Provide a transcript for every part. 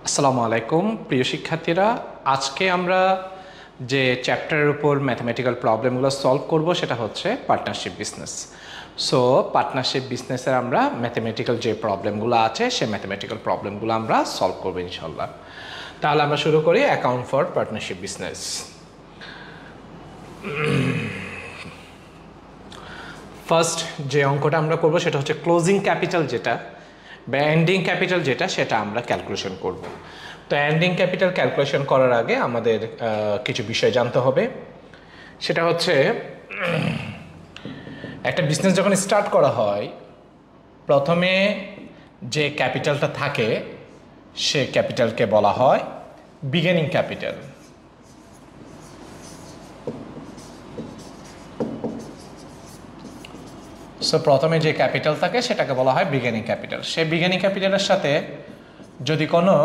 আসসালামু আলাইকুম প্রিয় শিক্ষার্থীরা, আজকে আমরা যে চ্যাপ্টারের উপর ম্যাথমেটিক্যাল প্রবলেমগুলো সলভ করব সেটা হচ্ছে পার্টনারশিপ বিজনেস। সো পার্টনারশিপ বিজনেসের আমরা ম্যাথমেটিক্যাল যে প্রবলেমগুলো আছে সেই ম্যাথমেটিক্যাল প্রবলেমগুলো আমরা সলভ করব ইনশাল্লাহ। তাহলে আমরা শুরু করি account for partnership business. First যে অঙ্কটা আমরা করব সেটা হচ্ছে ক্লোজিং ক্যাপিটাল যেটা বা এন্ডিং ক্যাপিটাল যেটা সেটা আমরা ক্যালকুলেশন করব। তো এন্ডিং ক্যাপিটাল ক্যালকুলেশন করার আগে আমাদের কিছু বিষয় জানতে হবে। সেটা হচ্ছে একটা বিজনেস যখন স্টার্ট করা হয় প্রথমে যে ক্যাপিটালটা থাকে সে ক্যাপিটালকে বলা হয় বিগিনিং ক্যাপিটাল। সো প্রথমে যে ক্যাপিটাল থাকে সেটাকে বলা হয় বিগিনিং ক্যাপিটাল। সেই বিগিনিং ক্যাপিটালের সাথে যদি কোনো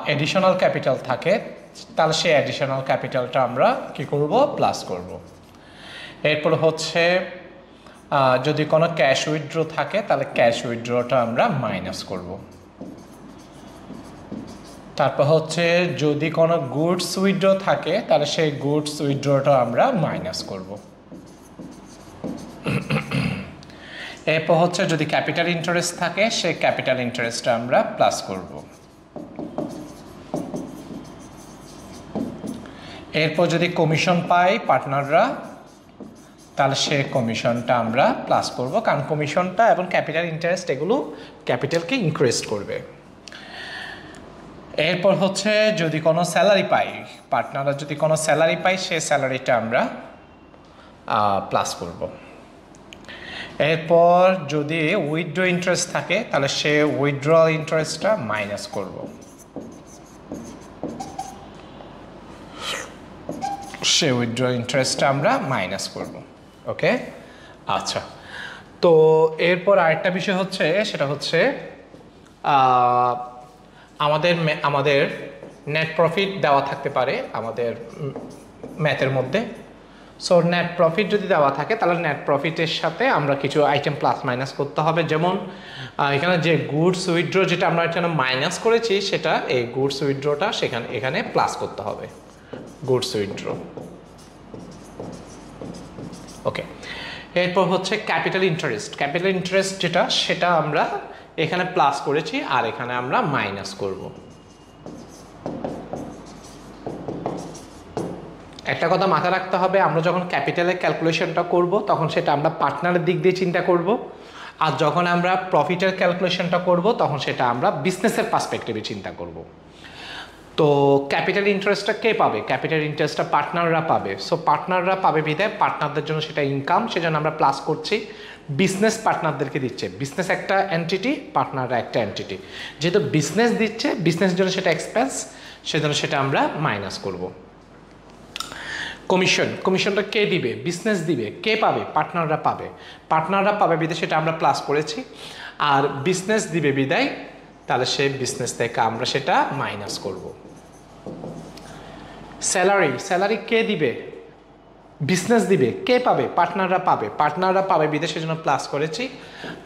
অ্যাডিশনাল ক্যাপিটাল থাকে তাহলে সেই অ্যাডিশনাল ক্যাপিটালটা আমরা কি করব, প্লাস করব। এরপর হচ্ছে যদি কোনো ক্যাশ উইথড্র থাকে তাহলে ক্যাশ উইথড্রটা আমরা মাইনাস করব। তারপর হচ্ছে যদি কোনো গুডস উইথড্র থাকে তাহলে সেই গুডস উইথড্রটা আমরা মাইনাস করব। এরপর হচ্ছে যদি ক্যাপিটাল ইন্টারেস্ট থাকে সেই ক্যাপিটাল ইন্টারেস্টটা আমরা প্লাস করব। এরপর যদি কমিশন পাই পার্টনাররা তাহলে সে কমিশনটা আমরা প্লাস করব, কারণ কমিশনটা এবং ক্যাপিটাল ইন্টারেস্ট এগুলো ক্যাপিটালকে ইনক্রিজ করবে। এরপর হচ্ছে যদি কোনো স্যালারি পাই পার্টনাররা যদি কোনো স্যালারি পাই সেই স্যালারিটা আমরা প্লাস করব। এরপর যদি উইথড্র ইন্টারেস্ট থাকে তাহলে সে উইথড্রয়াল ইন্টারেস্টটা মাইনাস করব। সে উইথড্র ইন্টারেস্টটা আমরা মাইনাস করব। ওকে, আচ্ছা। তো এরপর আরেকটা বিষয় হচ্ছে সেটা হচ্ছে আমাদের নেট প্রফিট দেওয়া থাকতে পারে আমাদের ম্যাথের মধ্যে। সো নেট প্রফিট যদি দেওয়া থাকে তাহলে নেট প্রফিটের সাথে আমরা কিছু আইটেম প্লাস মাইনাস করতে হবে। যেমন এখানে যে গুডস উইথড্র যেটা আমরা এখানে মাইনাস করেছি সেটা এই গুডস উইথড্রটা এখানে প্লাস করতে হবে, গুডস উইথড্র। ওকে, এরপর হচ্ছে ক্যাপিটাল ইন্টারেস্ট। ক্যাপিটাল ইন্টারেস্ট যেটা সেটা আমরা এখানে প্লাস করেছি আর এখানে আমরা মাইনাস করব। একটা কথা মাথায় রাখতে হবে, আমরা যখন ক্যাপিটালের ক্যালকুলেশনটা করব তখন সেটা আমরা পার্টনারের দিক দিয়ে চিন্তা করব, আর যখন আমরা প্রফিটের ক্যালকুলেশনটা করব তখন সেটা আমরা বিজনেসের পার্সপেক্টিভে চিন্তা করব। তো ক্যাপিটাল ইন্টারেস্টটা কে পাবে? ক্যাপিটাল ইন্টারেস্টটা পার্টনাররা পাবে। সো পার্টনাররা পাবে বিধায় পার্টনারদের জন্য সেটা ইনকাম, সেজন্য আমরা প্লাস করছি। বিজনেস পার্টনারদেরকে দিচ্ছে, বিজনেস একটা এন্টিটি, পার্টনাররা একটা এন্টিটি। যেহেতু বিজনেস দিচ্ছে, বিজনেসের জন্য সেটা এক্সপেন্স, সেজন্য সেটা আমরা মাইনাস করব। কমিশনটা কে দিবে? বিজনেস দিবে। কে পাবে? পার্টনাররা পাবে। পার্টনাররা পাবে বিধায় সেটা আমরা প্লাস করেছি, আর বিজনেস দিবে বিদায় তাহলে সে বিজনেস থেকে আমরা সেটা মাইনাস করব। স্যালারি কে দিবে? বিজনেস দিবে। কে পাবে? পার্টনাররা পাবে। পার্টনাররা পাবে বিদায় সেজন্য প্লাস করেছি,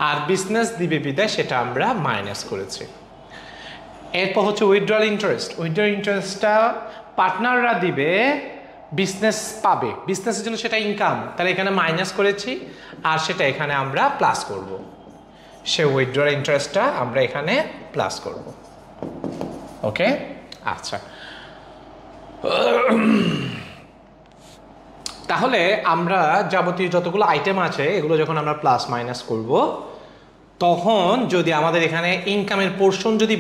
আর বিজনেস দিবে বিদায় সেটা আমরা মাইনাস করেছি। এরপর হচ্ছে উইথড্রয়াল ইন্টারেস্ট। উইথড্রয়াল ইন্টারেস্টটা পার্টনাররা দিবে, বিজনেস পাবে, বিজনেসের জন্য সেটা ইনকাম, তাহলে এখানে মাইনাস করেছি আর সেটা এখানে আমরা প্লাস করব। সে উইথড্রয়াল ইন্টারেস্টটা আমরা এখানে প্লাস করব। ওকে, আচ্ছা। তাহলে আমরা যাবতীয় যতগুলো আইটেম আছে এগুলো যখন আমরা প্লাস মাইনাস করব তখন যদি আমাদের এখানে ইনকামের পোর্শন যদি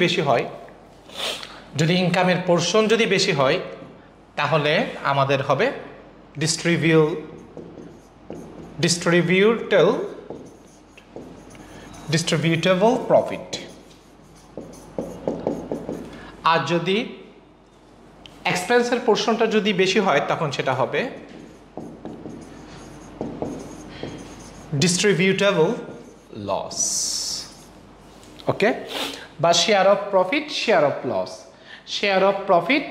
বেশি হয়, তাহলে আমাদের হবে ডিস্ট্রিবিউটেবল প্রফিট। আর যদি এক্সপেন্সের পোর্শনটা যদি বেশি হয় তখন সেটা হবে ডিস্ট্রিবিউটেবল লস। ওকে, বা share of profit, share of loss, share of profit,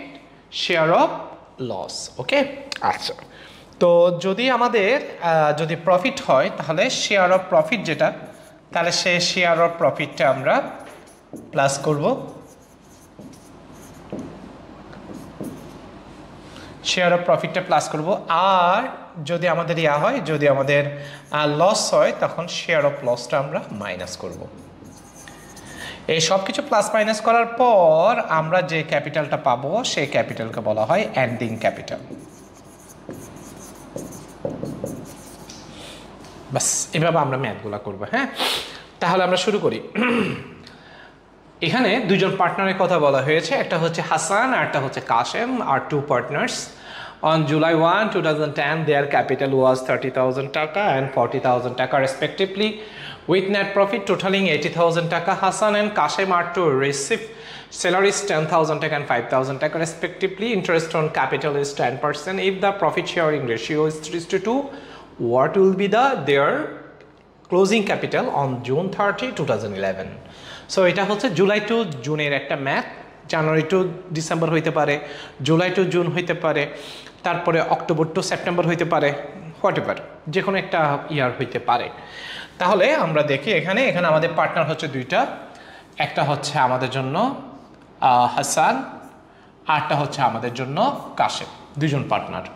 share of loss. Okay, আচ্ছা। তো যদি আমাদের যদি প্রফিট হয় তাহলে শেয়ার অফ প্রফিট যেটা, তাহলে সে শেয়ার অফ প্রফিটটা আমরা প্লাস করব। শেয়ার অফ প্রফিটটা প্লাস করব, আর যদি আমাদের ইয়া হয়, যদি আমাদের লস হয় তখন শেয়ার অফ লসটা আমরা মাইনাস করব। এই সব কিছু প্লাস মাইনাস করার পর আমরা যে ক্যাপিটালটা পাবো সেই ক্যাপিটালকে বলা হয় এন্ডিং ক্যাপিটাল। বাস এভাবে আমরা ম্যাথগুলো করবো। হ্যাঁ, তাহলে আমরা শুরু করি। এখানে দুজন পার্টনারের কথা বলা হয়েছে, একটা হচ্ছে হাসান আর একটা হচ্ছে কাশেম, আর two partners. On July 1, 2010, their capital was 30,000 taka and 40,000 taka respectively, with net profit totaling 80,000 taka. Hassan and Kashem are to receive salaries 10,000 taka and 5,000 taka respectively. Interest on capital is 10%. If the profit sharing ratio is 3:2, what will be their closing capital on June 30, 2011? So এটা হচ্ছে July two জুনের একটা math. January to December হইতে পারে, July two June হইতে পারে, তারপরে October to September হইতে পারে, হোয়াট এভার, যে কোনো একটা ইয়ার হইতে পারে। তাহলে আমরা দেখি এখানে আমাদের পার্টনার হচ্ছে দুইটা, একটা হচ্ছে আমাদের জন্য হাসান, আরটা হচ্ছে আমাদের জন্য কাশেম, দুইজন পার্টনার।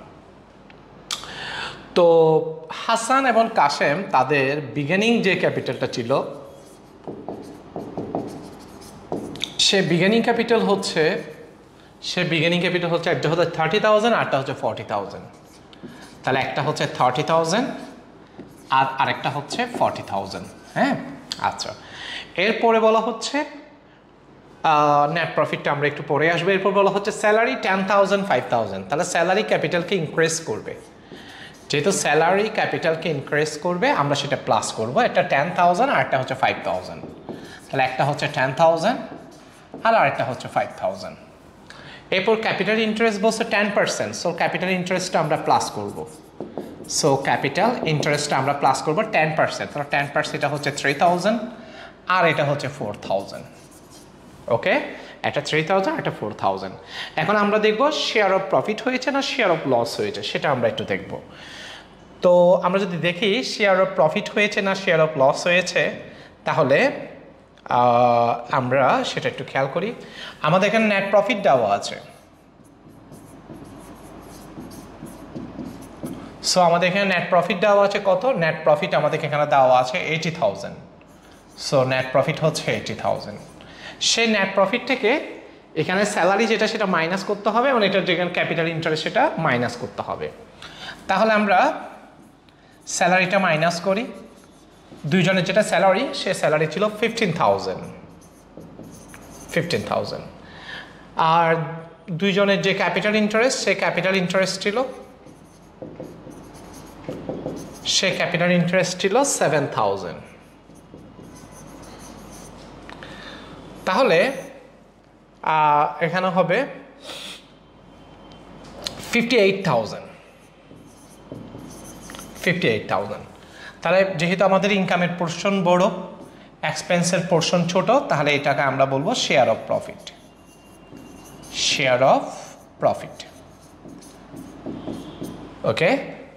তো হাসান এবং কাশেম তাদের বিগিনিং যে ক্যাপিটালটা ছিল, সে বিগিনিং ক্যাপিটাল হচ্ছে একটা হচ্ছে 30,000, আরটা হচ্ছে 40,000। তাহলে একটা হচ্ছে 30,000 আর আরেকটা হচ্ছে 40,000। হ্যাঁ, আচ্ছা। এরপরে বলা হচ্ছে নেট প্রফিটটা আমরা একটু পরে আসবো। এরপর বলা হচ্ছে স্যালারি 10,000, 5,000। তাহলে স্যালারি ক্যাপিটালকে ইনক্রিজ করবে, যেহেতু স্যালারি ক্যাপিটালকে ইনক্রিজ করবে আমরা সেটা প্লাস করব। একটা 10,000 আর একটা হচ্ছে 5,000। তাহলে একটা হচ্ছে 10,000 আর আরেকটা হচ্ছে 5,000। এরপর ক্যাপিটাল ইন্টারেস্ট বলছে 10%, সো ক্যাপিটাল ইন্টারেস্টটা আমরা প্লাস করব। 10%। তাহলে 10% এটা হচ্ছে 3,000 আর এটা হচ্ছে 4,000। ওকে, একটা 3,000 একটা 4,000। এখন আমরা দেখব শেয়ার অফ প্রফিট হয়েছে না শেয়ার অফ লস হয়েছে, সেটা আমরা একটু দেখব। তো আমরা যদি দেখি শেয়ার অফ প্রফিট হয়েছে না শেয়ার অফ লস হয়েছে, তাহলে আমরা সেটা একটু খেয়াল করি। আমাদের এখানে নেট প্রফিট দেওয়া আছে, সো আমাদের এখানে নেট প্রফিট দেওয়া আছে কত? নেট প্রফিট আমাদের এখানে দেওয়া আছে 80,000। সো নেট প্রফিট হচ্ছে 80,000। সেই নেট প্রফিট থেকে এখানে স্যালারি যেটা সেটা মাইনাস করতে হবে, এবং এটা যেখানে ক্যাপিটাল ইন্টারেস্ট সেটা মাইনাস করতে হবে। তাহলে আমরা স্যালারিটা মাইনাস করি। দুইজনের যেটা স্যালারি, সে স্যালারি ছিল 15,000। আর দুইজনের যে ক্যাপিটাল ইন্টারেস্ট, সে ক্যাপিটাল ইন্টারেস্ট ছিল 7,000। তাহলে এখানে হবে 58,000। তাহলে যেহেতু আমাদের ইনকামের পোর্শন বড়, এক্সপেন্সের পোর্শন ছোট, তাহলে এটাকে আমরা বলবো শেয়ার অফ প্রফিট। ওকে,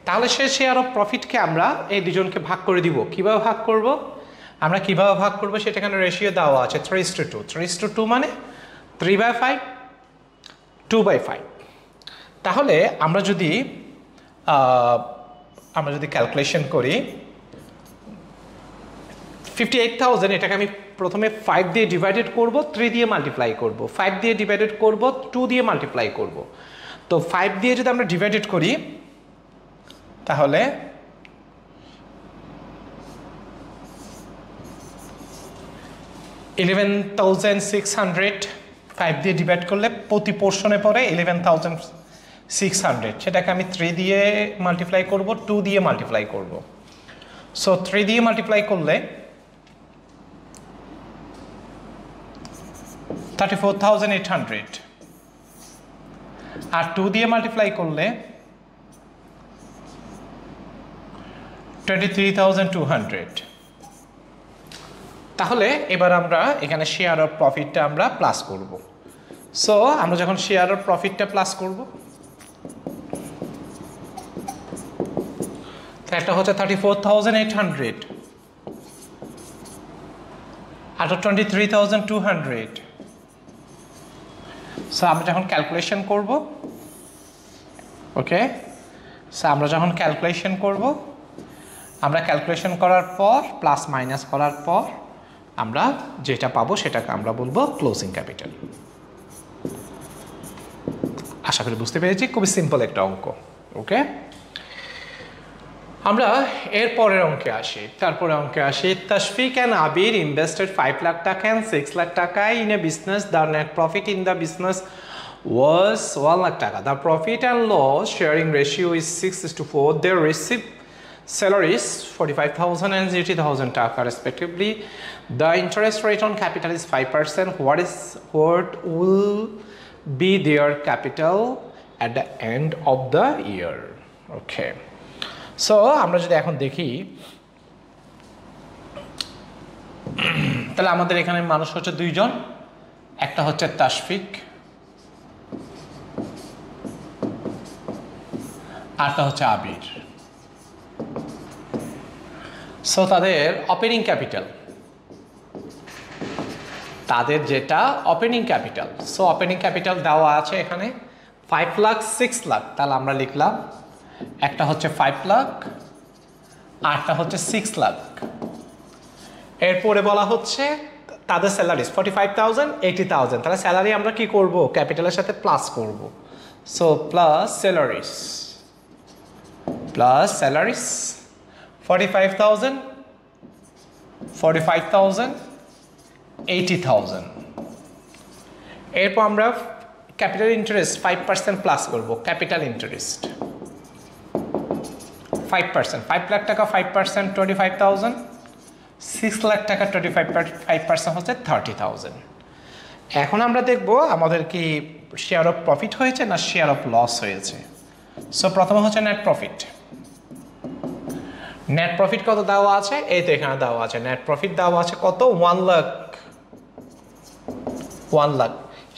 তাহলে সে শেয়ার অফ প্রফিটকে আমরা এই দুজনকে ভাগ করে দিব। কিভাবে ভাগ করব? সেটা এখানে রেশিও দেওয়া আছে 3:2। 3:2 মানে 3/5, 2/5। তাহলে আমরা যদি ক্যালকুলেশন করি 58,000, এটাকে আমি প্রথমে 5 দিয়ে ডিভাইডেড করব, 3 দিয়ে মাল্টিপ্লাই করব, 5 দিয়ে ডিভাইডেড করব, 2 দিয়ে মাল্টিপ্লাই করব। তো 5 দিয়ে যদি আমরা ডিভাইডেড করি তাহলে 11,600। 5 দিয়ে ডিভাইড করলে প্রতি পোর্শনে পড়ে 11,600। সেটাকে আমি 3 দিয়ে মাল্টিপ্লাই করব, 2 দিয়ে মাল্টিপ্লাই করব। সো 3 দিয়ে মাল্টিপ্লাই করলে 34,800, আর 2 দিয়ে মাল্টিপ্লাই করলে 23,200। তাহলে এবার আমরা এখানে শেয়ার অফ প্রফিটটা আমরা প্লাস করব। সো আমরা যখন শেয়ার অফ প্রফিটটা প্লাস করব, একটা হচ্ছে 34,800 আর 23,200। সো আমরা যখন ক্যালকুলেশন করব ওকে, সো আমরা যখন ক্যালকুলেশন করব, আমরা ক্যালকুলেশন করার পর প্লাস মাইনাস করার পর আমরা যেটা পাবো সেটাকে আমরা বলবো ক্লোজিং ক্যাপিটাল। আশা করি বুঝতে পেরেছি, খুবই সিম্পল একটা অঙ্ক। ওকে, আমরা এর পরের অঙ্কে আসি। Tashfiq and Abir invested 5 lakh টাকা and 6 lakh টাকা in a business. The net profit in the business was 1 lakh টাকা. The profit and loss sharing ratio is 6:4. They receive salaries 45,000 and 80,000 টাকা respectively. The interest rate on capital is 5%. What will be their capital at the end of the year? Okay, so আমরা যদি এখন দেখি, তাহলে আমাদের এখানে মানুষ হচ্ছে দুইজন, একটা হচ্ছে তাশফিক, আরটা হচ্ছে আবির। সো তাদের অপেনিং ক্যাপিটাল, তাদের যেটা opening capital, so opening capital দেওয়া আছে এখানে 5 লাখ 6 লাখ। তাহলে আমরা লিখলাম একটা হচ্ছে 5 লাখ, আরটা হচ্ছে 6 লাখ। এরপরে বলা হচ্ছে তাদের স্যালারিজ 45,000 80,000। তাহলে স্যালারি আমরা কি করব, ক্যাপিটালের সাথে প্লাস করব। So plus salaries 45,000 80,000। এরপর আমরা ক্যাপিটাল ইন্টারেস্ট 5% প্লাস করব, ক্যাপিটাল ইন্টারেস্ট 5%, 5 লাখ টাকা 5% 25,000, 6 লাখ টাকা 25% হচ্ছে 30,000। এখন আমরা দেখব আমাদের কি শেয়ার অফ প্রফিট হয়েছে না শেয়ার অফ লস হয়েছে। সো প্রথমে হচ্ছে নেট প্রফিট। নেট প্রফিট কত দেওয়া আছে, এই তো এখানে দেওয়া আছে। নেট প্রফিট দেওয়া আছে কত, 1 লাখ।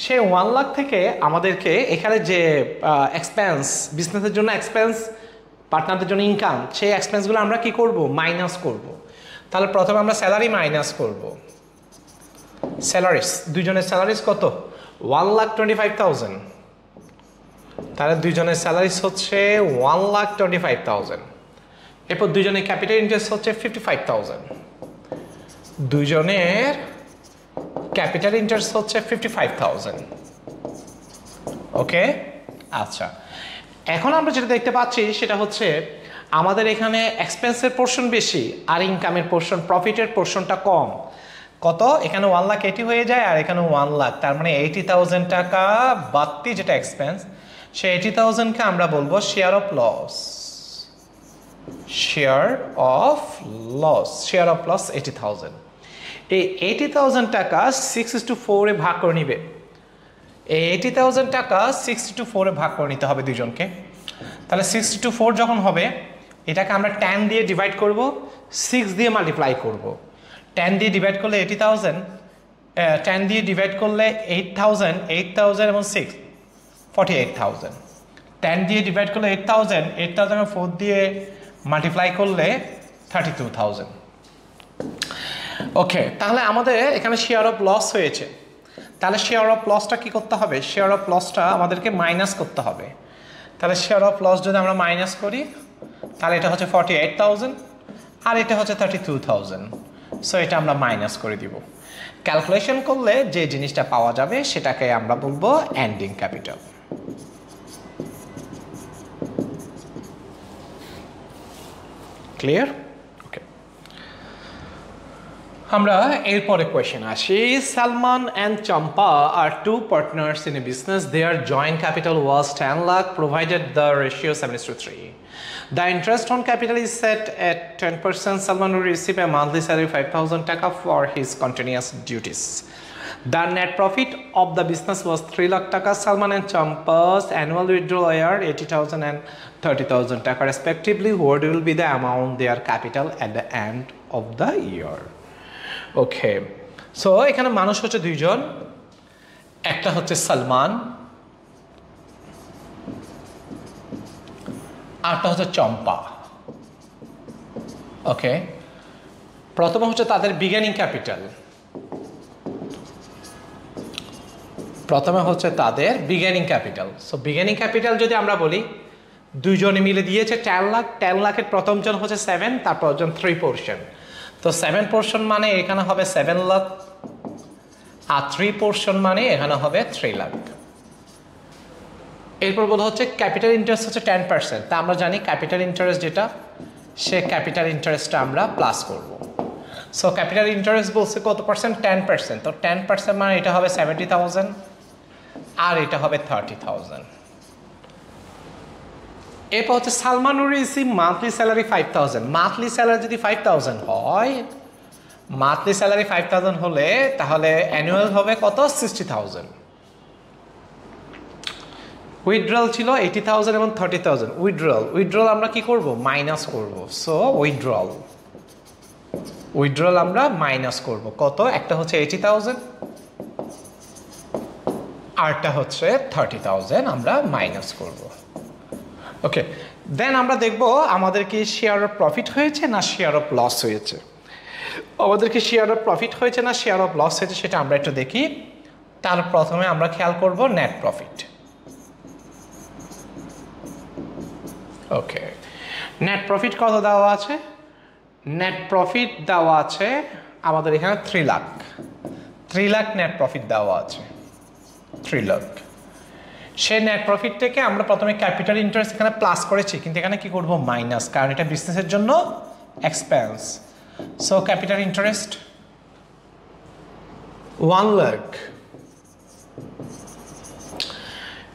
সেই 1 লাখ থেকে আমাদেরকে এখানে যে এক্সপেন্স, বিজনেসের জন্য এক্সপেন্স, পার্টনারদের জন্য ইনকাম, সেই এক্সপেন্সগুলো আমরা কি করব, মাইনাস করব। তাহলে প্রথমে আমরা স্যালারি মাইনাস করব। স্যালারিস, দুইজনের স্যালারিস কত, 1,25,000। তাহলে দুইজনের স্যালারিস হচ্ছে 1,25,000। এরপর দুইজনের ক্যাপিটাল ইন্টারেস্ট হচ্ছে 55,000। দুইজনের ক্যাপিটাল ইন্টারেস্ট হচ্ছে 55,000। ওকে, আচ্ছা, এখন আমরা যেটা দেখতে পাচ্ছি সেটা হচ্ছে আমাদের এখানে এক্সপেন্সের পোর্শন বেশি আর ইনকামের পোর্শন, প্রফিটের পোর্শনটা কম। কত, এখানে 1 লাখ 80 হয়ে যায় আর এখানে 1 লাখ, তার মানে 80,000 টাকা বাড়তি যেটা এক্সপেন্স, সেই 80,000কে আমরা বলবো share of loss. Share of loss 80,000। এই 80,000 টাকা 6:4 ভাগ করে নিবে। এই 80,000 টাকা 6:4 ভাগ করে নিতে হবে দুইজনকে। তাহলে 6:4 যখন হবে, এটাকে আমরা 10 দিয়ে ডিভাইড করব, 6 দিয়ে মাল্টিপ্লাই করব। 10 দিয়ে ডিভাইড করলে 80,000, 10 দিয়ে ডিভাইড করলে 8,000 এবং 6 48,000। 10 দিয়ে ডিভাইড করলে 8,000 4 দিয়ে মাল্টিপ্লাই করলে 32,000। ওকে, তাহলে আমাদের এখানে শেয়ার অফ লস হয়েছে। তাহলে শেয়ার অফ লসটা কি করতে হবে, শেয়ার অফ লসটা আমাদেরকে মাইনাস করতে হবে। তাহলে শেয়ার অফ লস যদি আমরা মাইনাস করি, তাহলে এটা হচ্ছে 48,000 আর এটা হচ্ছে 32,000। সো এটা আমরা মাইনাস করে দিব। ক্যালকুলেশন করলে যে জিনিসটা পাওয়া যাবে সেটাকে আমরা বলবো এন্ডিং ক্যাপিটাল। ক্লিয়ার? ওকে, আমরা এরপরে কোয়েশ্চেন আসি। Salman and Champa are two partners in a business. Their joint capital was 10 lakh provided the ratio 7:3. The interest on capital is set at 10%. Salman will receive a monthly salary 5,000 taka for his continuous duties. The net profit of the business was 3 lakh taka. Salman and Champa's annual withdrawal are 80,000 and 30,000 taka respectively. What will be the amount their capital at the end of the year? Okay, so এখানে মানুষ হচ্ছে দুইজন, একটা হচ্ছে সালমান, আরটা হচ্ছে চম্পা। ওকে, প্রথমে হচ্ছে তাদের beginning capital. So beginning capital যদি আমরা বলি, দুইজনে মিলে দিয়েছে 10 লাখ। 10 লাখের প্রথম জন হচ্ছে 7, তারপর জন 3 পোর্শন। তো 7 পোর্শন মানে এখানে হবে 7 লাখ, আর 3 পোর্শন মানে এখানে হবে 3 লাখ। এরপর বলা হচ্ছে ক্যাপিটাল ইন্টারেস্ট হচ্ছে 10%। তা আমরা জানি ক্যাপিটাল ইন্টারেস্ট যেটা, সে ক্যাপিটাল ইন্টারেস্টটা আমরা প্লাস করব। সো ক্যাপিটাল ইন্টারেস্ট বলছে কত পার্সেন্ট? 10%। তো 10% মানে এটা হবে 70,000 আর এটা হবে 30,000। এরপর হচ্ছে সালমানুর receive monthly salary 5,000। Monthly salary যদি 5,000 হয়, মান্থলি স্যালারি 5,000 হলে তাহলে অ্যানুয়াল হবে কত? 60,000। উইথড্রল ছিল 80,000 এবং 30,000। উইথড্রল আমরা কি করব? মাইনাস করব। সো উইথড্রল আমরা মাইনাস করব। কত? একটা হচ্ছে 80,000, আরটা হচ্ছে 30,000 আমরা মাইনাস করব। ওকে, দেন আমরা দেখব আমাদের কি শেয়ার অফ প্রফিট হয়েছে না শেয়ার অফ লস হয়েছে। আমাদের কি শেয়ার অফ প্রফিট হয়েছে না শেয়ার অফ লস হয়েছে সেটা আমরা একটু দেখি। তার প্রথমে আমরা খেয়াল করব নেট প্রফিট। ওকে, নেট প্রফিট কত দেওয়া আছে? নেট প্রফিট দেওয়া আছে আমাদের এখানে 3 লাখ। 3 লাখ নেট প্রফিট দেওয়া আছে, 3 লাখ। সেই নেট প্রফিট থেকে আমরা প্রথমে ক্যাপিটাল ইন্টারেস্ট এখানে প্লাস করেছি, কিন্তু এখানে কি করব? মাইনাস, কারণ এটা বিজনেসের জন্য expense. So capital interest 1 lakh.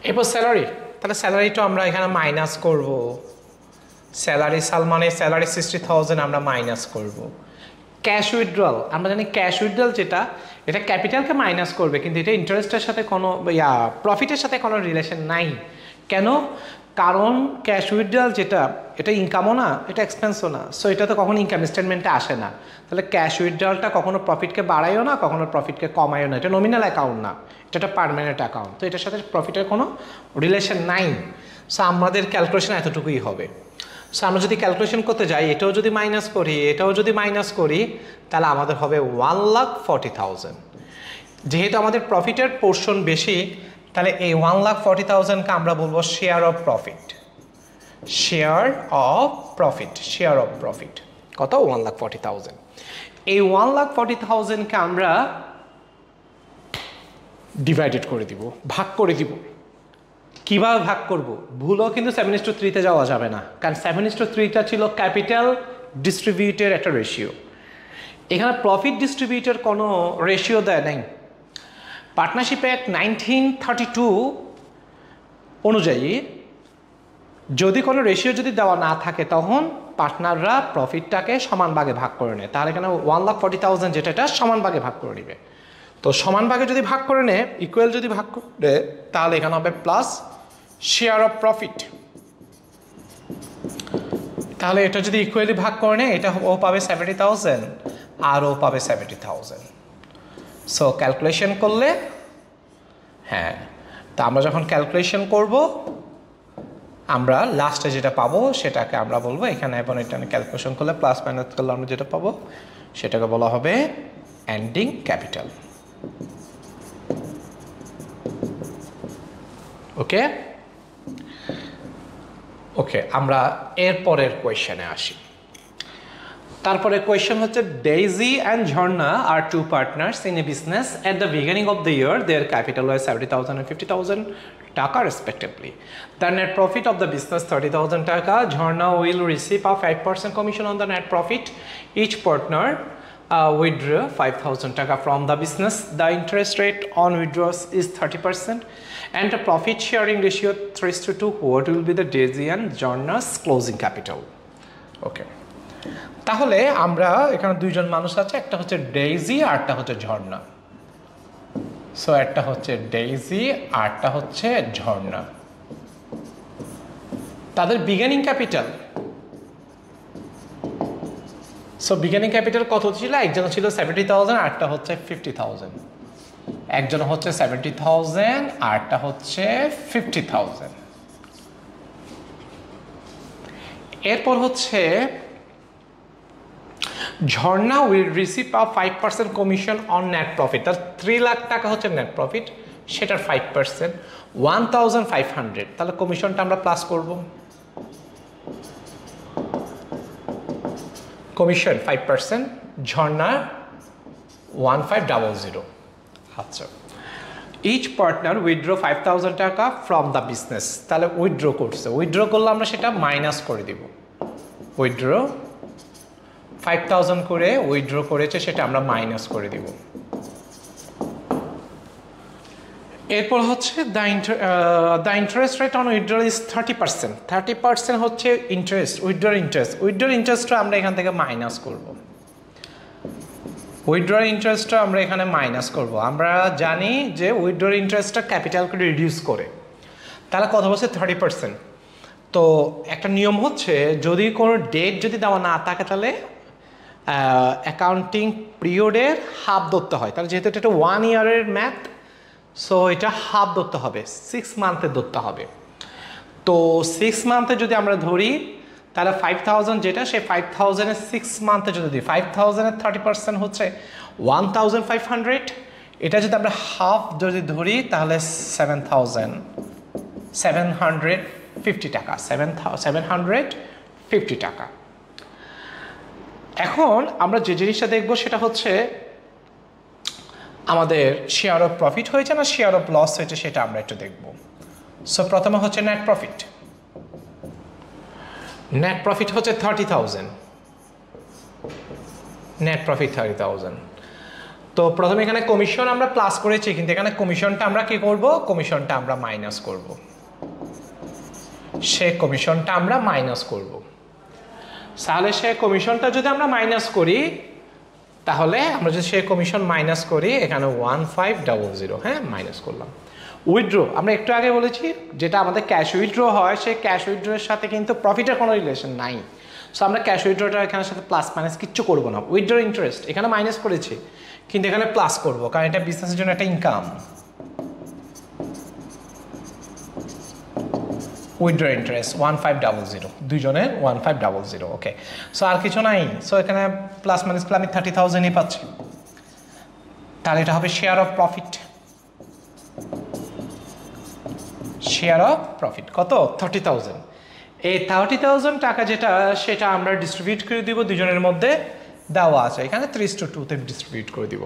এরপর স্যালারি, তাহলে স্যালারিটা আমরা এখানে মাইনাস করব। স্যালারি সালমানের স্যালারি 60,000 আমরা মাইনাস করব। ক্যাশ উইথড্রল, আমরা জানি ক্যাশ উইথড্রল যেটা, এটা ক্যাপিটালকে মাইনাস করবে, কিন্তু এটা ইন্টারেস্টের সাথে কোনো প্রফিটের সাথে কোনো রিলেশন নাই। কেন? কারণ ক্যাশ উইথড্রল যেটা, এটা ইনকামও না, এটা এক্সপেন্সও না। সো এটা তো কখনো ইনকাম স্টেটমেন্টে আসে না। তাহলে ক্যাশ উইথড্রলটা কখনো প্রফিটকে বাড়ায়ও না, কখনো প্রফিটকে কমায়ও না। এটা নমিনাল অ্যাকাউন্ট না, এটা একটা পার্মানেন্ট অ্যাকাউন্ট। তো এটার সাথে প্রফিটের কোনো রিলেশন নাই। সো আমাদের ক্যালকুলেশন এতটুকুই হবে। সো আমরা যদি ক্যালকুলেশন করতে যাই, এটাও যদি মাইনাস করি, এটাও যদি মাইনাস করি, তাহলে আমাদের হবে 1,40,000। যেহেতু আমাদের প্রফিটের পোর্শন বেশি, তাহলে এই 1,40,000কে আমরা বলবো share of profit. Share of profit কত? 1,40,000। এই 1,40,000কে আমরা ডিভাইডেড করে দিব, ভাগ করে দিব। কিভাবে ভাগ করব? ভুলও কিন্তু 7:3 যাওয়া যাবে না, কারণ 7:3টা ছিল ক্যাপিটাল ডিস্ট্রিবিউটের একটা রেশিও। এখানে প্রফিট ডিস্ট্রিবিউটের কোনো রেশিও দেয় নাই। পার্টনারশিপ অ্যাক্ট 1932 অনুযায়ী যদি কোনো রেশিও যদি দেওয়া না থাকে, তখন পার্টনাররা প্রফিটটাকে সমান ভাগে ভাগ করে নেয়। তাহলে এখানে 1,40,000 যেটা, এটা সমান ভাগে ভাগ করে নেবে। তো সমান ভাগে যদি ভাগ করে নেয়, ইকুয়াল যদি ভাগ করে, তাহলে এখানে হবে প্লাস শেয়ার অফ প্রফিট। তাহলে এটা যদি ইকুয়ালি ভাগ করে নেয়, এটা ও পাবে 70,000 আর ও পাবে 70,000। সো ক্যালকুলেশন করলে, হ্যাঁ, তা আমরা যখন ক্যালকুলেশন করব, আমরা লাস্টে যেটা পাবো সেটাকে আমরা বলবো এখানে, এবং এটা ক্যালকুলেশন করলে প্লাস মাইনাস করলে আমরা যেটা পাবো সেটাকে বলা হবে এন্ডিং ক্যাপিটাল। ওকে ওকে, আমরা এরপরের কোয়েশ্চেনে আসি। তারপরে কোয়েশ্চেন হচ্ছে, Daisy and Jharna are two partners in a business at the beginning of the year, their capital was 70,000 and 50,000 টাকা respectively. The net profit of the business 30,000 টাকা. Jharna will receive a 5% commission on the net profit. Each partner withdraw 5,000 টাকা from the business. The interest rate on withdrawals is 30%, and the profit sharing ratio 3:2. What will be the Daisy and Jharna's closing capital? Okay. তাহলে আমরা এখানে দুইজন মানুষ আছে, একটা হচ্ছে daisy আর একটা হচ্ছে ঝর্ণা। সো একটা হচ্ছে ডেইজি আরটা হচ্ছে ঝর্ণা। তাদের beginning capital, so beginning capital কত ছিল? একজন ছিল 70,000, আরটা হচ্ছে 50,000। একজন হচ্ছে 70,000, আরটা হচ্ছে 50,000। এরপর হচ্ছে Jharna will receive a 5% commission on net profit. তার 3 লাখ টাকা হচ্ছে নেট প্রফিট, সেটার 5% 1,500। তাহলে কমিশনটা আমরা প্লাস করব। কমিশন 5%, ঝর্ণা 1500। আচ্ছা, ইচ পার্টনার উইথড্র 5000 টাকা ফ্রম দ্য বিজনেস। তাহলে উইথড্র করছে, উইথড্র করলে আমরা সেটা মাইনাস করে দিব। উইথড্র 5000 করে উইথড্র করেছে, সেটা আমরা মাইনাস করে দিব। এরপর হচ্ছে the interest rate on withdrawal is 30%। 30% হচ্ছে ইন্টারেস্ট, উইথড্রর ইন্টারেস্ট। উইথড্রর ইন্টারেস্টটা আমরা এখান থেকে মাইনাস করব। উইথড্রর ইন্টারেস্টটা আমরা এখানে মাইনাস করব। আমরা জানি যে উইথড্রর ইন্টারেস্টটা ক্যাপিটালকে রিডিউস করে। তাহলে কত বলছে? 30%। তো একটা নিয়ম হচ্ছে, যদি কোনো ডেট যদি দেওয়া না থাকে তাহলে অ্যাকাউন্টিং পিরিয়ডের হাফ ধরতে হয়। তাহলে যেহেতু এটা 1 ইয়ারের ম্যাথ, সো এটা হাফ ধরতে হবে, 6 মান্থে ধরতে হবে। তো 6 মান্থে যদি আমরা ধরি, তাহলে 5000 যেটা, সেই 5000-এর 6 মান্থে যদি দিই, 5000-এর 30% হচ্ছে 1500। এটা যদি আমরা হাফ যদি ধরি, তাহলে 750 টাকা, 750 টাকা। এখন আমরা যে জিনিসটা দেখব সেটা হচ্ছে আমাদের শেয়ার অফ প্রফিট হয়েছে না শেয়ার অফ লস হয়েছে, সেটা আমরা একটু দেখব। সো প্রথমে হচ্ছে নেট প্রফিট। নেট প্রফিট হচ্ছে 30,000। Net profit 30,000। তো প্রথমে এখানে কমিশন আমরা প্লাস করেছি, কিন্তু এখানে কমিশনটা আমরা কি করব? কমিশনটা আমরা মাইনাস করব। সে কমিশনটা আমরা মাইনাস করব। তাহলে সে কমিশনটা যদি আমরা মাইনাস করি, তাহলে আমরা যদি সে কমিশন মাইনাস করি, এখানে 1500, হ্যাঁ, মাইনাস করলাম। উইথড্র আমরা একটু আগে বলেছি, যেটা আমাদের ক্যাশ উইথড্র হয়, সেই ক্যাশ উইথড্রয়ের সাথে কিন্তু প্রফিটের কোনো রিলেশন নাই। সো আমরা ক্যাশ উইথড্রটা এখানে সাথে প্লাস মাইনাস কিচ্ছু করবো না। উইথড্র ইন্টারেস্ট এখানে মাইনাস করেছি, কিন্তু এখানে প্লাস করব, কারণ এটা বিজনেসের জন্য একটা ইনকাম। উইথড্র ইন্টারেস্ট 1500, দুইজনের 1500। ওকে, সো আর কিছু নাই। সো এখানে প্লাস মাইনাস আমি 30,000-ই পাচ্ছি। তাহলে এটা হবে share of profit. Share of profit কত? 30,000। এই 30,000 টাকা যেটা, সেটা আমরা ডিস্ট্রিবিউট করে দিব দুজনের মধ্যে, দেওয়া আছে এখানে 3:2-তে ডিস্ট্রিবিউট করে দিব।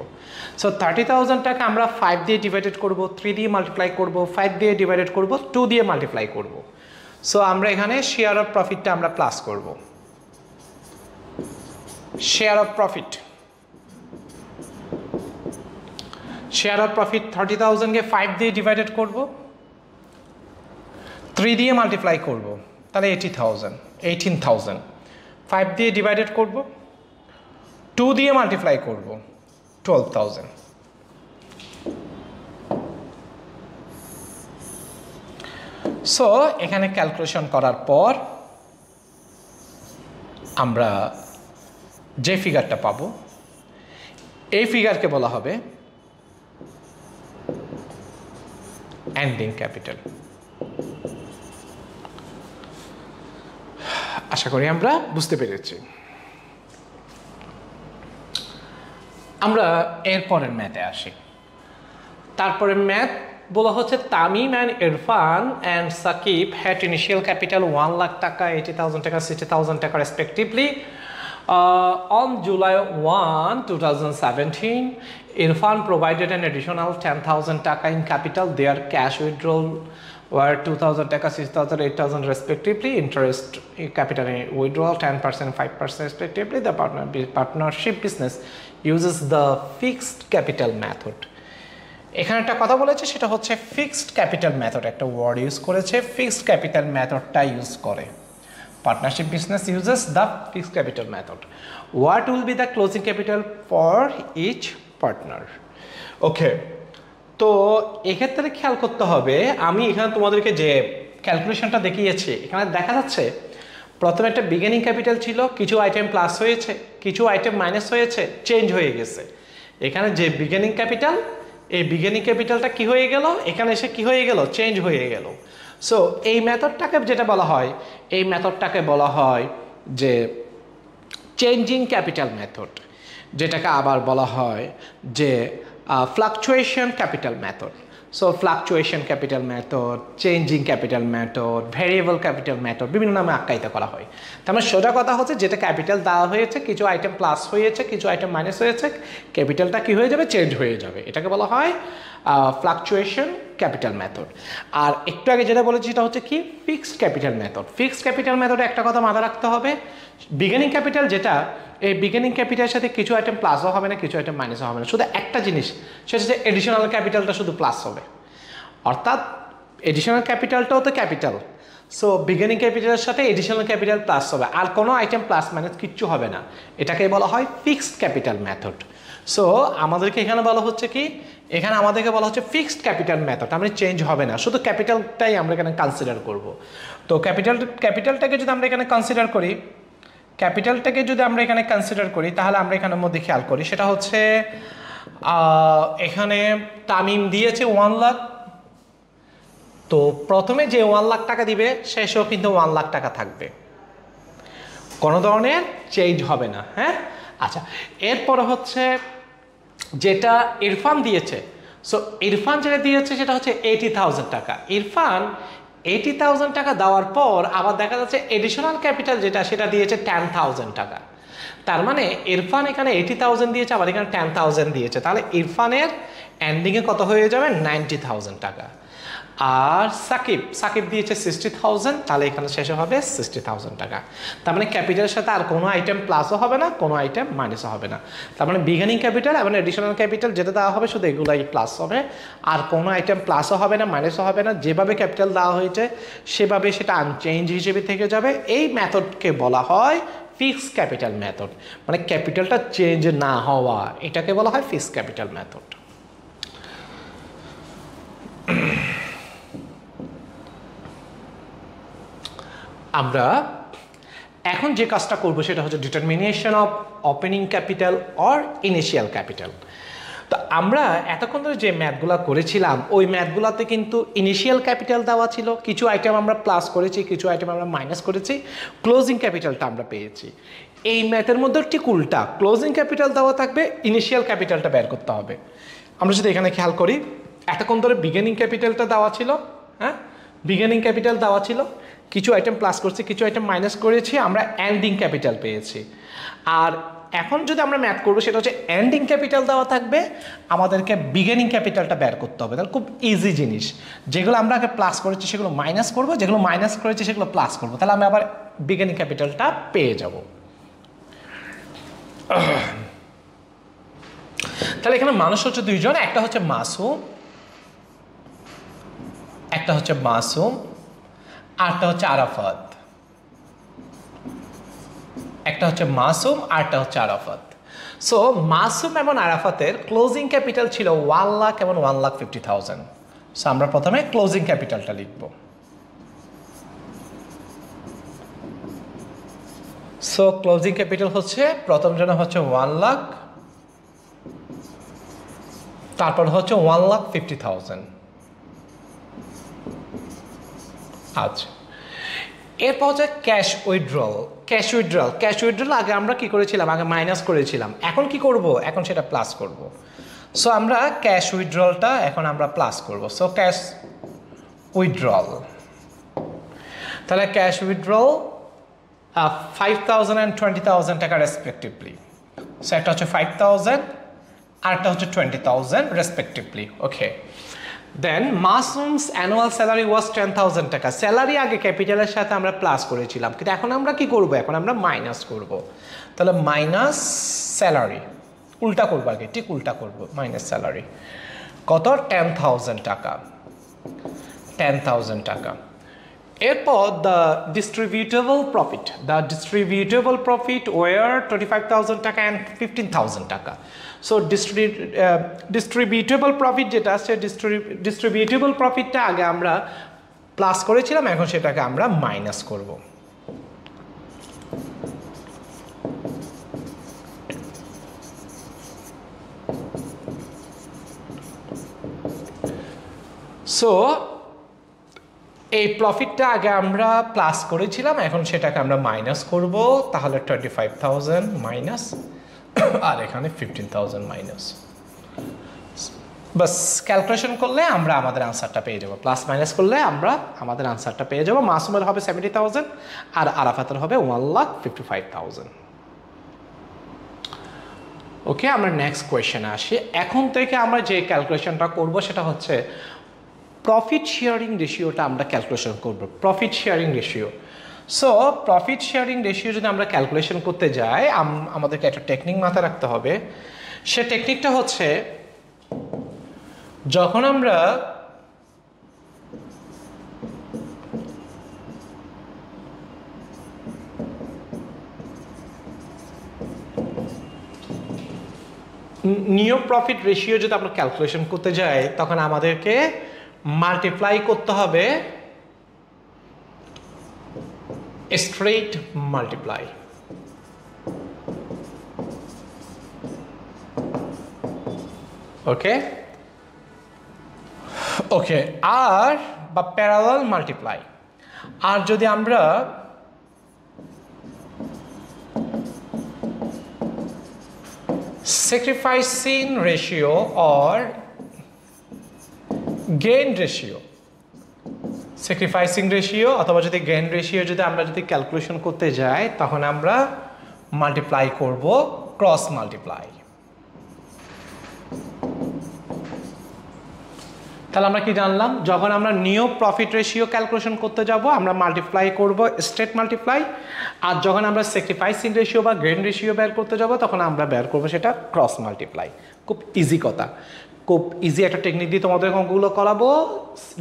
সো 30,000 টাকা আমরা 5 দিয়ে ডিভাইডেড করব, 3 দিয়ে মাল্টিপ্লাই করব, 5 দিয়ে ডিভাইডেড করব, 2 দিয়ে মাল্টিপ্লাই করব। সো আমরা এখানে শেয়ার অফ প্রফিটটা আমরা প্লাস করব। Share of profit, share of profit 30,000-কে 5 দিয়ে ডিভাইডেড করব, 3 দিয়ে মাল্টিপ্লাই করব, তাহলে 18,000। 5 দিয়ে ডিভাইডেড করব, 2 দিয়ে মাল্টিপ্লাই করব, 12,000। সো এখানে ক্যালকুলেশন করার পর আমরা যে ফিগারটা পাবো, এই ফিগারকে বলা হবে এন্ডিং ক্যাপিটাল। আশা করি আমরা বুঝতে পেরেছি। আমরা এরপরের ম্যাথে আসি। তারপরে ম্যাথ বলা হচ্ছে, Tamim and Irfan and Sakib had initial capital 1 lakh taka, 80,000 taka, 60,000 taka respectively. On July 1, 2017, Irfan provided an additional 10,000 taka in capital. Their cash withdrawal were 2,000 taka, 6,000, 8,000 respectively. Interest capital withdrawal 10%, 5% respectively. The partnership business uses the fixed capital method. এখানে একটা কথা বলেছে, সেটা হচ্ছে fixed capital method. একটা word use করেছে, fixed capital মেথডটা use করে। Partnership business uses the fixed capital method. What will be the closing capital for each partner? Okay, তো এক্ষেত্রে খেয়াল করতে হবে, আমি এখানে তোমাদেরকে যে ক্যালকুলেশনটা দেখিয়েছি, এখানে দেখা যাচ্ছে প্রথমে একটা বিগিনিং ক্যাপিটাল ছিল, কিছু আইটেম প্লাস হয়েছে, কিছু আইটেম মাইনাস হয়েছে, চেঞ্জ হয়ে গেছে। এখানে যে বিগিনিং ক্যাপিটাল, এই বিগিনিং ক্যাপিটালটা কি হয়ে গেল, এখানে এসে কি হয়ে গেল, চেঞ্জ হয়ে গেল। সো এই মেথডটাকে যেটা বলা হয়, এই মেথডটাকে বলা হয় যে চেঞ্জিং ক্যাপিটাল মেথড, যেটাকে আবার বলা হয় যে fluctuation capital method. So fluctuation capital method, changing capital method, variable capital method, বিভিন্ন নামে আখ্যায়িত করা হয়। তার মানে সোজা কথা হচ্ছে যেটা ক্যাপিটাল দেওয়া হয়েছে, কিছু আইটেম প্লাস হয়েছে, কিছু আইটেম মাইনাস হয়েছে, ক্যাপিটালটা কী হয়ে যাবে, চেঞ্জ হয়ে যাবে, এটাকে বলা হয় ফ্লাকচুয়েশন ক্যাপিটাল মেথড। আর একটু আগে যেটা বলেছি সেটা হচ্ছে কি, fixed capital method. Fixed capital মেথডে একটা কথা মাথায় রাখতে হবে, বিগিনিং ক্যাপিটাল যেটা, এই বিগিনিং ক্যাপিটালের সাথে কিছু আইটেম প্লাসও হবে না, কিছু আইটেম মাইনাসও হবে না, শুধু একটা জিনিস, সেটা হচ্ছে এডিশনাল ক্যাপিটালটা শুধু প্লাস হবে, অর্থাৎ এডিশনাল ক্যাপিটালটাও তো ক্যাপিটাল, সো বিগিনিং ক্যাপিটালের সাথে এডিশনাল ক্যাপিটাল প্লাস হবে, আর কোনো আইটেম প্লাস মাইনাস কিচ্ছু হবে না, এটাকে বলা হয় ফিক্সড ক্যাপিটাল মেথড। সো আমাদেরকে এখানে বলা হচ্ছে কি, এখানে আমাদেরকে বলা হচ্ছে ফিক্সড ক্যাপিটাল মেথড, আমরা চেঞ্জ হবে না, শুধু ক্যাপিটালটাই আমরা এখানে কনসিডার করব। তো ক্যাপিটালটাকে যদি আমরা এখানে কনসিডার করি, তাহলে আমরা এখানের মধ্যে খেয়াল করি, সেটা হচ্ছে এখানে তামিম দিয়েছে 1 লাখ, তো প্রথমে যে 1 লাখ টাকা দিবে শেষেও কিন্তু 1 লাখ টাকা থাকবে, কোনো ধরনের চেঞ্জ হবে না। হ্যাঁ, আচ্ছা, এরপরে হচ্ছে যেটা ইরফান দিয়েছে, সো ইরফান যেটা দিয়েছে সেটা হচ্ছে 80,000 টাকা। ইরফান 80,000 টাকা দেওয়ার পর আবার দেখা যাচ্ছে এডিশনাল ক্যাপিটাল যেটা, সেটা দিয়েছে 10,000 টাকা। তার মানে ইরফান এখানে 80,000 দিয়েছে, আবার এখানে 10,000 দিয়েছে, তাহলে ইরফানের এন্ডিংয়ে কত হয়ে যাবে, 90,000 টাকা। আর সাকিব দিয়েছে 60,000, তাহলে এখানে শেষে হবে 60,000 টাকা। তার মানে ক্যাপিটালের সাথে আর কোনো আইটেম প্লাসও হবে না, কোনো আইটেম মাইনাসও হবে না। তার মানে বিগিনিং ক্যাপিটাল এবং এডিশনাল ক্যাপিটাল যেটা দেওয়া হবে শুধু এগুলাই প্লাস হবে, আর কোনো আইটেম প্লাসও হবে না, মাইনাসও হবে না, যেভাবে ক্যাপিটাল দেওয়া হয়েছে সেভাবে সেটা আনচেঞ্জ হিসেবে থেকে যাবে। এই মেথডকে বলা হয় ফিক্সড ক্যাপিটাল মেথড, মানে ক্যাপিটালটা চেঞ্জ না হওয়া, এটাকে বলা হয় ফিক্সড ক্যাপিটাল মেথড। আমরা এখন যে কাজটা করব সেটা হচ্ছে determination of opening capital or initial capital. তো আমরা এতক্ষণ ধরে যে ম্যাথগুলো করেছিলাম ওই ম্যাথগুলোতে কিন্তু ইনিশিয়াল ক্যাপিটাল দেওয়া ছিল, কিছু আইটেম আমরা প্লাস করেছি, কিছু আইটেম আমরা মাইনাস করেছি, ক্লোজিং ক্যাপিটালটা আমরা পেয়েছি। এই ম্যাথের মধ্যে ঠিক উল্টা, ক্লোজিং ক্যাপিটাল দেওয়া থাকবে, ইনিশিয়াল ক্যাপিটালটা বের করতে হবে। আমরা যদি এখানে খেয়াল করি, এতক্ষণ ধরে বিগিনিং ক্যাপিটালটা দেওয়া ছিল, হ্যাঁ, বিগিনিং ক্যাপিটাল দেওয়া ছিল, কিছু আইটেম প্লাস করছি, কিছু আইটেম মাইনাস করেছি, আমরা এন্ডিং ক্যাপিটাল পেয়েছি। আর এখন যদি আমরা ম্যাথ করবো সেটা হচ্ছে এন্ডিং ক্যাপিটাল দেওয়া থাকবে, আমাদেরকে বিগিনিং ক্যাপিটালটা বের করতে হবে। তাহলে খুব ইজি জিনিস, যেগুলো আমরা আগে প্লাস করেছি সেগুলো মাইনাস করবো, যেগুলো মাইনাস করেছি সেগুলো প্লাস করবো, তাহলে আমি আবার বিগিনিং ক্যাপিটালটা পেয়ে যাব। তাহলে এখানে মানুষ হচ্ছে দুইজন, একটা হচ্ছে মাসুম, আরটা হচ্ছে আরাফাত, একটা হচ্ছে মাসুম, আরটা হচ্ছে আরাফাত। সো মাসুম এবং আরাফাতের ক্লোজিং ক্যাপিটাল ছিল 1 লাখ এবং 1,50,000। সো আমরা প্রথমে ক্লোজিং ক্যাপিটালটা লিখব। সো ক্লোজিং ক্যাপিটাল হচ্ছে প্রথম জন হচ্ছে 1 লাখ, তারপর হচ্ছে 1,50,000। আচ্ছা, এরপর হচ্ছে ক্যাশ উইথড্রল আগে আমরা কি করেছিলাম, আগে মাইনাস করেছিলাম, এখন কি করব, এখন সেটা প্লাস করব। সো আমরা ক্যাশ উইথড্রলটা এখন আমরা প্লাস করব। সো ক্যাশ উইথড্রল, তাহলে ক্যাশ উইথড্রল 5,000 and 20,000 টাকা রেসপেক্টিভলি। সো একটা হচ্ছে 5,000 আর একটা হচ্ছে 20,000 রেসপেক্টিভলি। ওকে, দেন মাসুমস অ্যানুয়াল স্যালারি ওয়াজ 10,000 টাকা। স্যালারি আগে ক্যাপিটালের সাথে আমরা প্লাস করেছিলাম, কিন্তু এখন আমরা কি করব, এখন আমরা মাইনাস করব। তাহলে মাইনাস স্যালারি, উল্টা করবো আগে, ঠিক উল্টা করব, মাইনাস স্যালারি কত, 10,000 টাকা, 10,000 টাকা। এরপর দ্য ডিস্ট্রিবিউটেবল প্রফিট ওয়ার 25,000 টাকা অ্যান্ড 15,000 টাকা। সো ডিস্ট্রিবিউটেবল প্রফিট যেটা আছে, ডিস্ট্রিবিউটেবল প্রফিটটা আগে আমরা প্লাস করেছিলাম, এখন সেটাকে আমরা মাইনাস করব। সো এই প্রফিটটা আগে আমরা প্লাস করেছিলাম, এখন সেটাকে আমরা মাইনাস করব, তাহলে 25,000 মাইনাস আর এখানে 15,000 মাইনাস। বাস ক্যালকুলেশন করলে আমরা আমাদের আনসারটা পেয়ে যাবো, প্লাস মাইনাস করলে আমরা আমাদের আনসারটা পেয়ে যাবো। মাসুমের হবে 70,000 আর আরাফাতের হবে 1,55,000। ওকে, আমরা নেক্সট কোয়েশ্চেনে আসি। এখন থেকে আমরা যে ক্যালকুলেশনটা করব সেটা হচ্ছে প্রফিট শেয়ারিং রেশিওটা আমরা ক্যালকুলেশন করব। Profit sharing ratio, so profit sharing ratio যদি আমরা ক্যালকুলেশন করতে যাই আমাদেরকে একটা টেকনিক মাথায় রাখতে হবে। সে টেকনিকটা হচ্ছে যখন আমরা নিউ প্রফিট রেশিও যদি আমরা ক্যালকুলেশন করতে যাই তখন আমাদেরকে মাল্টিপ্লাই করতে হবে, স্ট্রেট মাল্টিপ্লাই। ওকে ওকে, আর বা প্যারালাল মাল্টিপ্লাই। আর যদি আমরা sacrificing ratio or gain ratio, sacrificing ratio অথবা যদি গেইন রেশিও যদি আমরা যদি ক্যালকুলেশন করতে যাই তখন আমরা মাল্টিপ্লাই করব ক্রস মাল্টিপ্লাই। তাহলে আমরা কি জানলাম, যখন আমরা নিউ প্রফিট রেশিও ক্যালকুলেশন করতে যাব আমরা মাল্টিপ্লাই করব স্ট্রেট মাল্টিপ্লাই, আর যখন আমরা স্যাক্রিফাইসিং রেশিও বা গেইন রেশিও বের করতে যাব তখন আমরা বের করব সেটা ক্রস মাল্টিপ্লাই। খুব ইজি কথা, খুব ইজি একটা টেকনিক দিয়ে তোমাদের অঙ্কগুলো করাবো।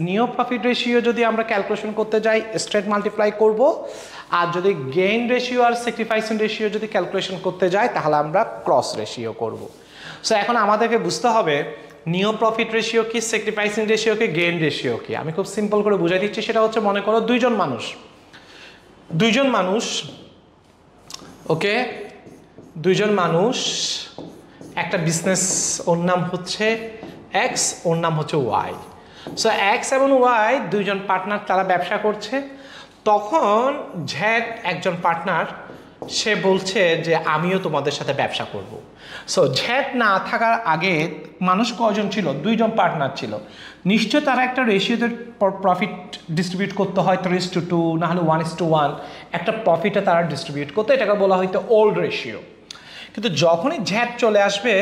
নিউ প্রফিট রেশিও যদি আমরা ক্যালকুলেশন করতে যাই স্ট্রেট মাল্টিপ্লাই করব, আর যদি গেইন রেশিও আর স্যাক্রিফাইসিং রেশিও যদি ক্যালকুলেশন করতে যাই তাহলে আমরা ক্রস রেশিও করব। সো এখন আমাদেরকে বুঝতে হবে নিউ প্রফিট রেশিও কি, স্যাক্রিফাইসিং রেশিও কি, গেইন রেশিও কি। আমি খুব সিম্পল করে বুঝাই দিচ্ছি। সেটা হচ্ছে মনে করো দুইজন মানুষ ওকে, দুইজন মানুষ একটা বিজনেস, ওর নাম হচ্ছে এক্স, ওর নাম হচ্ছে ওয়াই। সো এক্স এবং ওয়াই দুইজন পার্টনার, তারা ব্যবসা করছে। তখন জ্যাড একজন পার্টনার, সে বলছে যে আমিও তোমাদের সাথে ব্যবসা করব। সো জ্যাড না থাকার আগে মানুষ কয়জন ছিল, দুইজন পার্টনার ছিল। নিশ্চয় তারা একটা রেশিওতে প্রফিট ডিস্ট্রিবিউট করতে হয় 3:2, না হলে 1:1 একটা প্রফিটে তারা ডিস্ট্রিবিউট করতো, এটাকে বলা হয়তো ওল্ড রেশিও। কিন্তু যখনই জ্যাড চলে আসবে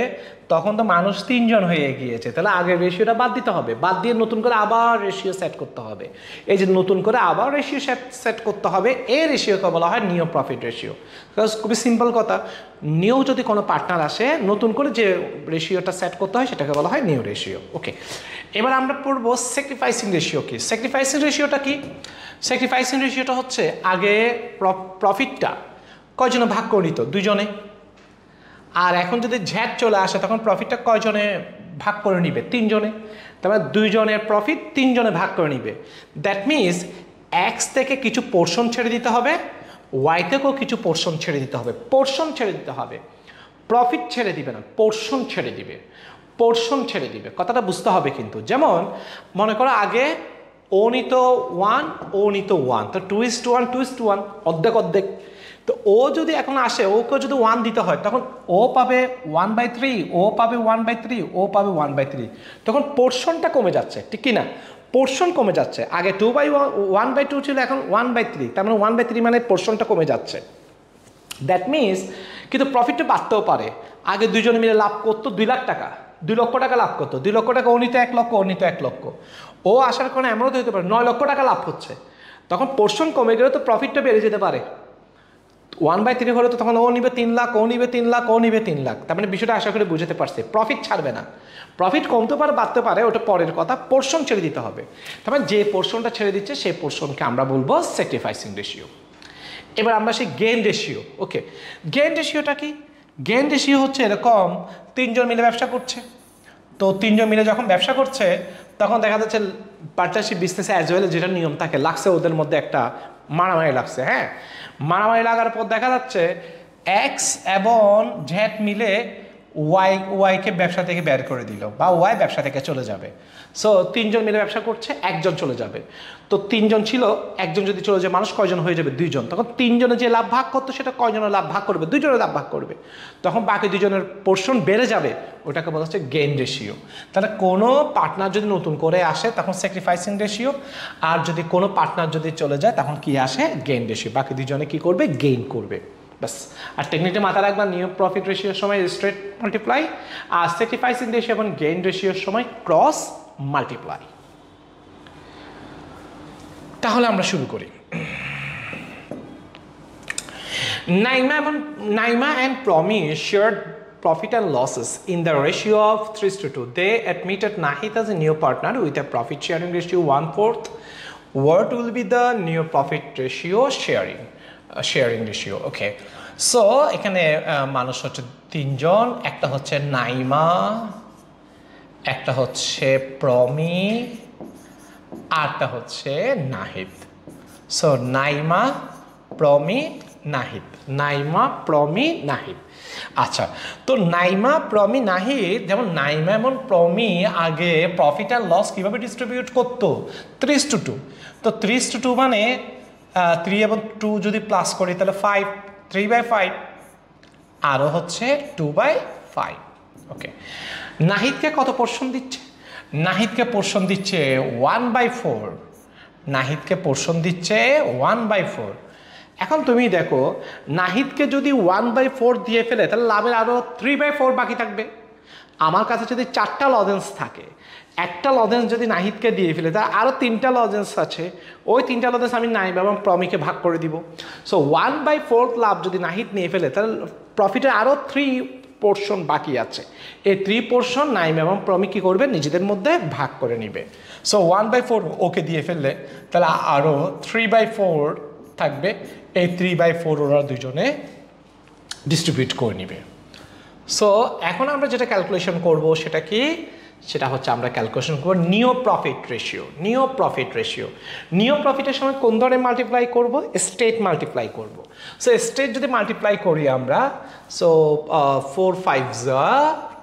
তখন তো মানুষ তিনজন হয়ে গিয়েছে, তাহলে আগের রেশিওটা বাদ দিতে হবে, বাদ দিয়ে নতুন করে আবার রেশিও সেট করতে হবে। এই যে নতুন করে আবার রেশিও সেট করতে হবে, এই রেশিওকে বলা হয় নিউ প্রফিট রেশিও। খুবই সিম্পল কথা, নিউ যদি কোনো পার্টনার আসে নতুন করে যে রেশিওটা সেট করতে হয় সেটাকে বলা হয় নিউ রেশিও। ওকে, এবার আমরা পড়বো স্যাক্রিফাইসিং রেশিও কি। স্যাক্রিফাইসিং রেশিওটা কি? স্যাক্রিফাইসিং রেশিওটা হচ্ছে আগে প্রফিটটা কয়জনে ভাগ করে নিত, দুইজনে। আর এখন যদি ঝ্যাট চলে আসে তখন প্রফিটটা কয়জনে ভাগ করে নিবে, তিনজনে। তারপরে দুইজনের প্রফিট তিনজনে ভাগ করে নিবে। দ্যাট মিনস এক্স থেকে কিছু পোর্শন ছেড়ে দিতে হবে, ওয়াই থেকেও কিছু পোর্শন ছেড়ে দিতে হবে। পোর্শন ছেড়ে দিতে হবে, প্রফিট ছেড়ে দিবে না, পোর্শন ছেড়ে দিবে, পোর্শন ছেড়ে দিবে। কথাটা বুঝতে হবে কিন্তু। যেমন মনে করো আগে ও নিত 1, ও নিত 1, তো 2:1, 2:1, অর্ধেক অর্ধেক। তো ও যদি এখন আসে, ওকে যদি 1 দিতে হয় তখন ও পাবে 1/3, ও পাবে 1/3, ও পাবে 1/3। তখন পোর্শনটা কমে যাচ্ছে, ঠিক কি না? পোর্শন কমে যাচ্ছে। আগে 1/2 ছিল, এখন 1/3, তার মানে 1/3 মানে পোর্শনটা কমে যাচ্ছে। দ্যাট মিনস কিন্তু প্রফিটটা বাড়তেও পারে। আগে দুজনে মিলে লাভ করতো 2 লাখ টাকা, 2 লক্ষ টাকা লাভ করতো। 2 লক্ষ টাকা ও নিত 1 লক্ষ, ও নিত 1 লক্ষ। ও আসার কারণে এমনও তো হতে পারে 9 লক্ষ টাকা লাভ হচ্ছে। তখন পোর্শন কমে গেলে তো প্রফিটটা বেড়ে যেতে পারে। 1/3 হলে তো তখন ও নিবে 3 লাখ, ও নিবে 3 লাখ, ও নিবে 3 লাখ। তার মানে বিষয়টা আশা করি বুঝতে পারছে। প্রফিট ছাড়বে না, প্রফিট কমতে পারে, বাড়তে পারে, ওটা পরের কথা। পোর্শন ছেড়ে দিতে হবে। তার মানে যে পোর্শনটা ছেড়ে দিচ্ছে সেই পোর্শনকে আমরা বলবো স্যাক্রিফাইসিং রেশিও। এবার আমরা সেই গেইন রেশিও। ওকে, গেইন রেশিওটা কি? গেইন রেশিও হচ্ছে এরকম, তিনজন মিলে ব্যবসা করছে। তো তিনজন মিলে যখন ব্যবসা করছে তখন দেখা যাচ্ছে পার্টনারশিপ বিজনেসে অ্যাজ ওয়েল যেটা নিয়ম থাকে, লাগছে ওদের মধ্যে একটা মারামারি লাগছে। হ্যাঁ, মারামারি লাগার পর দেখা যাচ্ছে এক্স এবং জ্যাড মিলে ওয়াইকে ব্যবসা থেকে বের করে দিল বা ওয়াই ব্যবসা থেকে চলে যাবে। সো 3 জন মিলে ব্যবসা করছে, একজন চলে যাবে। তো 3 জন ছিল, একজন যদি চলে যায় মানুষ কয়জন হয়ে যাবে? 2 জন। তখন 3 জনে যে লাভ ভাগ করতো সেটা কয়জনের লাভ ভাগ করবে? 2 জনের লাভ ভাগ করবে। তখন বাকি 2 জনের পোর্শন বেড়ে যাবে, ওটাকে বলা হচ্ছে গেইন রেশিও। তাহলে কোনো পার্টনার যদি নতুন করে আসে তখন স্যাক্রিফাইসিং রেশিও, আর যদি কোনো পার্টনার যদি চলে যায় তখন কি আসে? Gain ratio. বাকি 2 জনে কি করবে? গেইন করবে। বাস। আর টেকনিকটা মাথা রাখবা, নিউ প্রফিট রেশিওর সময় স্ট্রেট মাল্টিপ্লাই, আর স্যাক্রিফাইসিং রেশিও এবং গেইন রেশিওর সময় ক্রস মাল্টিপ্লাই। তাহলে আমরা শুরু করি। Naima and Promi shared profit and losses in the ratio of 3:2. They admitted Nahid as a new partner with a profit sharing ratio 1/4. What will be the new profit ratio sharing ratio? Okay. So এখানে মানুষ হচ্ছে 3 জন, একটা হচ্ছে নাইমা, একটা হচ্ছে প্রমি, আরটা হচ্ছে Nahid. So Naima, Promi, Nahid. Naima, Promi, Nahid. আচ্ছা, তো নাইমা, প্রমি, নাহিদ, যেমন নাইমা এবং প্রমি আগে প্রফিট আর লস কিভাবে ডিস্ট্রিবিউট করতো? 3:2। তো 3:2 মানে 3 এবং 2 যদি প্লাস করি তাহলে 5, 3/5, আরও হচ্ছে 2/5। ওকে। নাহিদকে কত পোর্শন দিচ্ছে? নাহিদকে পোর্শন দিচ্ছে 1/4। নাহিদকে পোর্শন দিচ্ছে 1/4। এখন তুমি দেখো, নাহিদকে যদি 1/4 দিয়ে ফেলে তাহলে লাভের আরও 3/4 বাকি থাকবে। আমার কাছে যদি 4টা লজেন্স থাকে, একটা লজেন্স যদি নাহিদকে দিয়ে ফেলে তার আরও 3টা লজেন্স আছে, ওই 3টা লজেন্স আমি নাইম এবং প্রমিকে ভাগ করে দিব। সো 1/4 লাভ যদি নাহিদ নিয়ে ফেলে তাহলে প্রফিটের আরও 3 পোর্শন বাকি আছে। এই 3 পোর্শন নাইম এবং প্রমি কী করবে? নিজেদের মধ্যে ভাগ করে নিবে। সো 1/4 ওকে দিয়ে ফেললে তাহলে আরও 3/4 থাকবে। এই 3/4 ওরা দুজনে ডিস্ট্রিবিউট করে নিবে। সো এখন আমরা যেটা ক্যালকুলেশন করব সেটা কি? সেটা হচ্ছে আমরা ক্যালকুলেশন করব new profit ratio. New profit ratio, new প্রফিটের সময় কোন ধরনের মাল্টিপ্লাই করব? স্টেট মাল্টিপ্লাই করব। সো স্টেট যদি মাল্টিপ্লাই করি আমরা, সো 4 5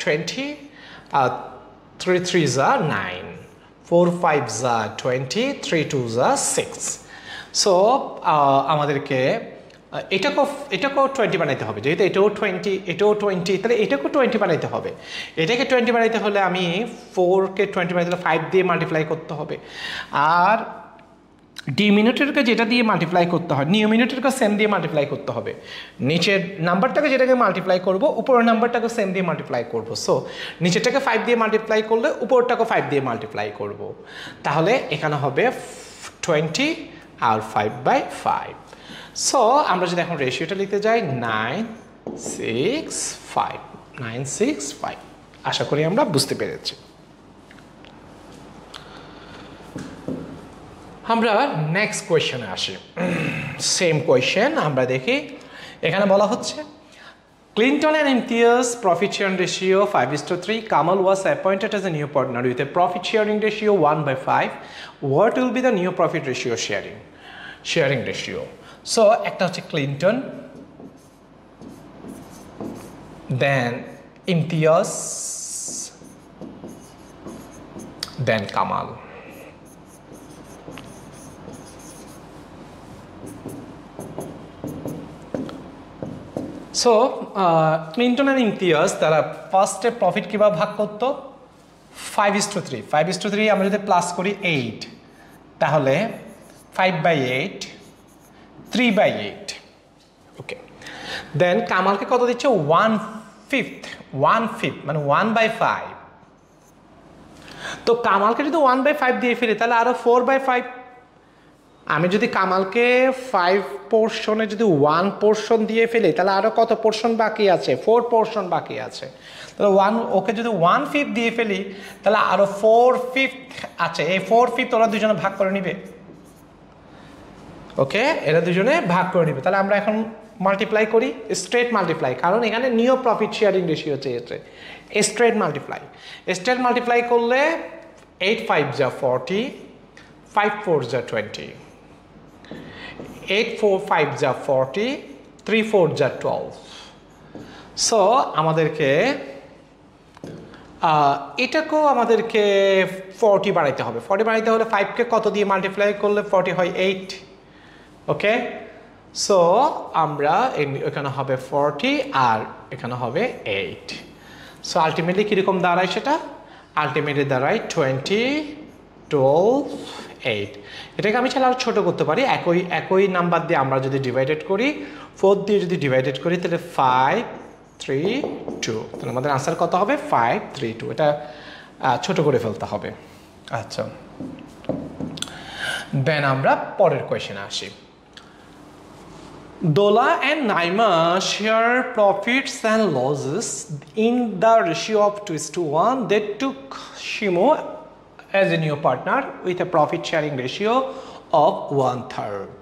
20, 3 3 9, 4 5 20, 3 2 6। সো আমাদেরকে এটাকেও 20 বানাইতে হবে, যেহেতু এটাও 20, তাহলে এটাকেও 20 বানাইতে হবে। এটাকে 20 বানাইতে হলে আমি 4কে 20 বানাইতে হলে 5 দিয়ে মাল্টিপ্লাই করতে হবে। আর ডিমিনেটরকে যেটা দিয়ে মাল্টিপ্লাই করতে হয়, নিউমিনেটরকে সেম দিয়ে মাল্টিপ্লাই করতে হবে। নিচের নাম্বারটাকে যেটাকে মাল্টিপ্লাই করব, উপরের নাম্বারটাকে সেম দিয়ে মাল্টিপ্লাই করব। সো নিচেরটাকে 5 দিয়ে মাল্টিপ্লাই করলে উপরটাকে 5 দিয়ে মাল্টিপ্লাই করব। তাহলে এখানে হবে 20 আর 5/5। সো আমরা যদি এখন রেশিওটা লিখতে যাই 9 6 5, 9 6 5। আশা করি আমরা বুঝতে পেরেছি। আমরা নেক্সট কোয়েশ্চেনে আসি। সেম কোয়েশ্চেন আমরা দেখি। এখানে বলা হচ্ছে Clinton and Imtiaz profit sharing ratio 5:3. Kamal was appointed as a new partner with a profit sharing ratio 1/5. What will be the new profit ratio sharing ratio? So একটা হচ্ছে Clinton, then Imtiaz, then Kamal. So Clinton and Imtiaz তারা ফার্স্টে profit কীভাবে ভাগ করতো? 5:3। 5:3 আমরা যদি plus করি 8, তাহলে 5/8, 3/8। ওকে। দেন কামালকে কত দিচ্ছে? 1/5 মানে 1/5। তো কামালকে যদি 1/5 দিয়ে ফেলি তাহলে আরও 4/5। আমি যদি কামালকে 5 পোর্শনে যদি 1 পোর্শন দিয়ে ফেলি তাহলে আরও কত পোর্শন বাকি আছে? 4 পোর্শন বাকি আছে। তাহলে ওকে যদি 1/5 দিয়ে ফেলি তাহলে আরও 4/5 আছে। এই 4/5 ওরা দুজনে ভাগ করে নিবে। ওকে, এরা দুজনে ভাগ করে নিবে। তাহলে আমরা এখন মাল্টিপ্লাই করি, স্ট্রেট মাল্টিপ্লাই, কারণ এখানে নিউ প্রফিট শেয়ারিং রেশিও চেয়েছে। স্ট্রেট মাল্টিপ্লাই করলে 8 5 40, 5 4 20, 8 4 5 40, 3 4 12। সো আমাদেরকে এটাকেও আমাদেরকে 40 বাড়াইতে হবে। 40 বাড়াইতে হলে 5কে কত দিয়ে মাল্টিপ্লাই করলে 40 হয় 8। ওকে, সো আমরা এখানে হবে 40 আর এখানে হবে 8। সো আলটিমেটলি কীরকম দাঁড়ায় সেটা? আলটিমেটলি দাঁড়ায় 20, 12, 8। এটাকে আমি চাইলে আরও ছোটো করতে পারি। একই নাম্বার দিয়ে আমরা যদি ডিভাইডেড করি, 4 দিয়ে যদি ডিভাইডেড করি তাহলে 5, 3, 2, তাহলে আমাদের আনসার কত হবে? 5, 3, 2। এটা ছোট করে ফেলতে হবে। আচ্ছা, দেন আমরা পরের কোয়েশ্চেনে আসি। Dola and Naima share profits and losses in the ratio of 2:1. They took Shimo as a new partner with a profit sharing ratio of 1/3.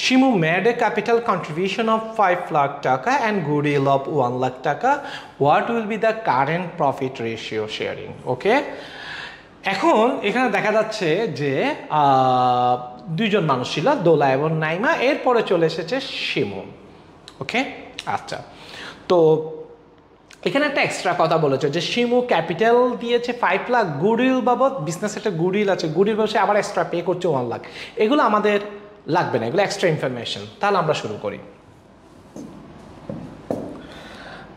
Shimu made a capital contribution of 5 lakh taka and goodwill of 1 lakh taka. What will be the current profit ratio sharing? Okay, এখন এখানে দেখা যাচ্ছে যে দুইজন মানুষ ছিল, দোলা এবং নাইমা, এরপরে চলে এসেছে শিমু। ওকে, আচ্ছা, তো এখানে একটা এক্সট্রা কথা বলেছে যে শিমু ক্যাপিটাল দিয়েছে 5 লাখ, গুডউইল বাবদ বিজনেস একটা গুডউইল আছে, গুডউইল বসে আবার এক্সট্রা পে করছে 1 লাখ। এগুলো আমাদের লাগবে না, এগুলো এক্সট্রা ইনফরমেশন। তাহলে আমরা শুরু করি।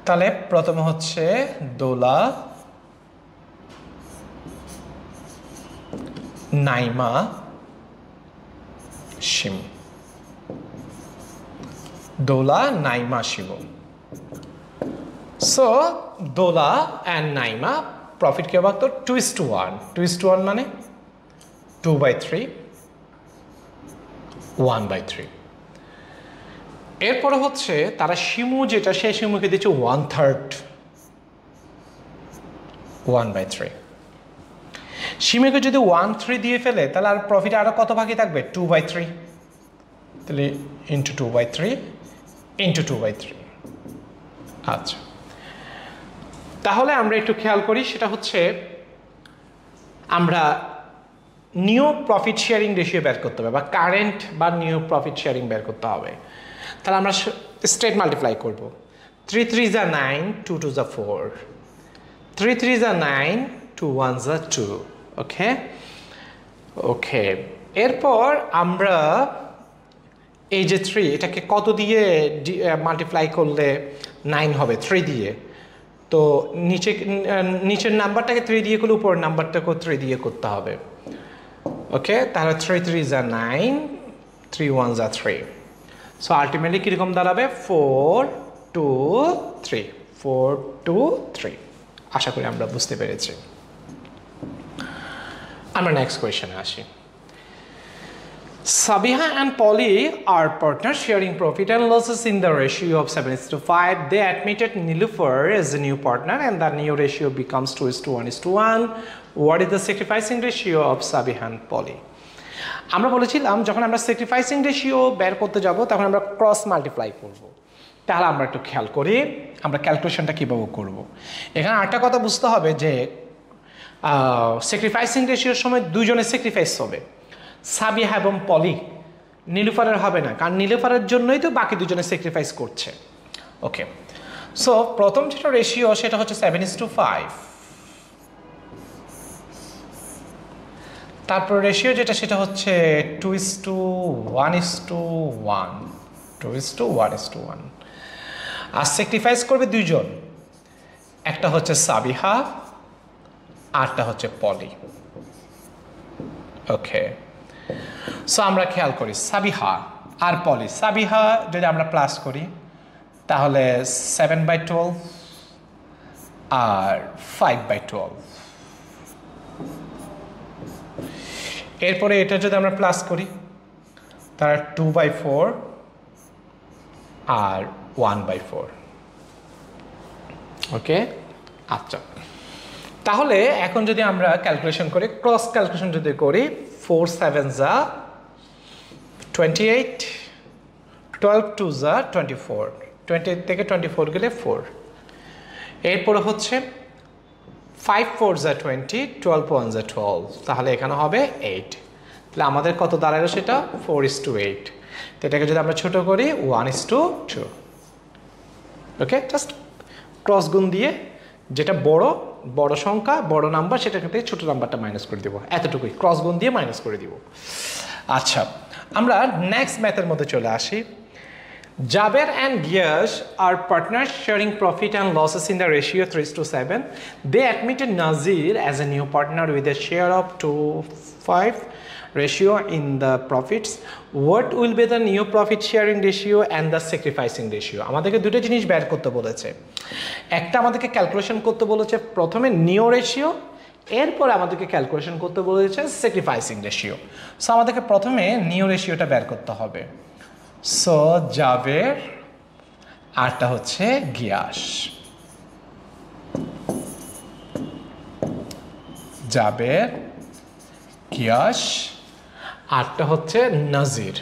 তাহলে প্রথমে হচ্ছে Dola, Naima, Shimu. Dola, Naima, Shimu. So Dola and Naima profit কে ভাগ তো 2:1। 2:1 মানে 2/3, 1/3। এরপরে হচ্ছে তারা শিমু যেটা, সে শিমুকে দিচ্ছে 1/3, 1/3। শিমুকে যদি 1/3 দিয়ে ফেলে তাহলে আর প্রফিট আরো কত ভাগে থাকবে? 2/3। তাহলে ইন্টু 2/3 ইন্টু 2/3। আচ্ছা, তাহলে আমরা একটু খেয়াল করি, সেটা হচ্ছে আমরা নিউ প্রফিট শেয়ারিং রেশিও বের করতে হবে, বা কারেন্ট বা নিউ প্রফিট শেয়ারিং বের করতে হবে। তাহলে আমরা স্ট্রেট মাল্টিপ্লাই করব। 3 3 যা 9, 2 2 যা 4, 3 3 যা 9, 2 1 যা 2। ওকে, ওকে, এরপর আমরা এই যে 3, এটাকে কত দিয়ে মাল্টিপ্লাই করলে 9 হবে? 3 দিয়ে। তো নিচের নাম্বারটাকে 3 দিয়ে করলে উপরের নাম্বারটাকেও 3 দিয়ে করতে হবে। ওকে, তাহলে 3 3 যা 9, 3 1 যা 3। সো আলটিমেটলি কীরকম দাঁড়াবে? 4 2 3, 4 2 3। আশা করি আমরা বুঝতে পেরেছি। আমরা নেক্সট কোয়েশ্চেনে আসি। Sabiha and Polly are partners sharing profit and losses in the ratio of 7:5. They admitted Nilufar as a new partner and the new ratio becomes 2:1:1. What is the sacrificing ratio of Sabiha and Polly? আমরা বলেছিলাম যখন আমরা sacrificing ratio বের করতে যাব তখন আমরা cross multiply করব। তাহলে আমরা একটু খেয়াল করি আমরা ক্যালকুলেশনটা কীভাবে করব। এখানে আরেকটা কথা বুঝতে হবে যে স্যাক্রিফাইসিং রেশিওর সময় দুজনের স্যাক্রিফাইস হবে, সাবিহা এবং পলি। নীলুফারের হবে না, কারণ নীলুফারের জন্যই তো বাকি দুজনে স্যাক্রিফাইস করছে। ওকে, সো প্রথম যেটা রেশিও সেটা হচ্ছে 7:5। তারপর রেশিও যেটা সেটা হচ্ছে 2:1:1, 2:1:1। আর স্যাক্রিফাইস করবে দুইজন, একটা হচ্ছে সাবিহা আরটা হচ্ছে পলি। ওকে, সো আমরা খেয়াল করি সাবিহা আর পলি। সাবিহা যদি আমরা প্লাস করি তাহলে 7/12 আর 5/12। এরপরে এটা যদি আমরা প্লাস করি তার 2/4 আর 1/4। ওকে, আচ্ছা, তাহলে এখন যদি আমরা ক্যালকুলেশন করি, ক্রস ক্যালকুলেশন যদি করি, 4 7 যা 28, 12 2 যা 24, 28 থেকে 24 গেলে 4। এরপরে হচ্ছে 5 4 যা 20, 12 1 যা 12, তাহলে এখানে হবে 8। তাহলে আমাদের কত দাঁড়ালো সেটা? 4:8। তো এটাকে যদি আমরা ছোট করি 1:2। ওকে, জাস্ট ক্রস গুণ দিয়ে যেটা বড় বড় সংখ্যা বড় নাম্বার সেটা থেকে ছোট নাম্বারটা মাইনাস করে দিব, এতটুকুই ক্রস গুণ দিয়ে মাইনাস করে দিব। আচ্ছা, আমরা নেক্সট ম্যাথের মধ্যে চলে আসি। Jaber and Gyash are partners sharing profit and losses in the ratio 3:7. They admitted Nazir as a new partner with a share of 2:5 ratio in the profits. What will be the new profit sharing ratio and the sacrificing ratio? আমাদেরকে দুটো জিনিস বের করতে বলেছে। একটা আমাদেরকে calculation করতে বলেছে প্রথমে নিউ রেশিও, এরপর আমাদেরকে ক্যালকুলেশন করতে বলেছে স্যাক্রিফাইসিং রেশিও। সো আমাদেরকে প্রথমে নিউ রেশিওটা বের করতে হবে। সো জাবের আরটা হচ্ছে গিয়াস, জাবের গিয়াস আরটা হচ্ছে নাজির,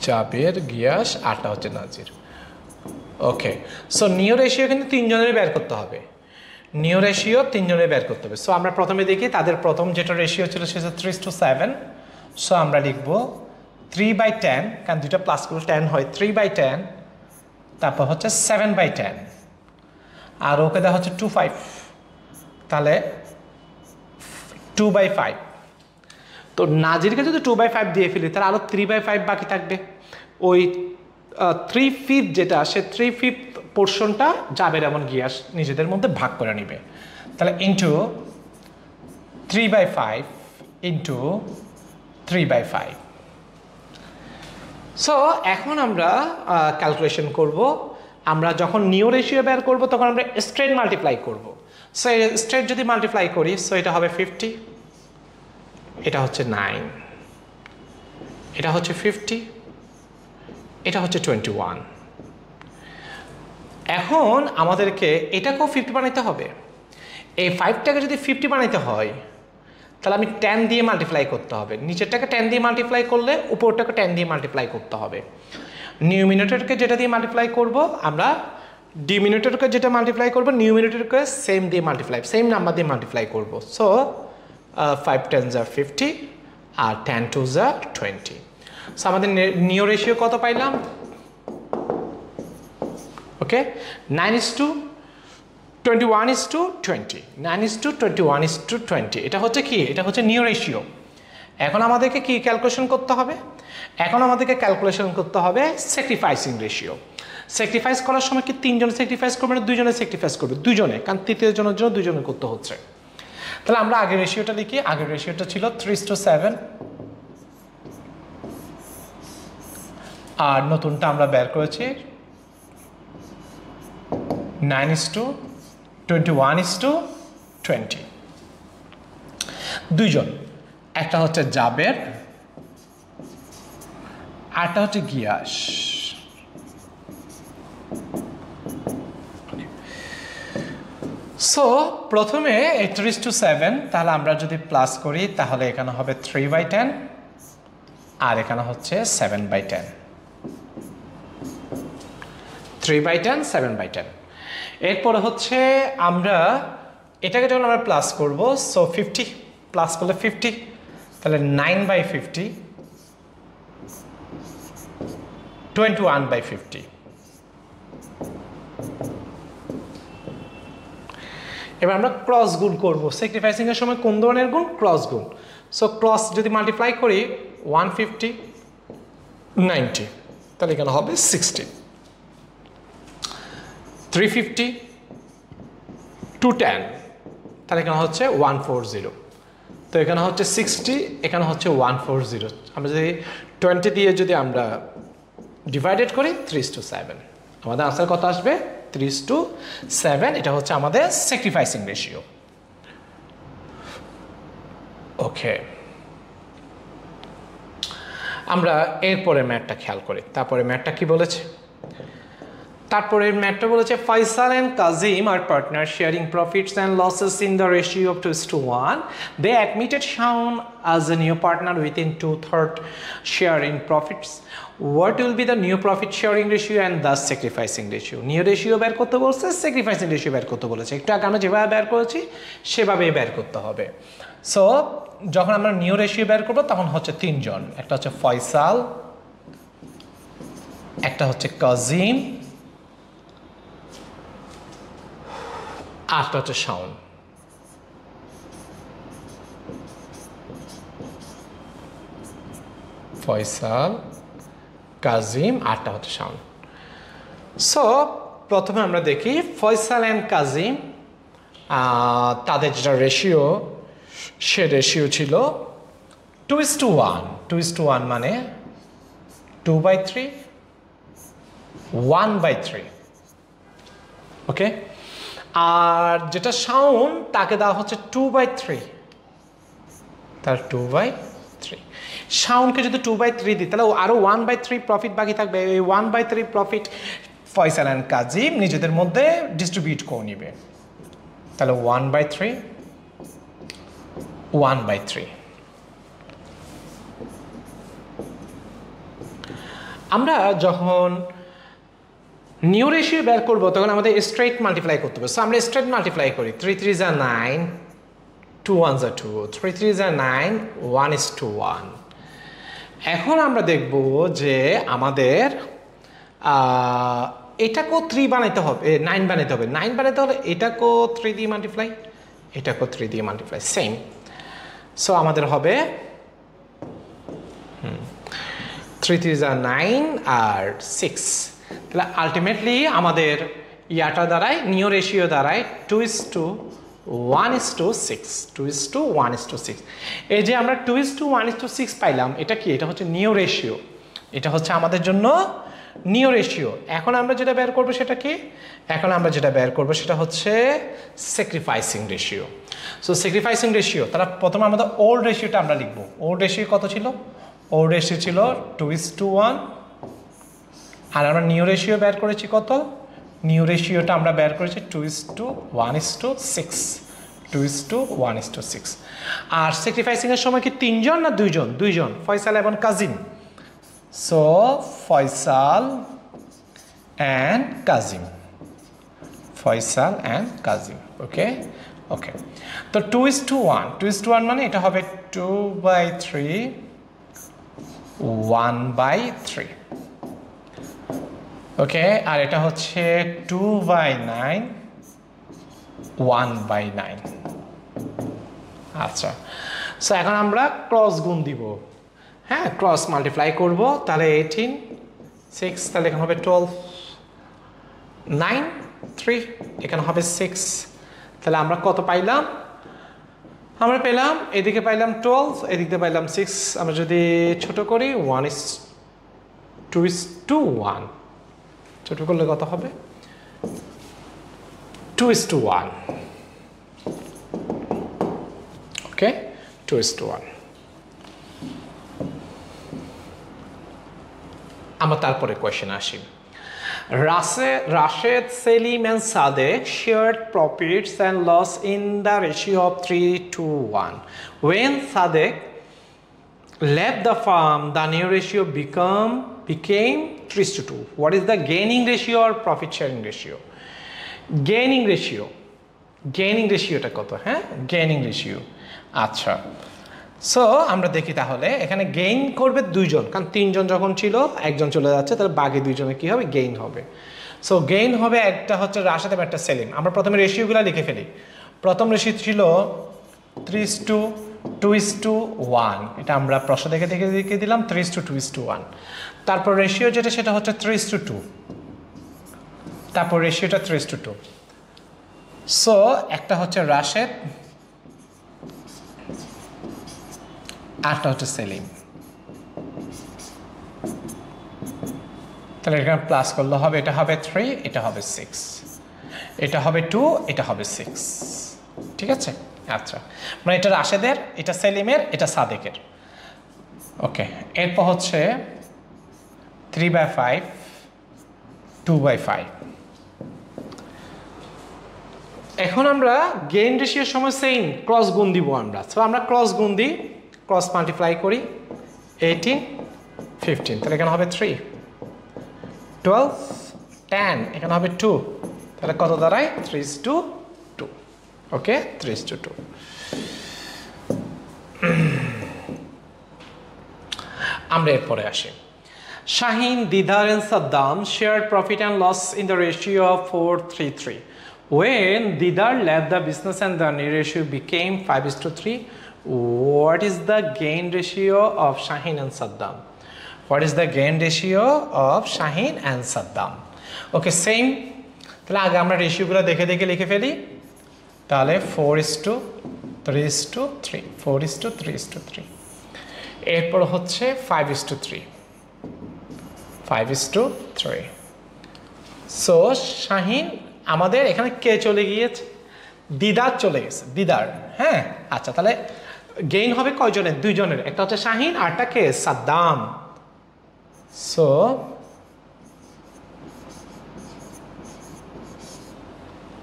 জাবের গিয়াস আরটা হচ্ছে নাজির। ওকে, সো নিউ রেশিও কিন্তু তিনজনের বের করতে হবে, নিউ রেশিও তিনজনের বের করতে হবে। সো আমরা প্রথমে দেখি তাদের প্রথম যেটা রেশিও ছিল সেটা 3:7। সো আমরা লিখবো 3/10, কারণ দুইটা প্লাস করলে 10 হয়, 3/10, তারপর হচ্ছে 7/10, আর ওকে দেওয়া হচ্ছে 2/5, তাহলে 2/5। তো নাজিরকে যদি 2/5 দিয়ে ফেলি তাহলে আরও 3/5 বাকি থাকবে। ওই 3/5 যেটা, সে 3/5 পোর্শনটা জাবের এবং গিয়াস নিজেদের মধ্যে ভাগ করে নিবে। তাহলে ইন্টু 3/5 ইন্টু 3/5। সো এখন আমরা ক্যালকুলেশন করব। আমরা যখন নিউ রেশিও বের করব তখন আমরা স্ট্রেট মাল্টিপ্লাই করব। সো স্ট্রেট যদি মাল্টিপ্লাই করি সো এটা হবে 50, এটা হচ্ছে 9, এটা হচ্ছে 50, এটা হচ্ছে 21। এখন আমাদেরকে এটাকেও 50 বানাইতে হবে। এই 5টাকে যদি 50 বানাইতে হয় তাহলে আমি 10 দিয়ে মাল্টিপ্লাই করতে হবে। নিচেরটাকে 10 দিয়ে মাল্টিপ্লাই করলে উপরটাকে 10 দিয়ে মাল্টিপ্লাই করতে হবে। নিউমিনেটরকে যেটা দিয়ে মাল্টিপ্লাই করব আমরা, ডিমিনেটরকে যেটা মাল্টিপ্লাই করব নিউমিনেটরকে সেম দিয়ে মাল্টিপ্লাই, সেম নাম্বার দিয়ে মাল্টিপ্লাই করব। সো 5 10s are 50 আর 10 2s are 20। সো আমাদের নিউ রেশিও কত পাইলাম? ওকে, 9:21:20, 9:21:20। এটা হচ্ছে কি? এটা হচ্ছে নিউ রেশিও। এখন আমাদেরকে কি ক্যালকুলেশন করতে হবে? এখন আমাদেরকে ক্যালকুলেশন করতে হবে স্যাক্রিফাইসিং রেশিও। স্যাক্রিফাইস করার সময় কি তিনজনে স্যাক্রিফাইস করবে না দুইজনে স্যাক্রিফাইস করবে? দুইজনে, কারণ তৃতীয় জনের জন্য দুইজনে করতে হচ্ছে। তাহলে আমরা আগের রেশিওটা লিখি। আগের রেশিওটা ছিল 3:7 আর নতুনটা আমরা বের করেছি 9:21:20। দুইজন, একটা হচ্ছে জাবের আরটা হচ্ছে গিয়াস। সো প্রথমে 3:7, তাহলে আমরা যদি প্লাস করি তাহলে এখানে হবে 3/10 আর এখানে হচ্ছে 7/10, 3/10 7/10। এরপরে হচ্ছে আমরা এটাকে যখন আমরা প্লাস করব সো 50 প্লাস করলে 50, তাহলে 9/50 21/50। এবার আমরা ক্রস গুণ করব। স্যাক্রিফাইসিং এর সময় কোন ধরনের গুণ? ক্রস গুণ। সো ক্রস যদি মাল্টিপ্লাই করি 150 90, তাহলে এখানে হবে 60, 350 210, তাহলে এখানে হচ্ছে 140। তো এখানে হচ্ছে 60, এখানে হচ্ছে 140। আমরা যদি 20 দিয়ে যদি আমরা ডিভাইডেড করি 3:7, আমাদের আনসার কত আসবে? 3:7। এটা হচ্ছে আমাদের স্যাক্রিফাইসিং রেশিও। ওকে, আমরা এরপরে ম্যাথটা খেয়াল করি। তারপরে ম্যাথটা কি বলেছে? তারপরে ম্যাথটা বলেছে Faisal and Kazim are partners sharing profits and losses in the ratio of 2:1. They admitted Shaun as a new partner within 2/3 share in profits. What will be the new profit sharing ratio and thus sacrificing ratio? New ratio বের করতে বলছে, sacrificing ratio বের করতে বলেছে। একটু আগে আমরা যেভাবে বের করেছি সেভাবেই বের করতে হবে। সো যখন আমরা নিউ রেশিও বের করবো তখন হচ্ছে তিনজন, একটা হচ্ছে ফয়সাল, একটা হচ্ছে কাজিম, আটটা হচ্ছে শাওন। ফয়সাল, কাজিম, আটটা হচ্ছে শাওন। সো প্রথমে আমরা দেখি ফয়সাল অ্যান্ড কাজিম, তাদের যেটা রেশিও, সে রেশিও ছিল 2:1। 2:1 মানে 2/3, 1/3। ওকে, আর যেটা শাওন তাকে দেওয়া হচ্ছে 2/3, তার 2/3। শাওনকে যদি 2/3 দিই তাহলে আরও 1/3 প্রফিট বাকি থাকবে। এই 1/3 প্রফিট ফয়সাল অ্যান্ড কাজিম নিজেদের মধ্যে ডিস্ট্রিবিউট করে নিবে। তাহলে 1/3, 1/3। আমরা যখন নিউ রেশিও বের করবো তখন আমাদের স্ট্রেট মাল্টিপ্লাই করতে হবে। সো আমরা স্ট্রেট মাল্টিপ্লাই করি। 3 3 যা 9, 2 1 যা 2, 3 3 যা 9, 1:1। এখন আমরা দেখব যে আমাদের এটাকেও 3 বানাইতে হবে, 9 বানাইতে হবে। 9 বানাইতে হলে এটাকেও 3 দিয়ে মাল্টিপ্লাই, এটাকেও 3 দিয়ে মাল্টিপ্লাই, সেম। সো আমাদের হবে 3 3 যা 9 আর 6। তাহলে আলটিমেটলি আমাদের ইয়াটা দাঁড়ায়, নিউ রেশিও দাঁড়ায় 2:1:6, 2:1:6। এই যে আমরা 2:1:6 পাইলাম, এটা কি? এটা হচ্ছে নিউ রেশিও, এটা হচ্ছে আমাদের জন্য নিউ রেশিও। এখন আমরা যেটা বের করবো সেটা কি? এখন আমরা যেটা বের করবো সেটা হচ্ছে sacrificing ratio. So sacrificing ratio, তারা প্রথমে আমাদের ওল্ড রেশিওটা আমরা লিখবো। ওল্ড রেশিও কত ছিল? ওল্ড রেশিও ছিল 2:1, আর আমরা নিউ রেশিও বের করেছি কত? নিউ রেশিওটা আমরা বের করেছি 2:1:6, 2:1:6। আর স্যাক্রিফাইসিং এর সময় কি 3 জন না 2 জন? 2 জন, ফয়সাল এবং Kazim. So Faisal and Kazim, Faisal and Kazim. Okay okay, তো 2:1, 2:1 মানে এটা হবে 2/3, 1/3। ওকে, আর এটা হচ্ছে 2/9, 1/9। আচ্ছা, সো এখন আমরা ক্রস গুণ দিব। হ্যাঁ, ক্রস মাল্টিপ্লাই করব। তাহলে 18, 6, তাহলে এখানে হবে 12, 9, 3, এখানে হবে 6। তাহলে আমরা কত পাইলাম? আমরা পেলাম, এদিকে পাইলাম 12, এদিকে পাইলাম 6। আমরা যদি ছোট করি 1:2:1, ছোট করলে কত হবে? 2:1। ওকে, 2:1। আমরা তারপরে কোয়েশ্চেন আসি। Rashid, Selim and Sadek shared profits and loss in the ratio of 3:1. When Sadek left the firm, the new ratio became 3:2. What is the gaining ratio or profit sharing ratio? Gaining ratio. Gaining ratioটা কত? হ্যাঁ, gaining ratio। আচ্ছা, so আমরা দেখি তাহলে এখানে gain করবে 2 জন, কারণ 3 জন যখন ছিল, একজন চলে যাচ্ছে, তাহলে বাকি 2 জনের কি হবে? গেইন হবে। সো গেইন হবে, একটা হচ্ছে রাশেদ এবং একটা সেলিম। আমরা প্রথমে রেশিওগুলো লিখে ফেলি। প্রথম রেশিও ছিল 3:2:1, এটা আমরা প্রশ্ন দেখে দেখে দিলাম 3:2:1। তারপর রেশিও যেটা সেটা হচ্ছে 3:2, তারপর রেশিওটা 3:2। সো একটা হচ্ছে রাশেদ, আরটা হচ্ছে সেলিম। তাহলে এখানে প্লাস করলে হবে, এটা হবে 3, এটা হবে 6, এটা হবে 2, এটা হবে 6। ঠিক আছে? আচ্ছা, মানে এটা রাশেদের, এটা সেলিমের, এটা সাদেকের। ওকে, এরপর হচ্ছে 3/5, 2/5। এখন আমরা গেইন রেশিওর সময় সেম ক্রস গুণ দিব আমরা। সো আমরা ক্রস গুণ দিই, ক্রস মাল্টিপ্লাই করি, 18, 15, তাহলে এখানে হবে 3, 12, 10, এখানে হবে 2, তাহলে কত দাঁড়ায়? 3:2। ওকে, 3:2। আমরা এরপরে আসি। Shaheen, Didar and Saddam shared profit and loss in the ratio of 4:3:3. When Didar left the business and the new ratio became 5:3, what is the gain ratio of Shaheen and Saddam? What is the gain ratio of Shaheen and Saddam? Okay, same. তাহলে আগে আমরা রেশিওগুলো দেখে দেখে লিখে ফেলি। তাহলে 4:3:3, 4:3:3। এরপর হচ্ছে 5:3, 5:3। সো শাহিন আমাদের এখানে কে চলে গিয়েছে? দিদার চলে গেছে, দিদার। হ্যাঁ, আচ্ছা, তাহলে গেইন হবে কয়জনের? দুইজনের, একটা হচ্ছে শাহিন আর একটা কে? সাদ্দাম। সো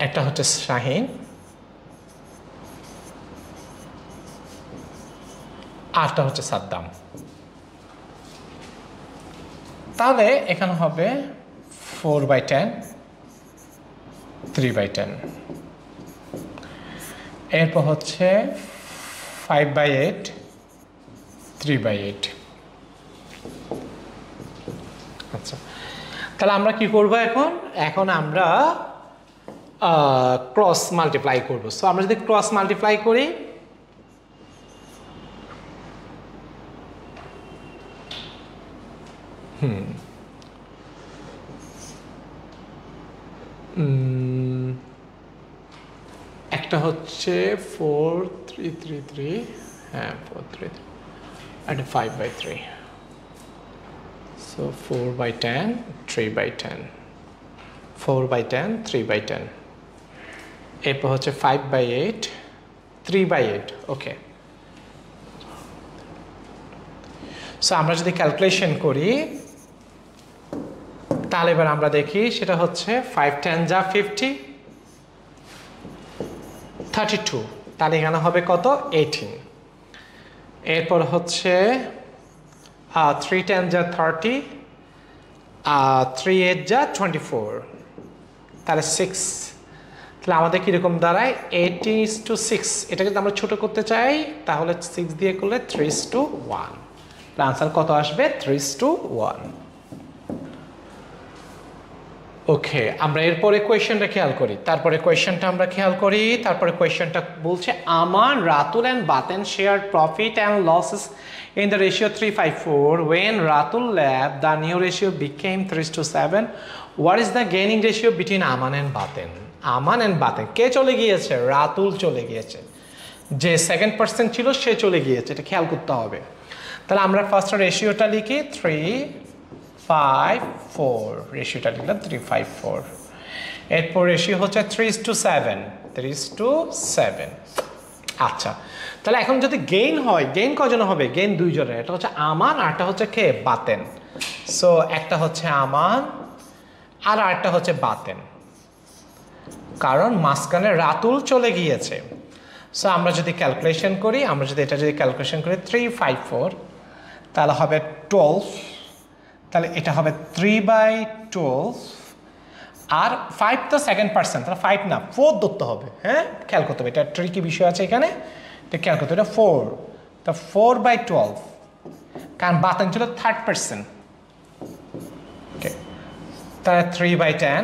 একটা হচ্ছে শাহিন আরটা হচ্ছে সাদ্দাম। তাহলে এখানে হবে 4/10, 3/10। এরপর হচ্ছে 5/8, 3/8। আচ্ছা, তাহলে আমরা কি করব এখন? এখন আমরা ক্রস মাল্টিপ্লাই করব। সো আমরা যদি ক্রস মাল্টিপ্লাই করি, একটা হচ্ছে 4:3:3, হ্যাঁ 4:3, and 5/3। সো 4/10, 3/10, 4/10, 3/10। এরপর হচ্ছে 5/8, 3/8। ওকে, সো আমরা যদি ক্যালকুলেশন করি তাহলে এবার আমরা দেখি, সেটা হচ্ছে 5×10 যা 50, 32। তাহলে এখানে হবে কত? 18। এরপর হচ্ছে 3×10 যা 30, 3×8 যা 24, তাহলে 6। তাহলে আমাদের কীরকম দাঁড়ায়? 80:6। এটা যদি আমরা ছোট করতে চাই তাহলে 6 দিয়ে করলে 3:1। আনসার কত আসবে? 3:1। ওকে, আমরা এরপরে কোয়েশ্চেনটা খেয়াল করি। তারপরে কোয়েশ্চেনটা বলছে, Aman, Ratul and Baten share profit and losses in the ratio 3:4. When Ratul left, the new ratio became 3:7. What is the gaining ratio between Aman and Baten? Aman and Baten কে চলে গিয়েছে? রাতুল চলে গিয়েছে। যে সেকেন্ড পার্সন ছিল সে চলে গিয়েছে, এটা খেয়াল করতে হবে। তাহলে আমরা ফার্স্ট রেশিওটা লিখি 3:5:4। রেশিওটা লিখলাম 3:5:4। এরপর রেশিও হচ্ছে 3:7, 3:7। আচ্ছা, তাহলে এখন যদি গেইন হয়, গেইন কজন হবে? গেইন দুইজনের, এটা হচ্ছে আমান আর একটা হচ্ছে কে? বাতেন। সো একটা হচ্ছে আমান আর আরেকটা হচ্ছে বাতেন, কারণ মাঝখানে রাতুল চলে গিয়েছে। সো আমরা যদি ক্যালকুলেশন করি, এটা যদি ক্যালকুলেশন করি 3:5:4, তাহলে হবে 12। তাহলে এটা হবে 3/12, আর 5 তো সেকেন্ড পার্সন, তাহলে 5 না 4 ধরতে হবে। হ্যাঁ, খেয়াল করতে হবে, এটা ট্রিকি বিষয় আছে এখানে, এটা খেয়াল করতে হবে। এটা 4, তা 4/12, কারণ বাতেন ছিল থার্ড পার্সন। ওকে, তাহলে 3/10,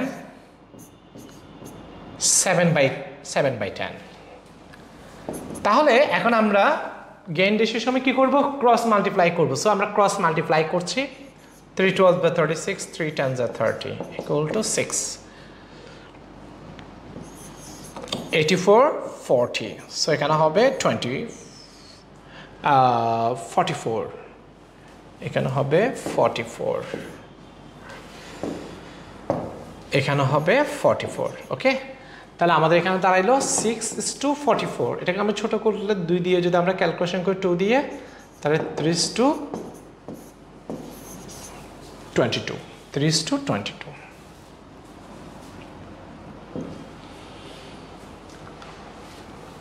7/10। তাহলে এখন আমরা গেইন রেশিওর সময় কি করব? ক্রস মাল্টিপ্লাই করব। সো আমরা ক্রস মাল্টিপ্লাই করছি। 3×12=36, 3×10=30 = 6, 84, 40। সো এখানে হবে 44, এখানে হবে 44, এখানে হবে 44। ওকে, তাহলে আমাদের এখানে দাঁড়াইলো 6:44। এটাকে আমরা ছোট করলে 2 দিয়ে যদি আমরা ক্যালকুলেশন করি 2 দিয়ে, তাহলে 3:22, 3:22।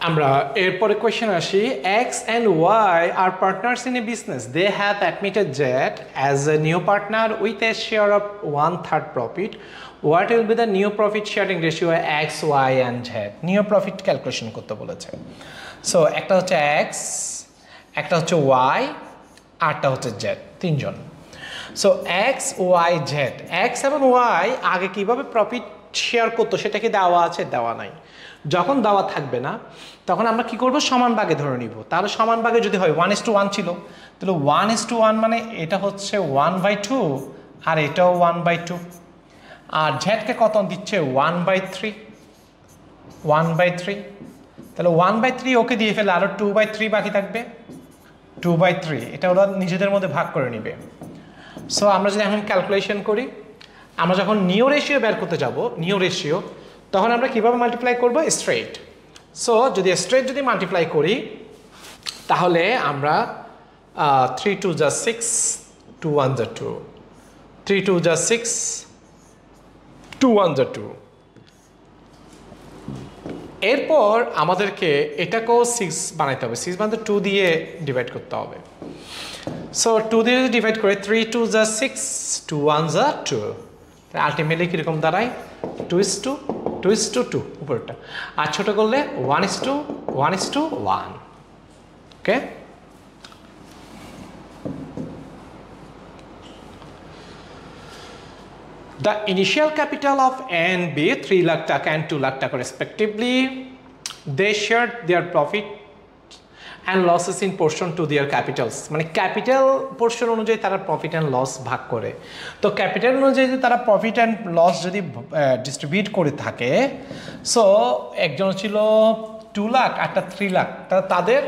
আমরা এরপরে কোয়েশ্চেন আসি, X and Y are partners in a business. They have admitted that as a new partner with a share of 1/3 profit. What will be the new profit sharing ratio X, Y and Z? New profit calculation করতে বলেছে। So একটা হচ্ছে X, একটা হচ্ছে Y, আরটা হচ্ছে Z, তিনজন। So X, Y, Z, X এবং Y আগে কিভাবে প্রফিট শেয়ার করতো সেটা কি দেওয়া আছে? দেওয়া নাই। যখন দেওয়া থাকবে না তখন আমরা কি করব? সমান ভাগে ধরে নিব। তাহলে সমান ভাগে যদি হয় 1:1 ছিল, তাহলে 1:1 মানে এটা হচ্ছে 1/2 আর এটাও 1/2। আর জ্যাটকে কত দিচ্ছে? 1/3, 1/3। তাহলে 1/3 ওকে দিয়ে ফেলে, আরও 2/3 বাকি থাকবে, 2/3। এটা ওরা নিজেদের মধ্যে ভাগ করে নিবে। সো আমরা যদি এখন ক্যালকুলেশন করি, আমরা যখন নিও রেশিও বের করতে যাব, নিও রেশিও, তখন আমরা কীভাবে মাল্টিপ্লাই করব? স্ট্রেট। সো যদি স্ট্রেট যদি মাল্টিপ্লাই করি তাহলে আমরা 3 2 যা 6, 2 1 যা 2, 3 2 যা 6, 2 1 যা 2। এরপর আমাদেরকে এটাকেও 6 বানাইতে হবে, 6 বানাতে 2 দিয়ে ডিভাইড করতে হবে। সো 2 দিয়ে যদি ডিভাইড করে 3 2 যা 6, 2 1 যা 2, আলটিমেটলি কীরকম দাঁড়ায়? 2:2 উপরটা। আর ছোটো করলে 1:1। ওকে, the initial capital of A and B 3 lakh taka and 2 lakh taka respectively. They shared their profit and losses in portion to their capitals. মানে ক্যাপিটাল পোর্শন অনুযায়ী তারা প্রফিট অ্যান্ড লস ভাগ করে। তো ক্যাপিটাল অনুযায়ী যদি তারা প্রফিট অ্যান্ড লস যদি ডিস্ট্রিবিউট করে থাকে, সো একজন ছিল 2 লাখ একটা 3 লাখ, তাদের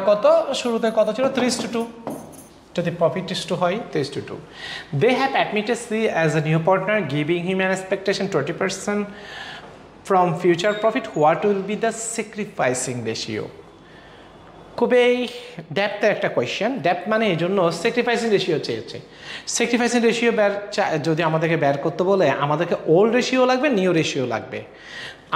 কত শুরুতে কত ছিল? 3:2। যদি প্রফিট is to হয় 3:2। They have admitted C as a new partner, giving him an expectation 20% from future profit. What will be the sacrificing ratio? খুবই ডেপথের একটা কোয়েশ্চেন। ডেপথ মানে এই জন্য স্যাক্রিফাইসিং রেশিও চেয়েছে। স্যাক্রিফাইসিং রেশিও যদি আমাদেরকে বের করতে বলে, আমাদেরকে ওল্ড রেশিও লাগবে, নিউ রেশিও লাগবে।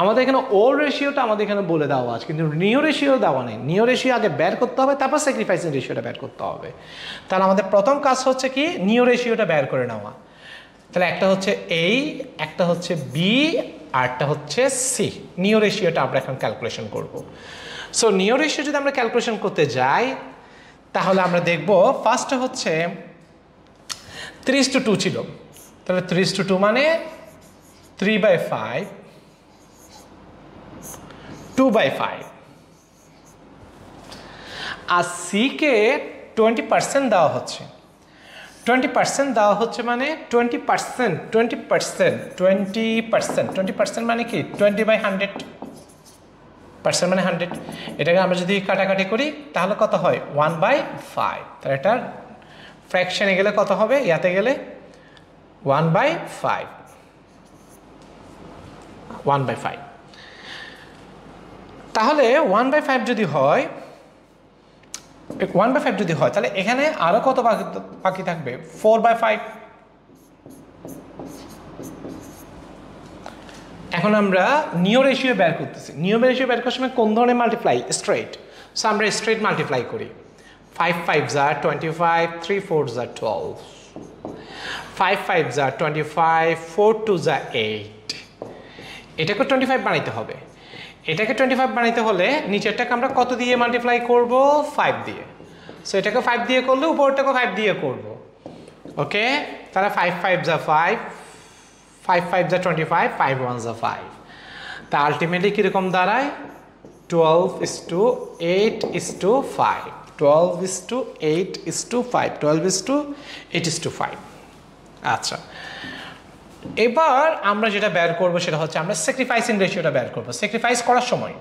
আমাদের এখানে ওল্ড রেশিওটা আমাদের এখানে বলে দেওয়া আছে, কিন্তু নিউ রেশিও দেওয়া নেই। নিউ রেশিও আগে বের করতে হবে, তারপর স্যাক্রিফাইসিং রেশিওটা বের করতে হবে। তাহলে আমাদের প্রথম কাজ হচ্ছে কি? নিউ রেশিওটা বের করে নেওয়া। তাহলে একটা হচ্ছে এই, একটা হচ্ছে বি, আর একটা হচ্ছে সি। নিউ রেশিওটা আমরা এখন ক্যালকুলেশন করব। সো নিউ রেশিও যদি আমরা ক্যালকুলেশন করতে যাই তাহলে আমরা দেখব ফার্স্টে হচ্ছে 3:2 ছিল। তাহলে 3:2 মানে 3/5, 2/5। আর সিকে 20% দেওয়া হচ্ছে। 20% দেওয়া হচ্ছে মানে 20% মানে কি? 20/100, পার্সেন্ট মানে 100। এটাকে আমরা যদি কাটাকাটি করি তাহলে কত হয়? 1/5। তাহলে এটার ফ্র্যাকশনে গেলে কত হবে? ইয়াতে গেলে 1/5, 1/5। তাহলে 1/5 যদি হয়, 1/5 যদি হয় তাহলে এখানে আরো কত বাকি থাকবে? 4/5। এখন আমরা নিউ রেশিও বের করতেছি। নিউ রেশিও বের করার সময় কোন ধরনের মাল্টিপ্লাই? স্ট্রেট। সো আমরা স্ট্রেট মাল্টিপ্লাই করি। 5 5 যা 25, 3 4 যা 12, 5 5 যা 25, 4 2 যা 8। এটাকে 25 বানাইতে হবে। এটাকে 25 বানাইতে হলে নিচেরটাকে আমরা কত দিয়ে মাল্টিপ্লাই করব? 5 দিয়ে। সো এটাকে 5 দিয়ে করলে উপরটাকে 5 দিয়ে করব। ওকে, তাহলে 5 5 যা 5, 5 5 যা 25, 5 1 যা 5। তা আলটিমেটলি কীরকম দাঁড়ায়? 12:8:5, 12:8:5, 12:8:5। আচ্ছা, এবার আমরা যেটা বের করব সেটা হচ্ছে আমরা স্যাক্রিফাইসিং রেশিওটা বের করব। স্যাক্রিফাইস করার সময়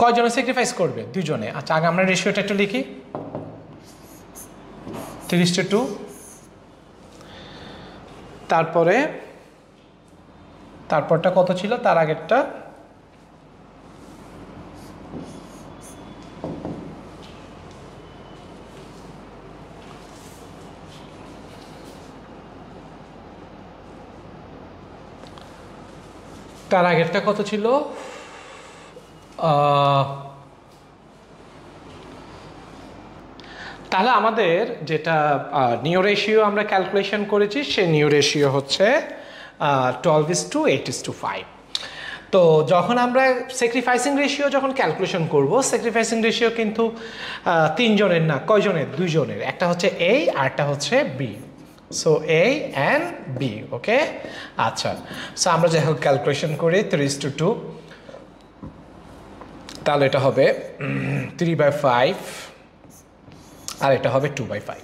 কয়জনে স্যাক্রিফাইস করবে? 2 জনে। আচ্ছা, আগে আমরা রেশিওটা একটু লিখি। 3:2, তারপরটা কত ছিল? তার আগেরটা কত ছিল? তাহলে আমাদের যেটা নিউ রেশিও আমরা ক্যালকুলেশন করেছি সেই নিউ রেশিও হচ্ছে 12:8:5। তো যখন আমরা স্যাক্রিফাইসিং রেশিও যখন ক্যালকুলেশন করব, স্যাক্রিফাইসিং রেশিও কিন্তু 3 জনের না, কয়জনের? 2 জনের। একটা হচ্ছে এ আর একটা হচ্ছে B. So A and B okay আচ্ছা সো আমরা যাই হোক ক্যালকুলেশন করি 3:2 তাহলে এটা হবে 3/5 আর এটা হবে 2/5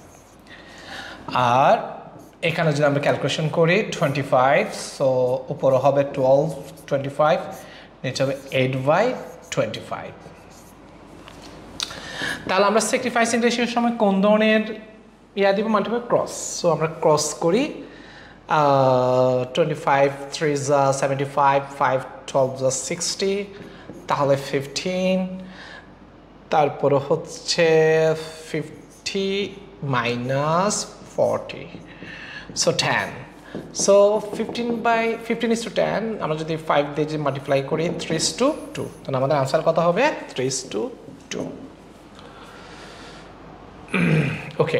আর এখানে যদি আমরা ক্যালকুলেশন করি 25 সো উপরে হবে 12/25 নিচে হবে 8/25 তাহলে আমরা স্যাক্রিফাইসিং রেশিওর সময় কোন ধরনের দিব মাল্টিপ্লাই ক্রস সো আমরা ক্রস করি 25 3 75 5 12 60 তাহলে 15 তারপরে হচ্ছে 50 মাইনাস 40 সো 10 সো 15/15:10 আমরা যদি 5 দিয়ে যে মাল্টিপ্লাই করি 3:2 তাহলে আমাদের আনসার কত হবে 3:2 ওকে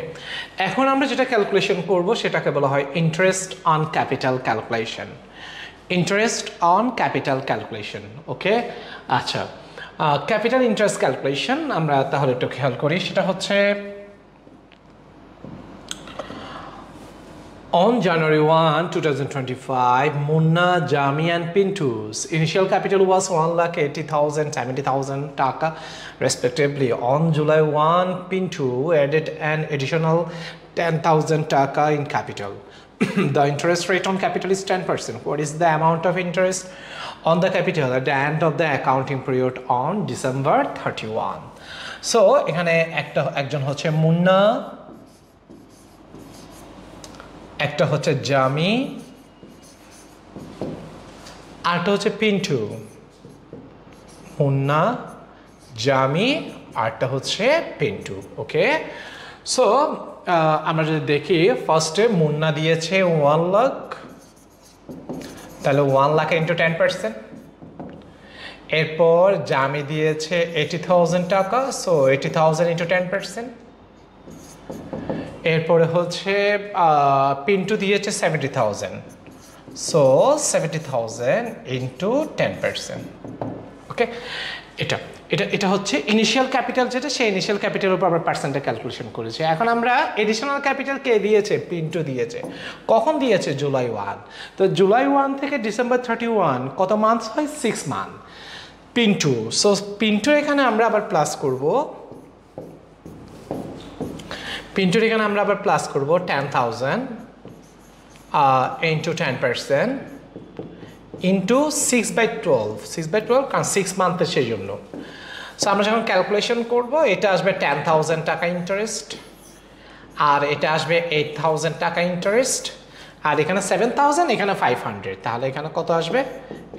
এখন আমরা যেটা ক্যালকুলেশন করব সেটাকে বলা হয় interest on capital calculation interest on capital calculation okay আচ্ছা ক্যাপিটাল ইন্টারেস্ট ক্যালকুলেশন আমরা তাহলে একটু খেয়াল করি সেটা হচ্ছে On January 1, 2025, Munna, Jami and Pintu's initial capital was 1,80,000, 70,000 taka respectively. On July 1, Pintu added an additional 10,000 taka in capital. The interest rate on capital is 10%. What is the amount of interest on the capital at the end of the accounting period on December 31? So, এখানে একজন হচ্ছে মুন্না একটা হচ্ছে জামি আরটা হচ্ছে পিন্টু মুন্না জামি আরটা হচ্ছে পিন্টু ওকে so আমরা যদি দেখি ফার্স্টে মুন্না দিয়েছে 1 লাখ তাহলে 1 লাখ ইন্টু 10% এরপর জামি দিয়েছে 80,000 টাকা সো 80,000 ইন্টু 10% এরপরে হচ্ছে পিন্টু দিয়েছে 70,000 সো 70,000 ইন্টু 10% ওকে এটা এটা এটা হচ্ছে ইনিশিয়াল ক্যাপিটাল যেটা সেই ইনিশিয়াল ক্যাপিটালের উপর আমরা পার্সেন্টেজ ক্যালকুলেশন করেছি এখন আমরা এডিশনাল ক্যাপিটাল কে দিয়েছে পিন্টু দিয়েছে কখন দিয়েছে জুলাই 1 তো জুলাই 1 থেকে ডিসেম্বর 31 কত মান্থ হয় 6 মান্থ পিন্টু সো পিন্টু এখানে আমরা আবার প্লাস করব পিন্টুর এখানে আমরা আবার প্লাস করব 10,000 ইন্টু 10% ইন্টু 6/12 6/12 কারণ 6 মান্থের সেই জন্য সো আমরা যখন ক্যালকুলেশন করব এটা আসবে 10,000 টাকা ইন্টারেস্ট আর এটা আসবে 8,000 টাকা ইন্টারেস্ট আর এখানে 7,000 এখানে 500 তাহলে এখানে কত আসবে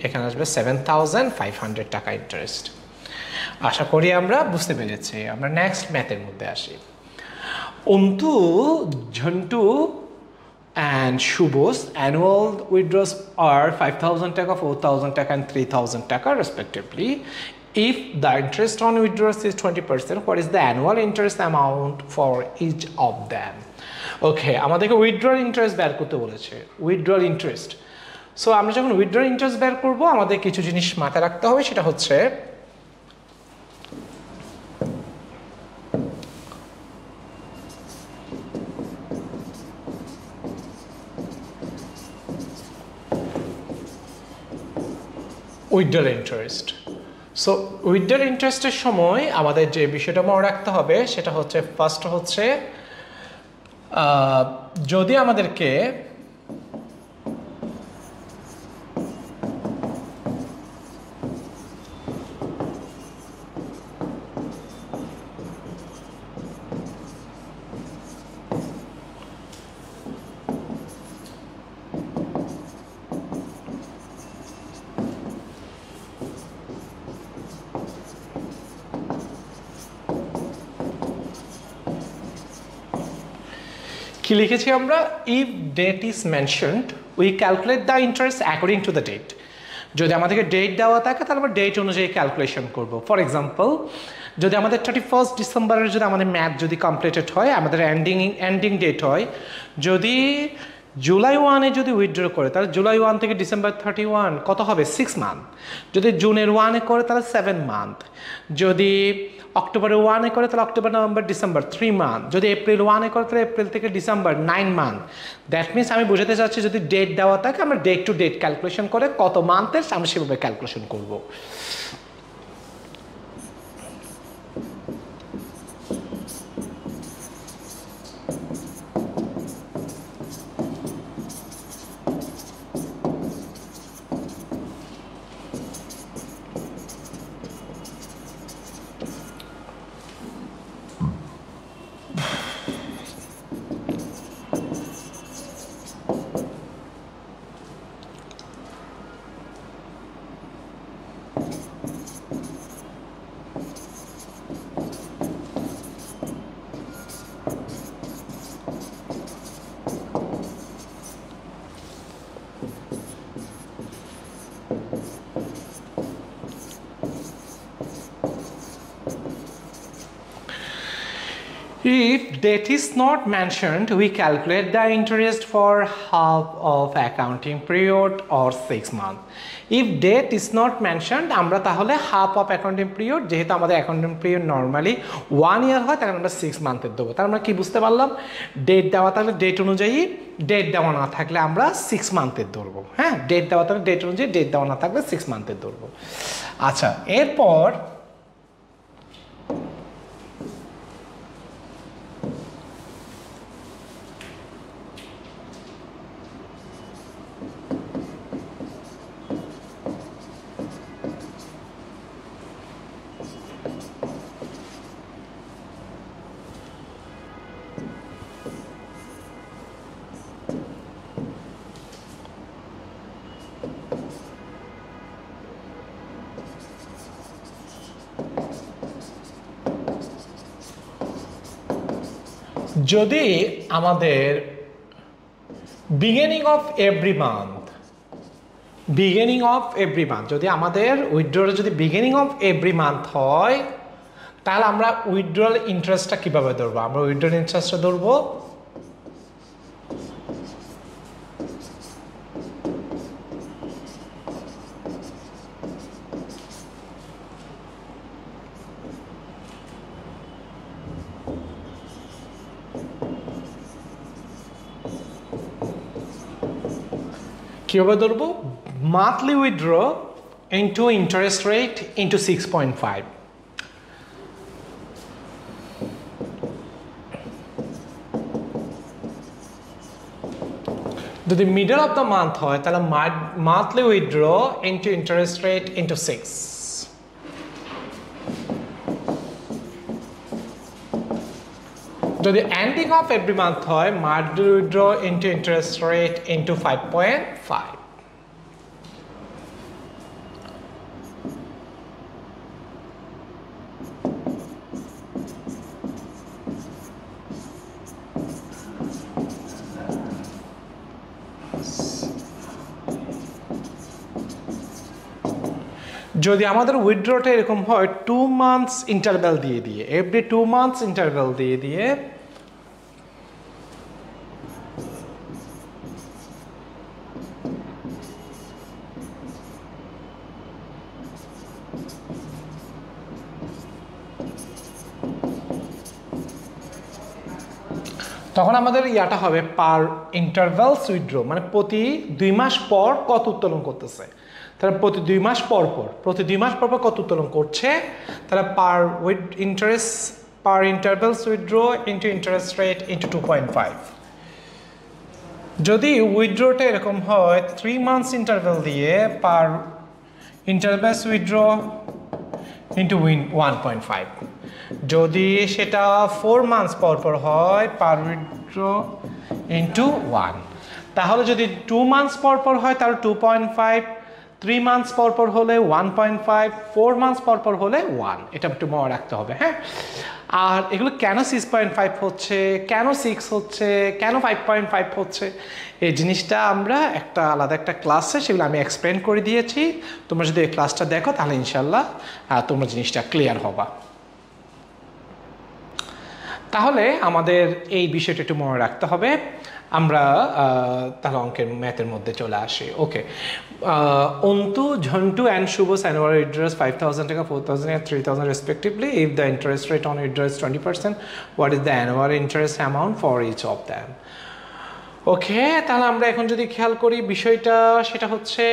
এখানে আসবে 7,500 টাকা ইন্টারেস্ট আশা করি আমরা বুঝতে পেরেছি আমরা নেক্সট ম্যাথের মধ্যে আসি Untu, Jhantu and Shubhos annual withdrawals are 5,000 taka, 4,000 taka and 3,000 taka respectively. If the interest on withdrawals is 20%, what is the annual interest amount for each of them? Okay, আমাদেরকে withdrawal interest বের করতে বলেছে withdrawal interest. So আমরা যখন withdrawal interest বের করব আমাদের কিছু জিনিস মাথায় রাখতে হবে সেটা হচ্ছে উইথড্রল ইন্টারেস্ট সো উইথড্রল ইন্টারেস্টের সময় আমাদের যে বিষয়টা মনে রাখতে হবে সেটা হচ্ছে ফার্স্ট হচ্ছে যদি আমাদেরকে কি লিখেছি আমরা if date is mentioned we calculate the interest according to the date যদি আমাদেরকে ডেট দেওয়া থাকে তাহলে আমরা ডেট অনুযায়ী ক্যালকুলেশন করব ফর এক্সাম্পল যদি আমাদের 31 ডিসেম্বরের যদি আমাদের ম্যাথ যদি কমপ্লিটেড হয় আমাদের এন্ডিং ডেট হয় যদি জুলাই 1-এ যদি উইথড্র করে তাহলে জুলাই 1 থেকে ডিসেম্বর 31 কত হবে 6 মান্থ যদি জুনের 1-এ করে তাহলে 7 মান্থ যদি অক্টোবরে 1-এ করে তাহলে অক্টোবর নভেম্বর ডিসেম্বর 3 মান্থ, যদি এপ্রিল 1-এ করে তাহলে এপ্রিল থেকে ডিসেম্বর 9 মান্থ। দ্যাট মিনস আমি বোঝাতে চাচ্ছি যদি ডেট দেওয়া থাকে আমরা ডেট টু ডেট ক্যালকুলেশন করে কত মান্থের আমরা সেভাবে ক্যালকুলেশন করব। If date is not mentioned, we calculate the interest for half of accounting period or 6 months. If date is not mentioned, আমরা তাহলে half of accounting period, যেহেতু আমাদের accounting period normally 1 year হয়, তাহলে আমরা 6 মান্থের দেবো। তার আমরা কি বুঝতে পারলাম? ডেট দেওয়া থাকলে ডেট অনুযায়ী, ডেট দেওয়া না থাকলে আমরা 6 মান্থের ধরবো। হ্যাঁ, ডেট দেওয়া থাকলে ডেট অনুযায়ী, ডেট দেওয়া না থাকলে 6 মান্থের ধরবো। আচ্ছা, এরপর যদি আমাদের বিগিনিং অফ এভরি মান্থ যদি আমাদের উইথড্রল যদি বিগিনিং অফ এভরি মান্থ হয়, তাহলে আমরা উইথড্রল ইন্টারেস্টটা কিভাবে ধরবো? আমরা উইথড্রল ইন্টারেস্টটা ধরবো কিভাবে ধরবো? Monthly withdraw into interest rate into 6.5। যদি মিডল অফ দ্য মান্থ হয় তাহলে monthly withdraw into interest rate into 6। যদি এন্ডিং অফ এভরি মান্থ হয়, monthly withdraw into interest rate into 5.5। যদি আমাদের উইথড্রটা এরকম হয় 2 মান্থস ইন্টারভ্যাল দিয়ে এভরি 2 মান্থস ইন্টারভ্যাল দিয়ে তখন আমাদের ইয়াটা হবে পার ইন্টারভ্যালস উইথড্র, মানে প্রতি 2 মাস পর কত উত্তোলন করতেছে। তাহলে প্রতি 2 মাস পর কত উত্তোলন করছে, তাহলে per intervals withdraw into interest rate into 2.5। যদি উইথড্রটা এরকম হয় 3 মান্থস ইন্টারভ্যাল দিয়ে, পার ইন্টারভ্যালস উইথড্র ইন্টু 1.5। যদি সেটা 4 মান্থস পর হয়, পার উইথড্র ইন্টু 1। তাহলে যদি 2 মান্থস পর হয় তাহলে 2.5, 3 মান্থস পর হলে 1.5, 4 মান্থস পর হলে 1। এটা একটু মনে রাখতে হবে। হ্যাঁ, আর এগুলো কেন 6.5 হচ্ছে, কেন 6 হচ্ছে, কেন 5.5 হচ্ছে, এই জিনিসটা আমরা আলাদা একটা ক্লাসে সেগুলো আমি এক্সপ্লেন করে দিয়েছি। তোমরা যদি এই ক্লাসটা দেখো তাহলে ইনশাল্লাহ তোমরা জিনিসটা ক্লিয়ার হবা। তাহলে আমাদের এই বিষয়টা একটু মনে রাখতে হবে। আমরা তাহলে অঙ্কের ম্যাথের মধ্যে চলে আসি। ওকে, অন্তু, ঝন্টু অ্যান্ড শুভ's annual withdrawals 5,000 টাকা, 4,000 and 3,000 respectively. If the interest rate on withdrawal is 20%, what is the annual interest amount for each of them? ওকে, তাহলে আমরা এখন যদি খেয়াল করি বিষয়টা, সেটা হচ্ছে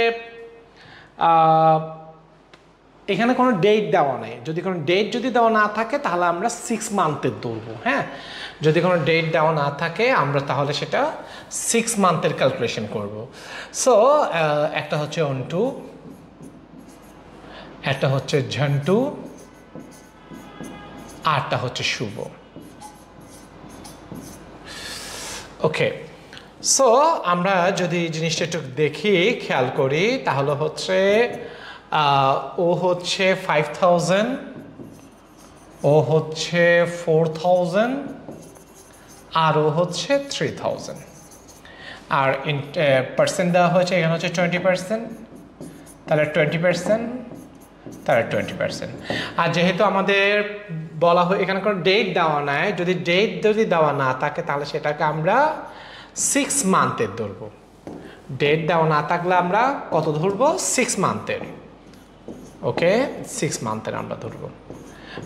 এখানে কোনো ডেট দেওয়া নেই। যদি কোনো ডেট যদি দেওয়া না থাকে তাহলে আমরা 6 মান্থের ধরবো। হ্যাঁ, যদি কোনো ডেট দেওয়া না থাকে আমরা তাহলে সেটা 6 মান্থের ক্যালকুলেশন করব। সো একটা হচ্ছে অন্টু, একটা হচ্ছে ঝন্টু, আরটা হচ্ছে শুভ। ওকে, সো আমরা যদি জিনিসটা একটু দেখি, খেয়াল করি, তাহলে হচ্ছে ও হচ্ছে 5,000, ও হচ্ছে 4,000, আর ও হচ্ছে 3,000। আর পার্সেন্ট দেওয়া হয়েছে এখানে হচ্ছে 20%, তাহলে 20%, তাহলে 20%। আর যেহেতু আমাদের বলা হয় এখানে কোনো ডেট দেওয়া নাই, যদি ডেট দেওয়া না থাকে তাহলে সেটাকে আমরা 6 মান্থের ধরবো। ডেট দেওয়া না থাকলে আমরা কত ধরবো? 6 মান্থের। ওকে, 6 মান্থের আমরা ধরবো,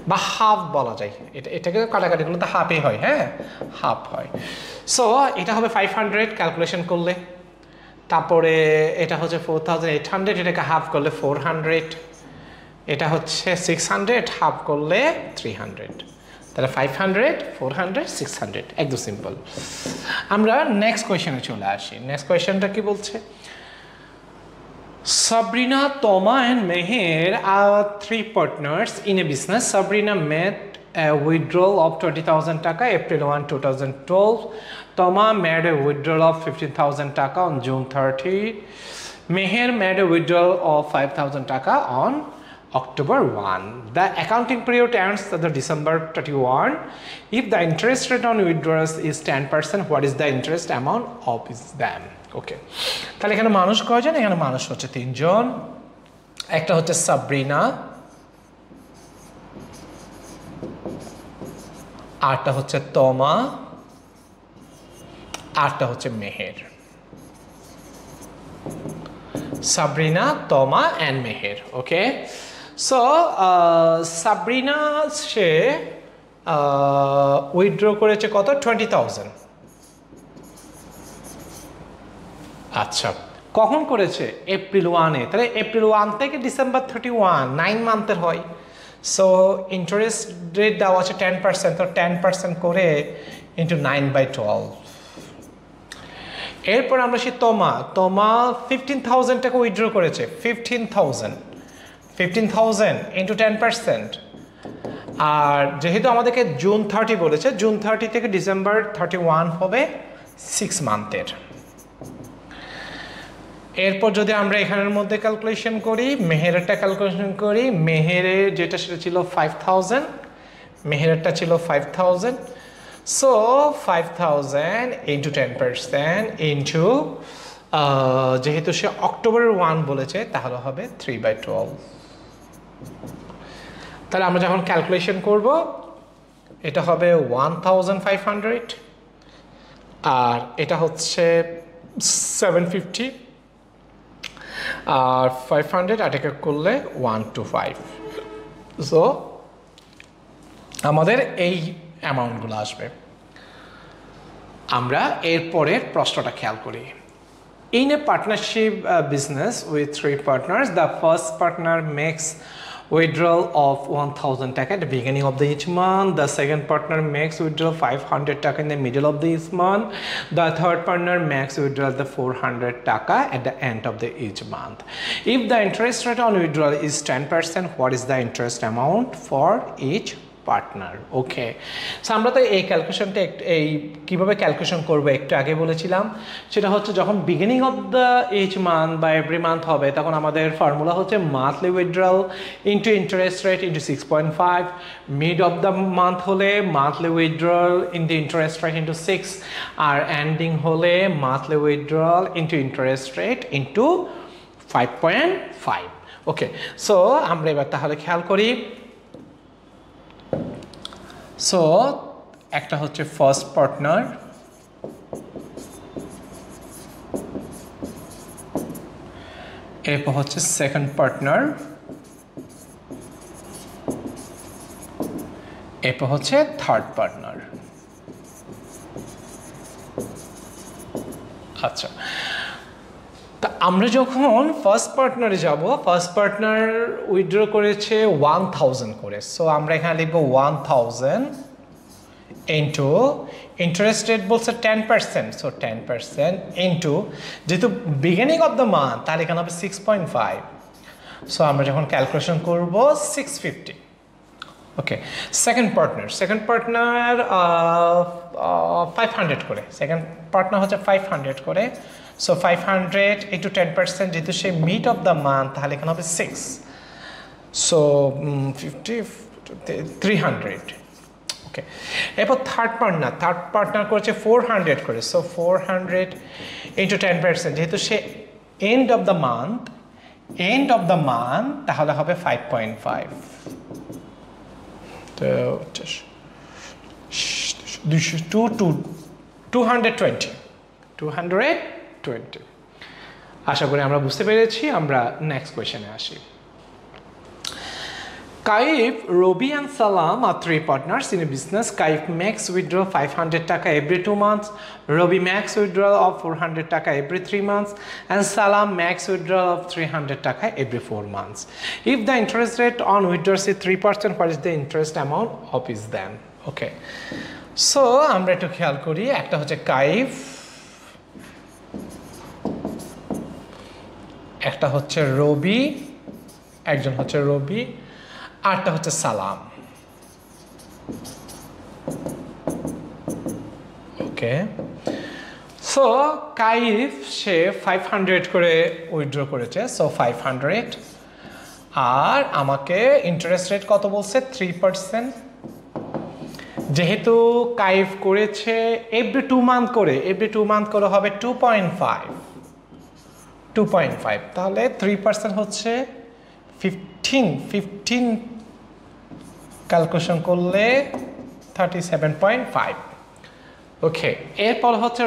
বা হাফ বলা যায়। এটাকে কাটাকাটিগুলো তো হাফই হয়। হ্যাঁ, হাফ হয়। সো এটা হবে 500 ক্যালকুলেশন করলে, তারপরে এটা হচ্ছে 4,800, এটাকে হাফ করলে 400, এটা হচ্ছে 600, হাফ করলে 300, তাহলে 500, 400, 600, একদম সিম্পল। আমরা নেক্সট কোয়েশ্চেনে চলে আসি। নেক্সট কোয়েশ্চেনটা কি বলছে? Sabrina, Toma and Meher are 3 partners in a business. Sabrina made a withdrawal of 20,000 taka April 1, 2012. Toma made a withdrawal of 15,000 taka on June 30. Meher made a withdrawal of 5,000 taka on October 1. The accounting period ends at the December 31. If the interest rate on withdrawals is 10%, what is the interest amount of them? ওকে, তাহলে এখানে মানুষ কয়জন? এখানে মানুষ হচ্ছে 3 জন। একটা হচ্ছে সাবরিনা, আরটা হচ্ছে তমা, আরটা হচ্ছে মেহের। সাবরিনা, তমা and Meher. Okay, so Sabrina say withdraw করেছে কত? 20,000। আচ্ছা, কখন করেছে? এপ্রিল 1-এ। তাহলে এপ্রিল 1 থেকে ডিসেম্বর 31, 9 মান্থের হয়। সো ইন্টারেস্ট রেট দেওয়া আছে 10%, তো 10% করে ইন্টু 9/12। এরপর আমরা সে তমা 15,000 টাকা উইথড্র করেছে। 15,000 ইন্টু 10%। আর যেহেতু আমাদেরকে জুন 30 বলেছে, জুন 30 থেকে ডিসেম্বর 31 হবে 6 মান্থের। এরপর যদি আমরা এখানের মধ্যে ক্যালকুলেশন করি, মেহেরেরটা ক্যালকুলেশন করি, মেহেরের যেটা সেটা ছিল 5,000, মেহেরেরটা ছিল 5,000। সো 5,000 ইন্টু 10% ইন্টু যেহেতু সে অক্টোবর 1 বলেছে তাহলে হবে 3/12। তাহলে আমরা যখন ক্যালকুলেশন করব এটা হবে 1,500, আর এটা হচ্ছে 750, আর 500 এটাকে করলে 125। সো আমাদের এই অ্যামাউন্টগুলো আসবে। আমরা এরপরের প্রশ্নটা খেয়াল করি। In a partnership business with 3 partners, the first partner makes withdrawal of 1,000 taka at the beginning of each month. The second partner makes withdrawal 500 taka in the middle of each month. The third partner makes withdrawal the 400 taka at the end of each month. If the interest rate on withdrawal is 10%, what is the interest amount for each partner? Okay, so আমরা তো এই ক্যালকুলেশনটা এই কীভাবে calculation করবো একটু আগে বলেছিলাম। সেটা হচ্ছে যখন beginning of the each month বা এভরি মান্থ হবে তখন আমাদের ফর্মুলা হচ্ছে monthly withdrawal into interest rate into 6.5। Mid of the month হলে monthly withdrawal into interest rate into 6, আর এন্ডিং হলে monthly withdrawal into interest rate into 5.5। Okay, so আমরা এবার তাহলে খেয়াল করি। সো একটা হচ্ছে ফার্স্ট পার্টনার, এরপর হচ্ছে সেকেন্ড পার্টনার, এরপর হচ্ছে থার্ড পার্টনার। আচ্ছা, তা আমরা যখন ফার্স্ট পার্টনারে যাব, ফার্স্ট পার্টনার উইথড্র করেছে 1000 করে, সো আমরা এখানে লিখবো 1000 ইন্টু ইন্টারেস্ট রেট বলছে 10%, সো 10% ইন্টু, যেহেতু বিগিনিং অফ দ্য মান্থ তার এখানে হবে 6.5, সো আমরা যখন ক্যালকুলেশন করব 650। ওকে, সেকেন্ড পার্টনার 500 করে, সেকেন্ড পার্টনার হচ্ছে 500 করে, সো 500 ইন্টু 10%, যেহেতু সে মিড অফ দ্য মান্থ তাহলে এখানে হবে 6, সো 50 300। ওকে, এরপর থার্ড পার্টনার করেছে 400 করে, সো 400 ইন্টু 10%, যেহেতু সে এন্ড অফ দ্য মান্থ তাহলে হবে 5.5, তো 220। আশা করি আমরা বুঝতে পেরেছি। আমরা নেক্সট কোয়েশ্চেনে আসি। Kaif, Robi and Salam are three partners in a business. Kaif makes withdrawal 500 taka every 2 months. Robi makes withdrawal of 400 taka every 3 months. And Salam makes withdrawal of 300 taka every 4 months. If the interest rate on withdrawals is 3%, what is the interest amount of is then? Okay. So, আমরা একটু খেয়াল করি, একটা হচ্ছে কাইফ, একটা হচ্ছে রবি, একজন হচ্ছে রবি, আরটা হচ্ছে সালাম। ওকে, সো কাইফ সে 500 করে উইথড্র করেছে, সো 500, আর আমাকে ইন্টারেস্ট রেট কত বলছে 3%। যেহেতু কাইফ করেছে এভরি 2 মান্থ করে, হবে 2.5, তাহলে 3% হচ্ছে 15 ক্যালকুলেশন করলে 37.5। ওকে, এরপর হচ্ছে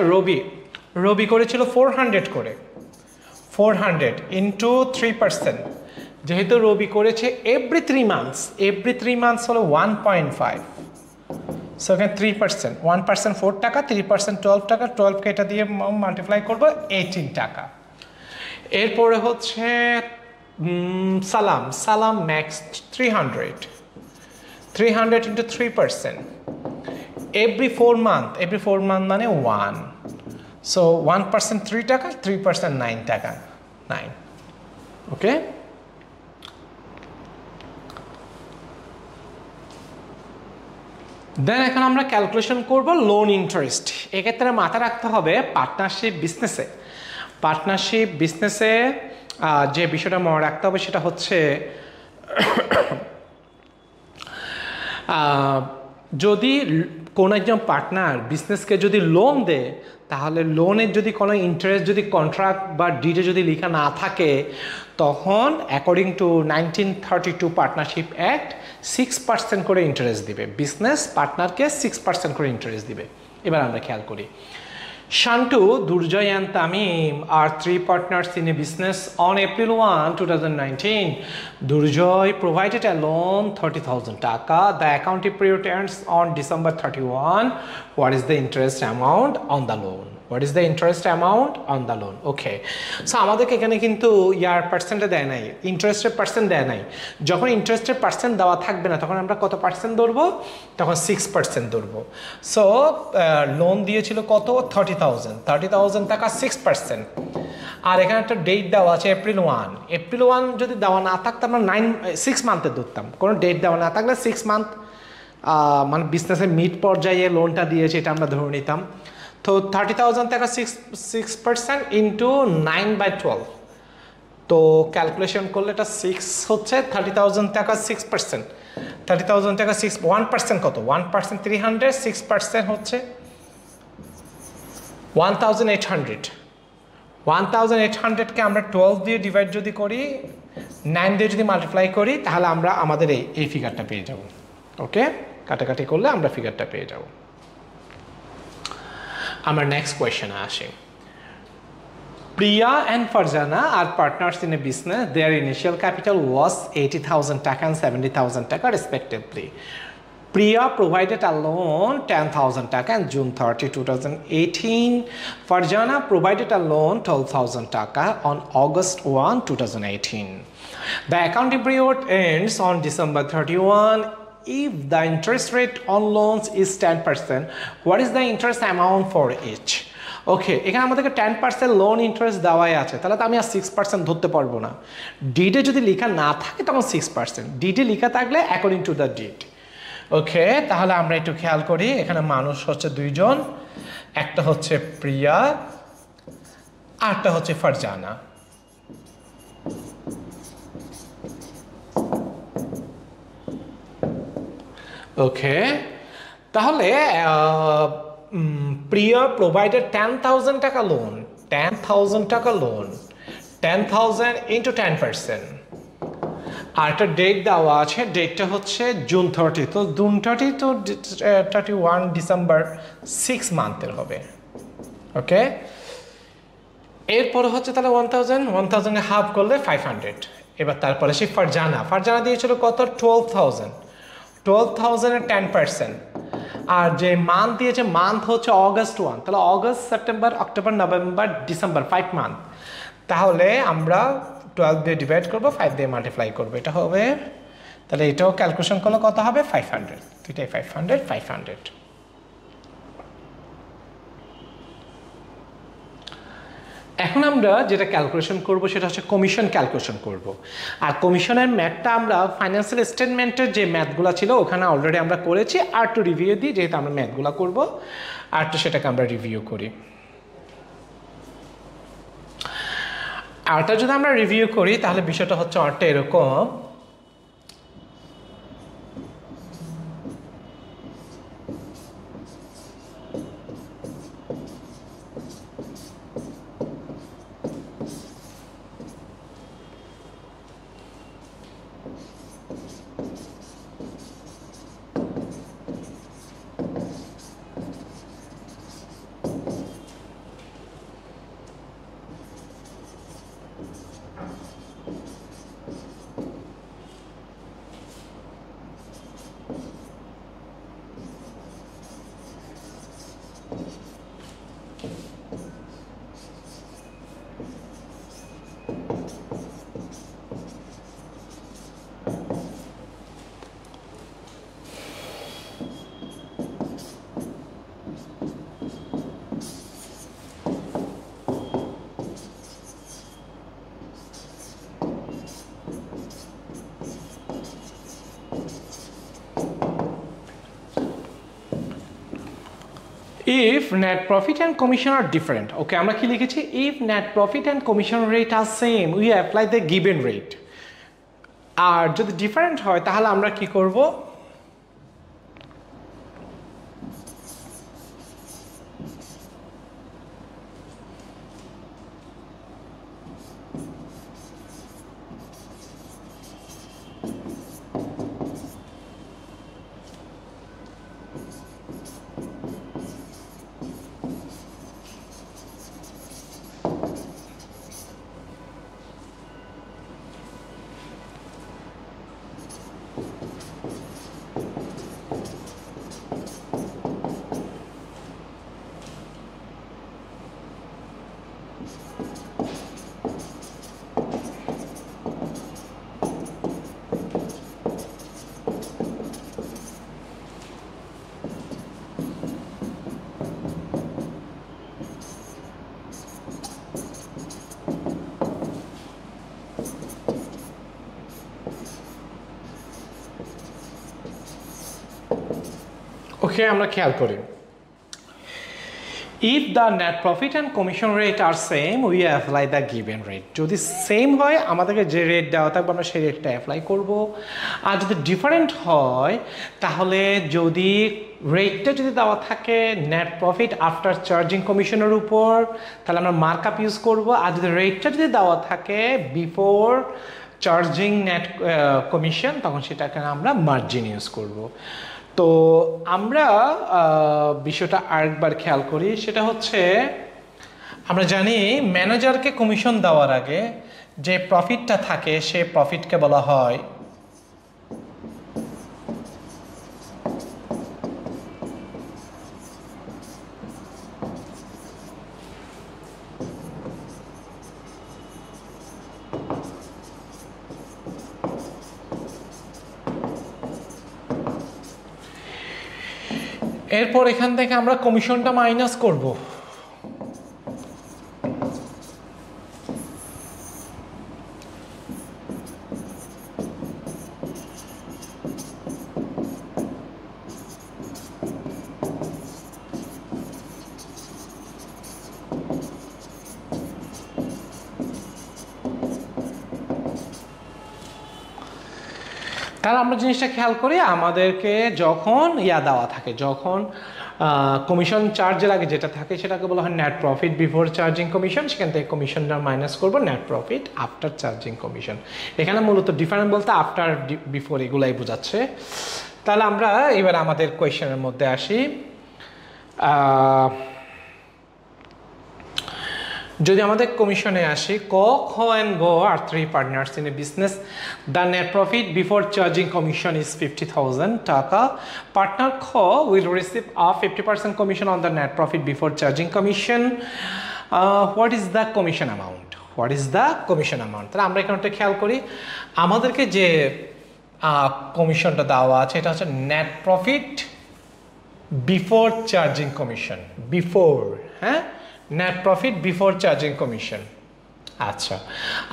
রবি করেছিল 400 করে, 400 ইন্টু 3%, যেহেতু রবি করেছে এভরি 3 মান্থস হলো 1.5, সো এখানে 3%, 1% 4 টাকা, 3% 12 টাকা, 12কে এটা দিয়ে মাল্টিপ্লাই করবো 18 টাকা। এরপরে হচ্ছে সালাম ম্যাক্স 300 ইন্টু 3%, এভরি 4 মান্থ মানে 1, সো 1% 3 টাকা, 3% 9 টাকা, 9। ওকে, দেন এখন আমরা ক্যালকুলেশন করব লোন ইন্টারেস্ট। এক্ষেত্রে মাথা রাখতে হবে পার্টনারশিপ বিজনেসে যে বিষয়টা মনে রাখতে হবে সেটা হচ্ছে যদি কোনো একজন পার্টনার বিজনেসকে যদি লোন দেয়, তাহলে লোনের যদি কোনো ইন্টারেস্ট যদি কন্ট্রাক্ট বা ডিডে যদি লেখা না থাকে, তখন অ্যাকর্ডিং টু 1932 পার্টনারশিপ অ্যাক্ট 6% করে ইন্টারেস্ট দিবে, বিজনেস পার্টনারকে 6% করে ইন্টারেস্ট দিবে। এবার আমরা খেয়াল করি, Shantu, Durjoy and Tamim are three partners in a business. On April 1, 2019, Durjoy provided a loan 30,000 taka. The accounting period ends on December 31. What is the interest amount on the loan? Okay. So আমাদেরকে এখানে কিন্তু ইয়ার পার্সেন্টে দেয় নাই, ইন্টারেস্টের percent দেয় নাই। যখন ইন্টারেস্টের পার্সেন্ট দেওয়া থাকবে না, তখন আমরা কত পার্সেন্ট ধরবো? তখন 6% ধরবো। সো লোন দিয়েছিল কত? 30,000 টাকা, 6%। আর এখানে একটা ডেট দেওয়া আছে এপ্রিল 1 যদি দেওয়া না থাকতো আমরা 6 মান্থে ধরতাম। কোনো ডেট দেওয়া না থাকলে 6 মান্থ মানে বিজনেসের মিড পর্যায়ে লোনটা দিয়েছে এটা আমরা ধরে নিতাম। তো 30,000 টাকা 6% ইন্টু 9/12, তো ক্যালকুলেশন করলে এটা 6 হচ্ছে 30,000 টাকা 6%, 30,000 টাকা 1% কত? 1% 300, 6% হচ্ছে 1,800কে আমরা 12 দিয়ে ডিভাইড যদি করি, 9 দিয়ে যদি মাল্টিপ্লাই করি, তাহলে আমরা আমাদের এই ফিগারটা পেয়ে যাব। ওকে, কাটাকাটি করলে আমরা ফিগারটা পেয়ে যাব। আমরা নেক্সট কোয়েশ্চেনে আসি। Priya and Farjana are partners in a business. Their initial capital was 80,000 taka and 70,000 taka respectively. Priya provided a loan 10,000 taka on June 30, 2018. Farjana provided a loan 12,000 taka on August 1, 2018. The accounting period ends on December 31. If the interest rate on loans is 10%, what is the interest amount for each? ওকে, এখানে আমাদেরকে 10% loan interest দেওয়াই আছে, তাহলে তো আমি আর 6% ধরতে পারবো না। ডিডে যদি লেখা না থাকে তখন 6%, ডিডে লেখা থাকলে অ্যাকর্ডিং টু দ্য ডিড। ওকে, তাহলে আমরা একটু খেয়াল করি, এখানে মানুষ হচ্ছে দুইজন, একটা হচ্ছে প্রিয়া আরটা হচ্ছে ফারজানা। ওকে, তাহলে Priya provided 10,000 taka loan, 10,000 taka loan, 10,000 into 10%. আর একটা ডেট দেওয়া আছে, ডেটটা হচ্ছে জুন 30, তো জুন 30 তো 31 ডিসেম্বর 6 মান্থের হবে। ওকে, এরপরে হচ্ছে তাহলে 1000 হাফ করলে 500। এবার তারপরে সে ফারজানা দিয়েছিল কত? 12,000 এর 10%। আর যে মান্থ দিয়েছে, মান্থ হচ্ছে অগস্ট 1, তাহলে August, September, October, November, December, 5 month. তাহলে আমরা 12 দিয়ে ডিভাইড করবো, 5 দিয়ে মাল্টিপ্লাই করবো, এটা হবে, তাহলে এটাও ক্যালকুলেশন করলে কত হবে? 500, দুইটাই 500। এখন আমরা যেটা ক্যালকুলেশন করব সেটা হচ্ছে কমিশন ক্যালকুলেশন করব। আর কমিশনের ম্যাথটা আমরা ফাইন্যান্সিয়াল স্টেটমেন্টের যে ম্যাথগুলো ছিল ওখানে অলরেডি আমরা করেছি, আর একটু রিভিউ দিই, যেহেতু আমরা ম্যাথগুলো করব আর একটু সেটাকে আমরা রিভিউ করি। আরটা যদি আমরা রিভিউ করি তাহলে বিষয়টা হচ্ছে আরটা এরকম, if net profit and commission are different, ওকে আমরা কি লিখেছি? if net profit and commission rate are same, we apply the given rate. আর যদি ডিফারেন্ট হয় তাহলে আমরা কি করব? ওকে, আমরা খেয়াল করি, if the net profit and commission rate are same, we apply the given rate. যদি সেম হয় আমাদেরকে যে রেট দেওয়া থাকবে আমরা সেই রেটটা অ্যাপ্লাই করব। আর যদি ডিফারেন্ট হয় তাহলে যদি রেটটা যদি দেওয়া থাকে নেট প্রফিট আফটার চার্জিং কমিশনের উপর তাহলে আমরা মার্কআপ ইউজ করব। আর যদি রেটটা যদি দেওয়া থাকে বিফোর চার্জিং নেট কমিশন তখন সেটাকে আমরা মার্জিন ইউজ করব। তো আমরা বিষয়টা আরেকবার খেয়াল করি, সেটা হচ্ছে আমরা জানি ম্যানেজারকে কমিশন দেওয়ার আগে যে প্রফিটটা থাকে সে প্রফিটকে বলা হয় এরপর এখান থেকে আমরা কমিশনটা মাইনাস করব তাহলে আমরা জিনিসটা খেয়াল করি আমাদেরকে যখন দেওয়া থাকে যখন কমিশন চার্জের আগে যেটা থাকে সেটাকে বলা হয় net profit before charging commission সেখান থেকে কমিশনটা মাইনাস করবো net profit after charging commission এখানে মূলত ডিফারেন্ট বলতে আফটার বিফোর এগুলাই বোঝাচ্ছে তাহলে আমরা এবার আমাদের কোয়েশ্চেনের মধ্যে আসি যদি আমাদের কমিশনে আসি ক খ অ্যান্ড গ আর 3 partners in a business the net profit before charging commission is 50,000 টাকা পার্টনার খ will receive a 50% commission on the net profit before charging commission what is the commission amount তাহলে আমরা এখানে একটা খেয়াল করি আমাদেরকে যে কমিশনটা দেওয়া আছে এটা হচ্ছে net profit before charging commission net profit before charging commission আচ্ছা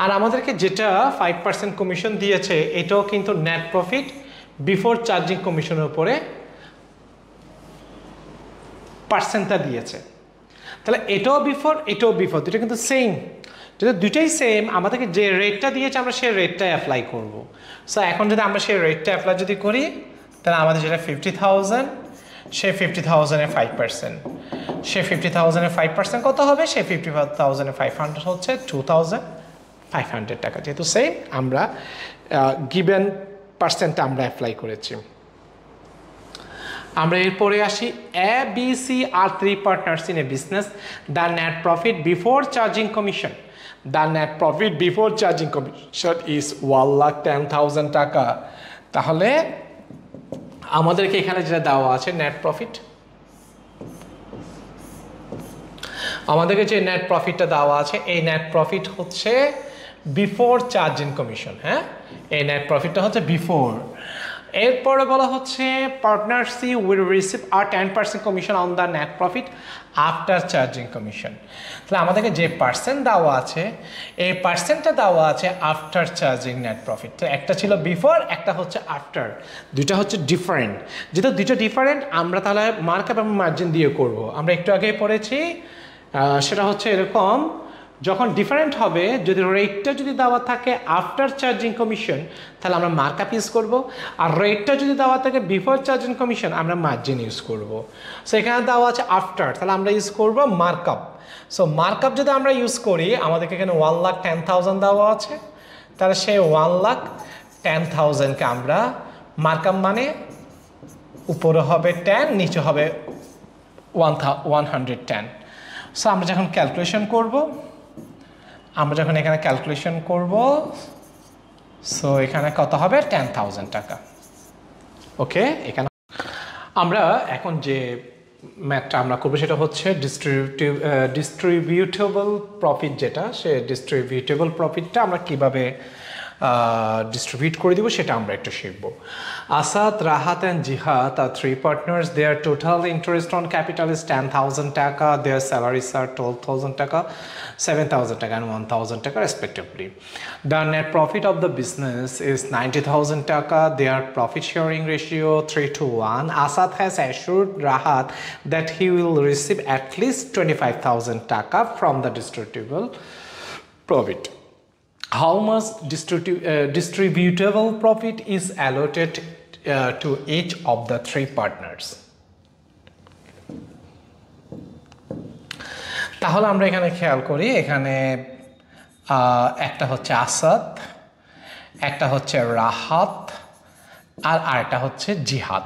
আর আমাদেরকে যেটা 5% কমিশন দিয়েছে এটাও কিন্তু নেট প্রফিট বিফোর চার্জিং কমিশনের উপরে পার্সেন্টটা দিয়েছে তাহলে এটাও বিফোর দুটো কিন্তু সেম যদি দুইটাই সেম আমাদেরকে যে রেটটা দিয়েছে আমরা সেই রেটটাই অ্যাপ্লাই করব সো এখন যদি আমরা সেই রেটটা অ্যাপ্লাই যদি করি তাহলে আমাদের যেটা 50,000 সে 50,000-এর 5% সে 50,000-এর 5% কত হবে সে 50,000-এর 500 হচ্ছে 2,500 টাকা যেহেতু সেম আমরা গিভেন পার্সেন্টটা আমরা অ্যাপ্লাই করেছি আমরা এরপরে আসি এ বি সি আর 3 partners in a business the net profit before charging commission is 1,10,000 টাকা তাহলে আমাদেরকে এখানে যেটা দেওয়া আছে নেট প্রফিট আমাদেরকে যে নেট প্রফিটটা দেওয়া আছে এই নেট প্রফিট হচ্ছে বিফোর চার্জিং কমিশন এই নেট প্রফিটটা হচ্ছে বিফোর এরপরে বলা হচ্ছে পার্টনার সি উইল রিসিভ আর 10% commission on the net profit after charging commission তাহলে আমাদেরকে যে পার্সেন্ট দেওয়া আছে এই পার্সেন্টটা দেওয়া আছে আফটার চার্জিং নেট প্রফিট তো একটা ছিল বিফোর একটা হচ্ছে আফটার দুইটা হচ্ছে ডিফারেন্ট যেহেতু দুইটা ডিফারেন্ট আমরা তাহলে মার্কআপ এবং মার্জিন দিয়ে করব আমরা একটু আগে পড়েছি সেটা হচ্ছে এরকম যখন ডিফারেন্ট হবে যদি রেটটা যদি দেওয়া থাকে আফটার চার্জিং কমিশন তাহলে আমরা মার্কআপ ইউজ করব আর রেটটা যদি দেওয়া থাকে বিফোর চার্জিং কমিশন আমরা মার্জিন ইউজ করব সো এখানে দেওয়া আছে আফটার তাহলে আমরা ইউজ করব মার্কআপ সো মার্কআপ যদি আমরা ইউজ করি আমাদেরকে এখানে 1,10,000 দেওয়া আছে তাহলে সেই 1,10,000-কে আমরা মার্কআপ মানে উপরে হবে 10 নিচে হবে 110 সো আমরা যখন ক্যালকুলেশন করব সো এখানে কত হবে 10,000 টাকা ওকে এখানে আমরা এখন যে ম্যাথটা আমরা করবো সেটা হচ্ছে ডিস্ট্রিবিউটেবল প্রফিট যেটা সে ডিস্ট্রিবিউটেবল প্রফিটটা আমরা কিভাবে distribute করে দিব সেটা আমরা একটু শিখব Asad Rahat and Jihat are 3 partners their total interest on capital is 10,000 টাকা their salaries are 12,000 টাকা 7,000 টাকা and 1,000 টাকা respectively the net profit of the business is 90,000 টাকা their profit sharing ratio 3:1 Asad has assured Rahat that he will receive at least 25,000 টাকা from the distributable profit how much distributable profit is allotted to each of the 3 partners তাহলে আমরা এখানে খেয়াল করি এখানে একটা হচ্ছে আসাদ একটা হচ্ছে রাহাত আর আরেকটা হচ্ছে জিহাদ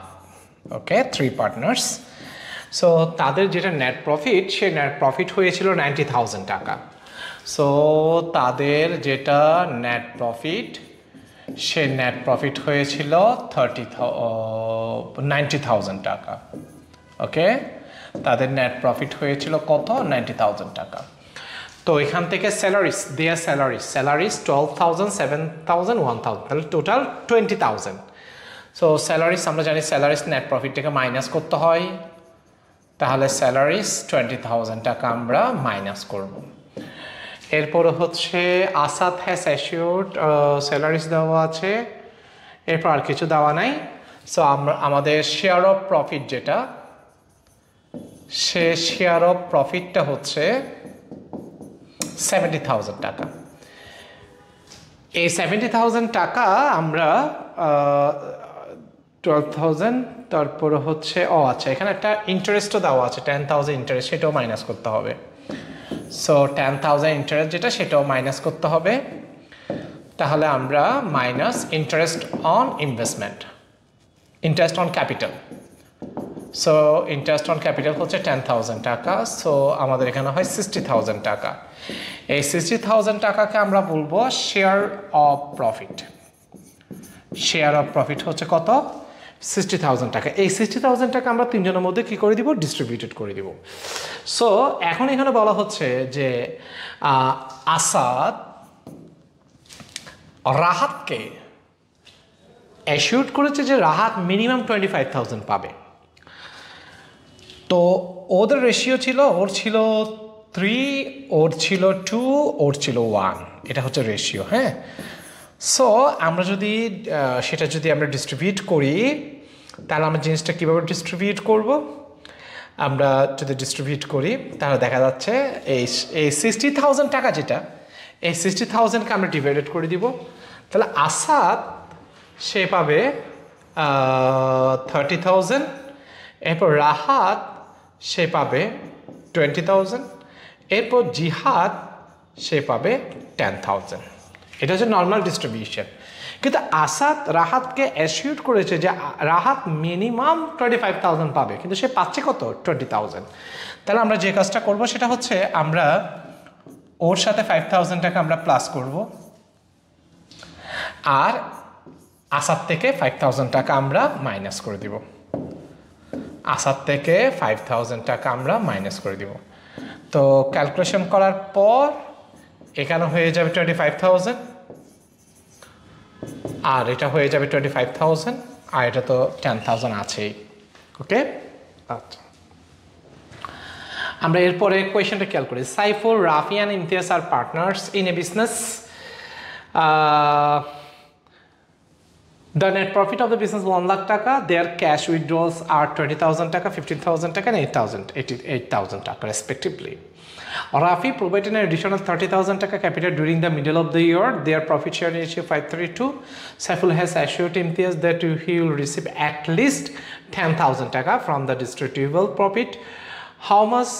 ওকে 3 পার্টনার্স সো তাদের যেটা নেট প্রফিট, সে নেট প্রফিট হয়েছিল 90,000 টাকা। সো তাদের যেটা নেট প্রফিট, সে নেট প্রফিট হয়েছিল 90,000 টাকা। ওকে, তাদের নেট প্রফিট হয়েছিল কত? 90,000 টাকা। তো এখান থেকে স্যালারিস, দেয়ার স্যালারিস 12,000, 7,000, 1,000, তাহলে টোটাল 20,000। সো স্যালারিস আমরা জানি স্যালারিস নেট প্রফিট থেকে মাইনাস করতে হয়, তাহলে স্যালারিস 20,000 টাকা আমরা মাইনাস করব। এরপরে হচ্ছে আসাদ হ্যাজ অ্যাসিওর্ড, স্যালারিস দেওয়া আছে, এরপর আর কিছু দেওয়া নাই। সো আমরা আমাদের শেয়ার অফ প্রফিট যেটা, সে শেয়ার অফ প্রফিটটা হচ্ছে 70,000 টাকা। এই 70,000 টাকা আমরা 12,000, তারপরে হচ্ছে আচ্ছা এখানে একটা ইন্টারেস্টও দেওয়া আছে 10,000 ইন্টারেস্ট, সেটাও মাইনাস করতে হবে। সো 10,000 ইন্টারেস্ট যেটা, সেটাও মাইনাস করতে হবে। তাহলে আমরা minus interest on investment, interest on capital. So interest on capital হচ্ছে 10,000 টাকা। সো আমাদের এখানে হয় 60,000 টাকা। এই 60,000 টাকাকে আমরা বলবো share of profit. Share of profit হচ্ছে কত? 60,000 টাকা। এই 60,000 টাকা আমরা তিনজনের মধ্যে কি করে দিব? ডিস্ট্রিবিউটেড করে দিব। সো এখন এখানে বলা হচ্ছে যে আসাদ রাহাতকে অ্যাসিওর করেছে যে রাহাত মিনিমাম 25,000 পাবে। তো ওদের রেশিও ছিল, ওর ছিল 3, ওর ছিল 2, ওর ছিল 1, এটা হচ্ছে রেশিও। হ্যাঁ, সো আমরা যদি সেটা যদি আমরা ডিস্ট্রিবিউট করি, তাহলে আমরা জিনিসটা কীভাবে ডিস্ট্রিবিউট করব? আমরা যদি ডিস্ট্রিবিউট করি তাহলে দেখা যাচ্ছে এই 60,000 টাকা যেটা, এই 60,000কে আমরা ডিভাইডেড করে দিব। তাহলে আসাদ সে পাবে 30,000, এরপর রাহাত সে পাবে 20,000, এরপর জিহাদ সে পাবে 10,000। এটা হচ্ছে নর্মাল ডিস্ট্রিবিউশন। কিন্তু আসাদ রাহাতকে অ্যাসিওর করেছে যে রাহাত মিনিমাম 25,000 পাবে, কিন্তু সে পাচ্ছে কত? 20,000। তাহলে আমরা যে কাজটা করব সেটা হচ্ছে আমরা ওর সাথে 5,000 টাকা আমরা প্লাস করব, আর আসাদ থেকে 5,000 টাকা আমরা মাইনাস করে দিব। আসাদ থেকে 5,000 টাকা আমরা মাইনাস করে দিব। তো ক্যালকুলেশন করার পর এখানে হয়ে যাবে 25,000, আর এটা হয়ে যাবে 25,000, আর এটা তো 10,000 আছেই। ওকে, আচ্ছা আমরা এরপরে কোয়েশ্চেনটা খেয়াল করি। Saifur, Rafi and Imtiaz R partners in a business. The net profit of the business 1 lakh taka, their cash withdrawals are 20,000 taka, 15,000 taka and 8,000 taka respectively. Rafi provided an additional 30,000 taka capital during the middle of the year. Their profit share ratio 5:32. Saiful has assured Imtiaz that he will receive at least 10,000 taka from the distributable profit. How much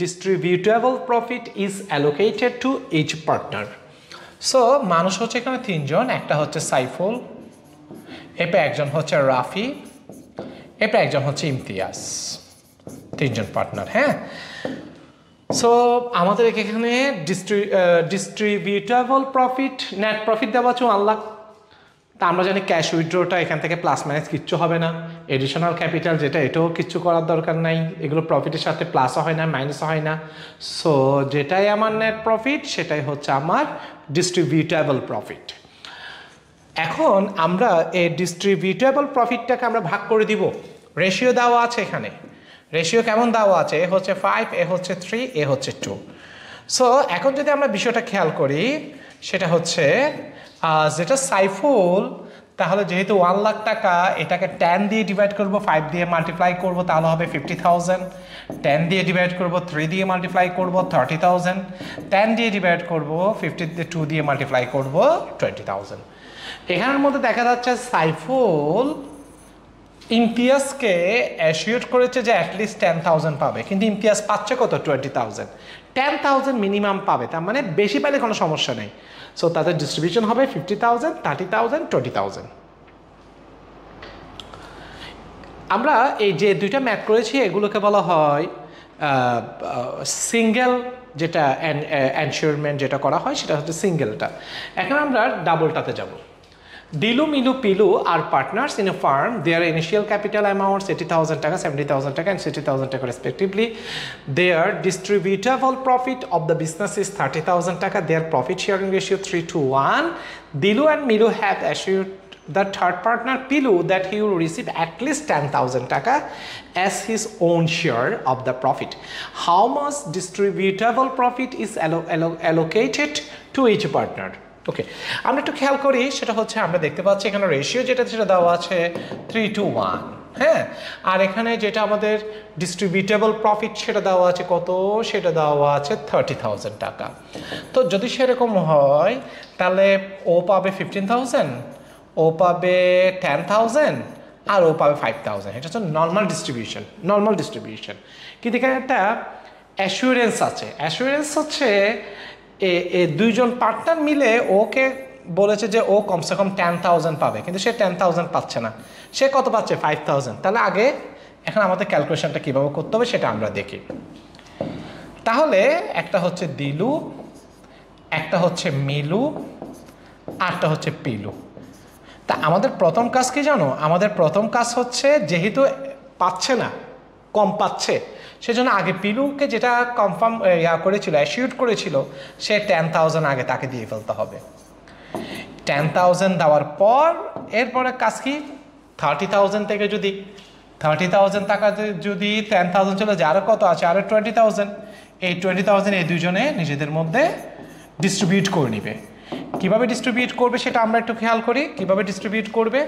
distributable profit is allocated to each partner? So মানুষ হচ্ছে এখানে তিনজন, একটা হচ্ছে সাইফুল, এরপর একজন হচ্ছে রাফি, এরপর একজন হচ্ছে ইমতিয়াজ, তিনজন পার্টনার। হ্যাঁ, সো আমাদের এখানে ডিস্ট্রিবিউটেবল প্রফিট, নেট প্রফিট দেওয়া আছে 1 লাখ। তা আমরা জানি ক্যাশ উইথড্রটা এখান থেকে প্লাস মাইনাস কিচ্ছু হবে না। এডিশনাল ক্যাপিটাল যেটা, এটাও কিচ্ছু করার দরকার নাই, এগুলো প্রফিটের সাথে প্লাসও হয় না মাইনাসও হয় না। সো যেটাই আমার নেট প্রফিট সেটাই হচ্ছে আমার ডিস্ট্রিবিউটেবল প্রফিট। এখন আমরা এই ডিস্ট্রিবিউটেবল প্রফিটটাকে আমরা ভাগ করে দিব। রেশিও দেওয়া আছে এখানে, রেশিও কেমন দেওয়া আছে? এ হচ্ছে 5, এ হচ্ছে 3, এ হচ্ছে 2। সো এখন যদি আমরা বিষয়টা খেয়াল করি, সেটা হচ্ছে যেটা সাইফুল, তাহলে যেহেতু 1 লাখ টাকা, এটাকে 10 দিয়ে ডিভাইড করব, 5 দিয়ে মাল্টিপ্লাই করব, তাহলে হবে 50,000। 10 দিয়ে ডিভাইড করব, 3 দিয়ে মাল্টিপ্লাই করব, 30,000। 10 দিয়ে ডিভাইড করব, 52 দিয়ে মাল্টিপ্লাই করব, 20,000। এখানের মধ্যে দেখা যাচ্ছে সাইফুল ইমতিয়াজকে অ্যাসিওর করেছে যে অ্যাটলিস্ট 10,000 পাবে, কিন্তু ইমতিয়াজ পাচ্ছে কত? 20,000। 10,000 মিনিমাম পাবে, তার মানে বেশি পেলে কোনো সমস্যা নেই। সো তাদের ডিস্ট্রিবিউশন হবে 50,000, 30,000, 20,000। আমরা এই যে দুইটা ম্যাথ করেছি এগুলোকে বলা হয় সিঙ্গেল, যেটা এনশিওরমেন্ট যেটা করা হয় সেটা হচ্ছে সিঙ্গেলটা। এখন আমরা ডাবলটাতে যাব। Dilu, Milu, Pilu are partners in a firm. Their initial capital amounts 80,000 taka, 70,000 taka and 60,000 taka respectively. Their distributable profit of the business is 30,000 taka. Their profit sharing ratio 3:1. Dilu and Milu have assured the third partner Pilu that he will receive at least 10,000 taka as his own share of the profit. How much distributable profit is allocated to each partner? ওকে, আমরা একটু খেয়াল করি, সেটা হচ্ছে আমরা দেখতে পাচ্ছি এখানে রেশিও যেটা সেটা দেওয়া আছে 3:1, হ্যাঁ, আর এখানে যেটা আমাদের ডিস্ট্রিবিউটেবল প্রফিট সেটা দেওয়া আছে কত, সেটা দেওয়া আছে 30,000 টাকা। তো যদি সেরকম হয় তাহলে ও পাবে 15,000, ও পাবে 10,000 আর ও পাবে 5,000। এটা হচ্ছে নর্মাল ডিস্ট্রিবিউশন। কিন্তু এখানে একটা অ্যাসুরেন্স আছে। অ্যাসুরেন্স হচ্ছে দুইজন পার্টনার মিলে ওকে বলেছে যে ও কমসে কম 10,000 পাবে, কিন্তু সে 10,000 পাচ্ছে না, সে কত পাচ্ছে 5,000। তাহলে আগে এখন আমাদের ক্যালকুলেশনটা কীভাবে করতে হবে সেটা আমরা দেখি। তাহলে একটা হচ্ছে দিলু, একটা হচ্ছে মিলু, আরটা হচ্ছে পিলু। তা আমাদের প্রথম কাজ কি জানো? আমাদের প্রথম কাজ হচ্ছে যেহেতু পাচ্ছে না, কম পাচ্ছে, সেজন্য আগে পিলুকে যেটা কনফার্ম করেছিল, অ্যাসিউড করেছিল, সে 10,000 আগে তাকে দিয়ে ফেলতে হবে। 10,000 দেওয়ার পর এরপরে কাজ কি, 30,000 থেকে যদি 30,000 টাকাতে যদি 10,000 চলে যায়, আরও কত আছে, আরও 20,000। এই 20,000 এই দুজনে নিজেদের মধ্যে ডিস্ট্রিবিউট করে নিবে। কিভাবে ডিস্ট্রিবিউট করবে সেটা আমরা একটু খেয়াল করি। কিভাবে ডিস্ট্রিবিউট করবে,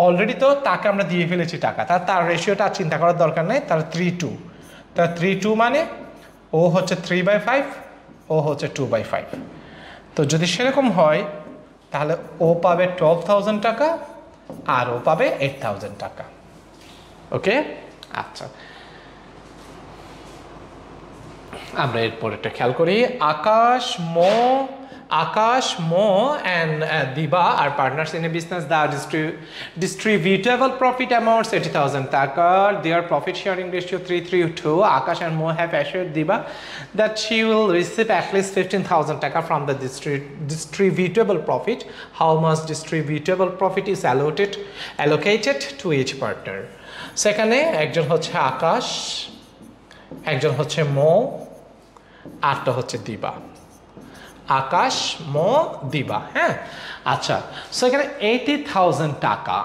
অলরেডি তো তাকে আমরা দিয়ে ফেলেছি টাকা, তার রেশিওটা আর চিন্তা করার দরকার নেই। তার 3:2, তার 3:2 মানে ও হচ্ছে 3/5, ও হচ্ছে 2/5। তো যদি সেরকম হয় তাহলে ও পাবে 12,000 টাকা আর ও পাবে 8,000 টাকা। ওকে, আচ্ছা, আমরা এরপরেটা খেয়াল করি। Akash, Mo and Diba are partners in a business. The distributable profit amounts 80,000 taka. Their profit sharing ratio 3:2. Akash and Mo have assured Diba that she will receive at least 15,000 taka from the distributable profit. How much distributable profit is allocated to each partner? সেখানে একজন হচ্ছে আকাশ, একজন হচ্ছে মো, আরটা হচ্ছে দিবা। আকাশ, মো, দিবা, হ্যাঁ, আচ্ছা। সো এখানে 80,000 টাকা।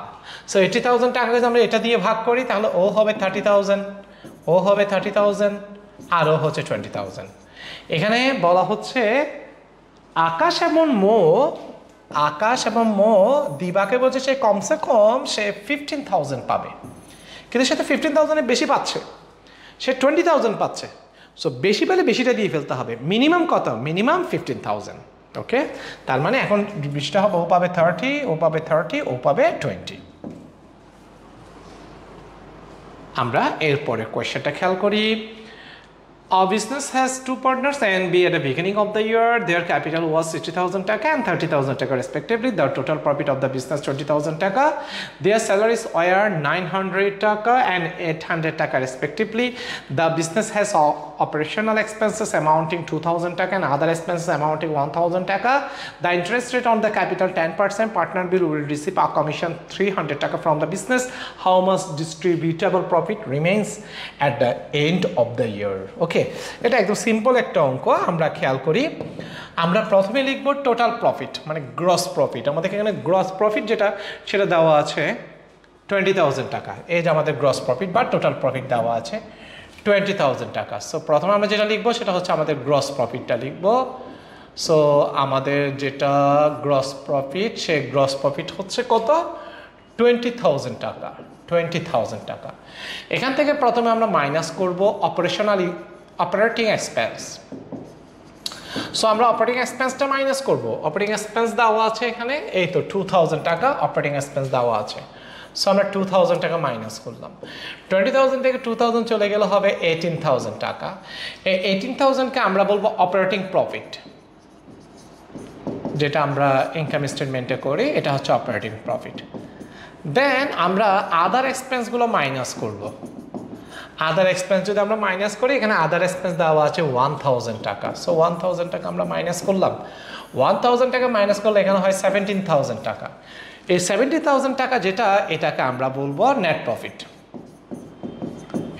সো 80,000 টাকা যদি আমরা এটা দিয়ে ভাগ করি তাহলে ও হবে 30,000, ও হবে 30,000 আর ও হচ্ছে 20,000। এখানে বলা হচ্ছে আকাশ এবং মো দিবাকে বলছে সে কমসে কম সে 15,000 পাবে, কিন্তু সে তো 15,000-এর বেশি পাচ্ছে, সে 20,000 পাচ্ছে। সো বেশি পেলে বেশিটা দিয়ে ফেলতে হবে। মিনিমাম কত? মিনিমাম 15,000। ওকে, তার মানে এখন বিষয়টা হবে ও পাবে 30, ও পাবে 30, ও পাবে 20। আমরা এরপরে কোয়েশ্চেনটা খেয়াল করি। Our business has two partners A and B at the beginning of the year. Their capital was 60,000 taka and 30,000 taka respectively. The total profit of the business 20,000 taka. Their salaries were 900 taka and 800 taka respectively. The business has operational expenses amounting 2,000 taka and other expenses amounting 1,000 taka. The interest rate on the capital 10%. Partner bill will receive a commission 300 taka from the business. How much distributable profit remains at the end of the year? Okay, এটা একদম simple একটা অঙ্ক। আমরা খেয়াল করি, আমরা প্রথমে লিখব টোটাল প্রফিট, মানে গ্রস প্রফিট। আমাদের এখানে গ্রস প্রফিট যেটা সেটা দেওয়া আছে 20,000 টাকা। এই যে আমাদের গ্রস প্রফিট বা টোটাল প্রফিট দেওয়া আছে 20,000 টাকা। সো প্রথমে আমরা যেটা লিখবো সেটা হচ্ছে আমাদের গ্রস প্রফিটটা লিখবো। সো আমাদের যেটা গ্রস প্রফিট, সেই গ্রস প্রফিট হচ্ছে কত? 20,000 টাকা। 20,000 টাকা। এখান থেকে প্রথমে আমরা মাইনাস করব অপারেটিং এক্সপেন্স। সো আমরা অপারেটিং এক্সপেন্সটা মাইনাস করব। অপারেটিং এক্সপেন্স দেওয়া আছে এখানে, এই তো 2,000 টাকা অপারেটিং এক্সপেন্স দেওয়া আছে। সো আমরা 2,000 টাকা মাইনাস করলাম। 20,000 থেকে 2,000 চলে গেলে হবে 18,000 টাকা। এই 18,000কে আমরা বলবো অপারেটিং প্রফিট, যেটা আমরা ইনকাম স্টেটমেন্টে করি, এটা হচ্ছে অপারেটিং প্রফিট। দেন আমরা আদার এক্সপেন্সগুলো মাইনাস করব। আদার এক্সপেন্স যদি আমরা মাইনাস করি, এখানে আদার এক্সপেন্স দেওয়া আছে 1000 টাকা। সো 1000 টাকা আমরা মাইনাস করলাম। 1000 টাকা মাইনাস করলে এখানে হয় 17000 টাকা। এই 70000 টাকা যেটা, এটাকে আমরা বলবো নেট প্রফিট।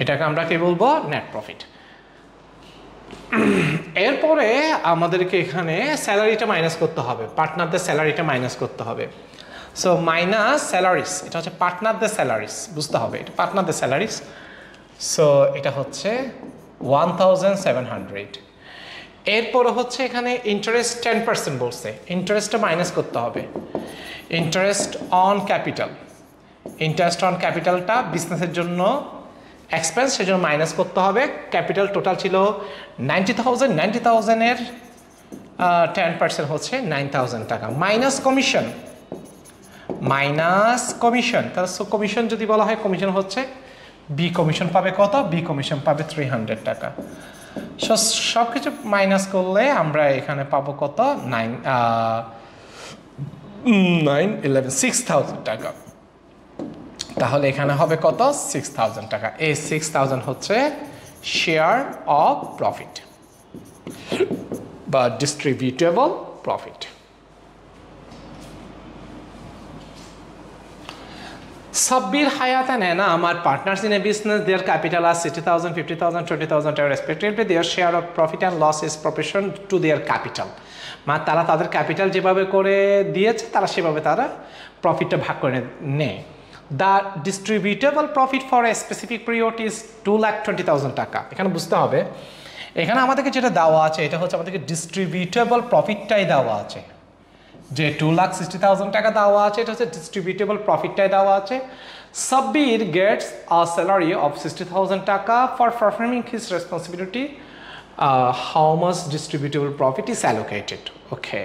এটাকে আমরা কি বলবো? Net profit. এরপরে আমাদেরকে এখানে স্যালারিটা মাইনাস করতে হবে, পার্টনারদের স্যালারিটা মাইনাস করতে হবে। সো মাইনাস স্যালারিস, এটা হচ্ছে পার্টনারদের স্যালারিস, বুঝতে হবে এটা পার্টনারদের স্যালারিস। সো এটা হচ্ছে 1700। এরপরে হচ্ছে এখানে ইন্টারেস্ট 10% বলছে, ইন্টারেস্টটা মাইনাস করতে হবে। Interest on capital, interest on ক্যাপিটালটা বিজনেসের জন্য এক্সপেন্স, সেজন্য মাইনাস করতে হবে। ক্যাপিটাল টোটাল ছিল 90,000, 90,000-এর 10% হচ্ছে 9000 টাকা। মাইনাস কমিশন, মাইনাস কমিশন, তাহলে কমিশন যদি বলা হয়, কমিশন হচ্ছে বি কমিশন পাবে কত? বি কমিশন পাবে 300 টাকা। সব কিছু মাইনাস করলে আমরা এখানে পাবো কত? 6000 টাকা। তাহলে এখানে হবে কত? 6000 টাকা। এই 6000 হচ্ছে শেয়ার অফ প্রফিট বা ডিস্ট্রিবিউটেবল profit. Sabbir Hayat and Anam are partners in a business. Their capital are 60,000, 50,000, 20,000 respectively. Their share of profit and loss is proportional to their capital. মানে তারা তাদের ক্যাপিটাল যেভাবে করে দিয়েছে, তারা সেভাবে তারা প্রফিটটা ভাগ করে নেয়। The ডিস্ট্রিবিউটেবল profit for a specific period is 2,20,000 টাকা। এখানে বুঝতে হবে, এখানে আমাদেরকে যেটা দেওয়া আছে, এটা হচ্ছে আমাদেরকে ডিস্ট্রিবিউটেবল প্রফিটটাই দেওয়া আছে। যে 2,60,000 টাকা দেওয়া আছে, এটা হচ্ছে ডিস্ট্রিবিউটেবল প্রফিটটাই দেওয়া আছে। Sabbir gets a salary of 60,000 টাকা for performing his responsibility. How much distributable profit is allocated. Okay,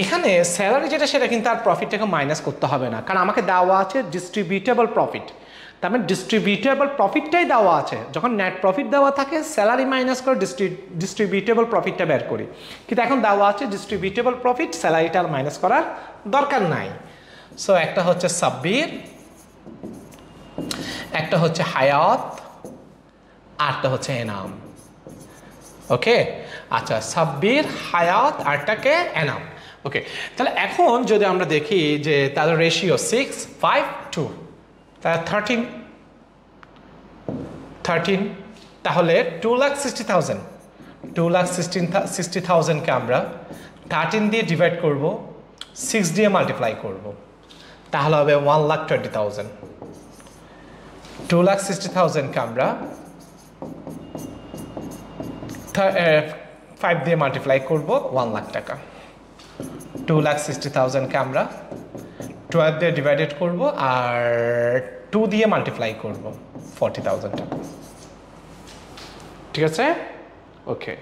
এখানে স্যালারি যেটা, সেটা কিন্তু আর প্রফিটটাকে মাইনাস করতে হবে না, কারণ আমাকে দেওয়া আছে ডিস্ট্রিবিউটেবল প্রফিট। তার মানে ডিস্ট্রিবিউটেবল প্রফিটটাই দেওয়া আছে। যখন নেট প্রফিট দেওয়া থাকে, স্যালারি মাইনাস করে ডিস্ট্রিবিউটেবল প্রফিটটা বের করি। কিন্তু এখন দেওয়া আছে ডিস্ট্রিবিউটেবল প্রফিট, স্যালারিটা আর মাইনাস করার দরকার নাই। সো একটা হচ্ছে সাব্বির, একটা হচ্ছে হায়াত, আরটা হচ্ছে এনাম। ওকে, আচ্ছা, সাব্বির, হায়াত, আরটাকে এনাম। ওকে, তাহলে এখন যদি আমরা দেখি যে তাদের রেশিও 6:5:2, তাহলে 13, তাহলে 2,60,000কে আমরা 13 দিয়ে ডিভাইড করব, 6 দিয়ে মাল্টিপ্লাই করব, তাহলে হবে 1,20,000। 2,60,000কে আমরা 5 দিয়ে মাল্টিপ্লাই করব, 1,00,000 টাকা। 2,60,000কে আমরা 12 দিয়ে ডিভাইডেড করব, আর 2 দিয়ে মাল্টিপ্লাই করব, 40,000 টাকা। ঠিক আছে? ওকে।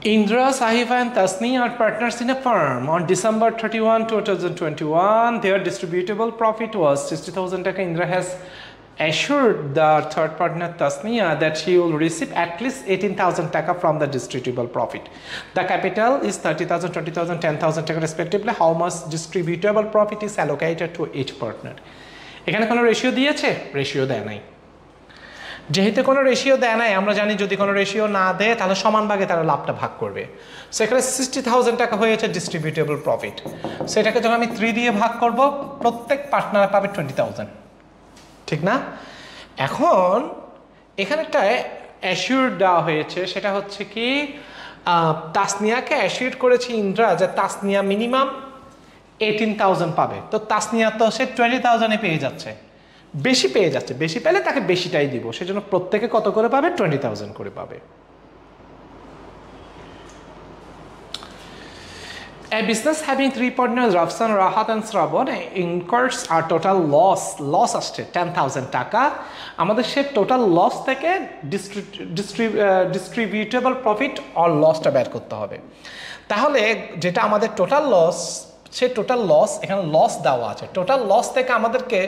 Indra, Sahifa and Tasni are partners in a firm. On December 31, 2021, their distributable profit was 60,000 taka. Indra has assured the third partner Tasnia that she will receive at least 18,000 taka from the distributable profit. The capital is 30,000, 20,000, 10,000 taka respectively. How much distributable profit is allocated to each partner? এখানে কোনো ratio দিয়েছে? Ratio দেয় নাই। যেহেতু কোনো ratio দেয় নাই, আমরা জানি যদি কোনো রেশিও না দেয় তাহলে সমান ভাগে তারা লাভটা ভাগ করবে। সো এখানে 60,000 টাকা হয়েছে ডিস্ট্রিবিউটেবল প্রফিট। সো এটাকে যখন আমি 3 দিয়ে ভাগ করব, প্রত্যেক পার্টনার পাবে 20,000, ঠিক না? এখন এখানে একটা অ্যাসিওর দেওয়া হয়েছে, সেটা হচ্ছে কি, তাসনিয়াকে অ্যাসিওর করেছে ইন্দ্রা যে তাসনিয়া মিনিমাম 18,000 পাবে। তো তাসনিয়া তো সে 20,000-এ পেয়ে যাচ্ছে, বেশি পেয়ে যাচ্ছে। বেশি পেলে তাকে বেশিটাই দিব, সেজন্য প্রত্যেকে কত করে পাবে? 20,000 করে পাবে। A business having 3 partners, Rafsan, Rahat and Sravon, incurs a total loss আসছে 10,000 টাকা। আমাদের সে টোটাল লস থেকে ডিস্ট্রিবিউটেবল প্রফিট অর লসটা বের করতে হবে। তাহলে যেটা আমাদের টোটাল লস, সে টোটাল লস, এখানে লস দেওয়া আছে, টোটাল লস থেকে আমাদেরকে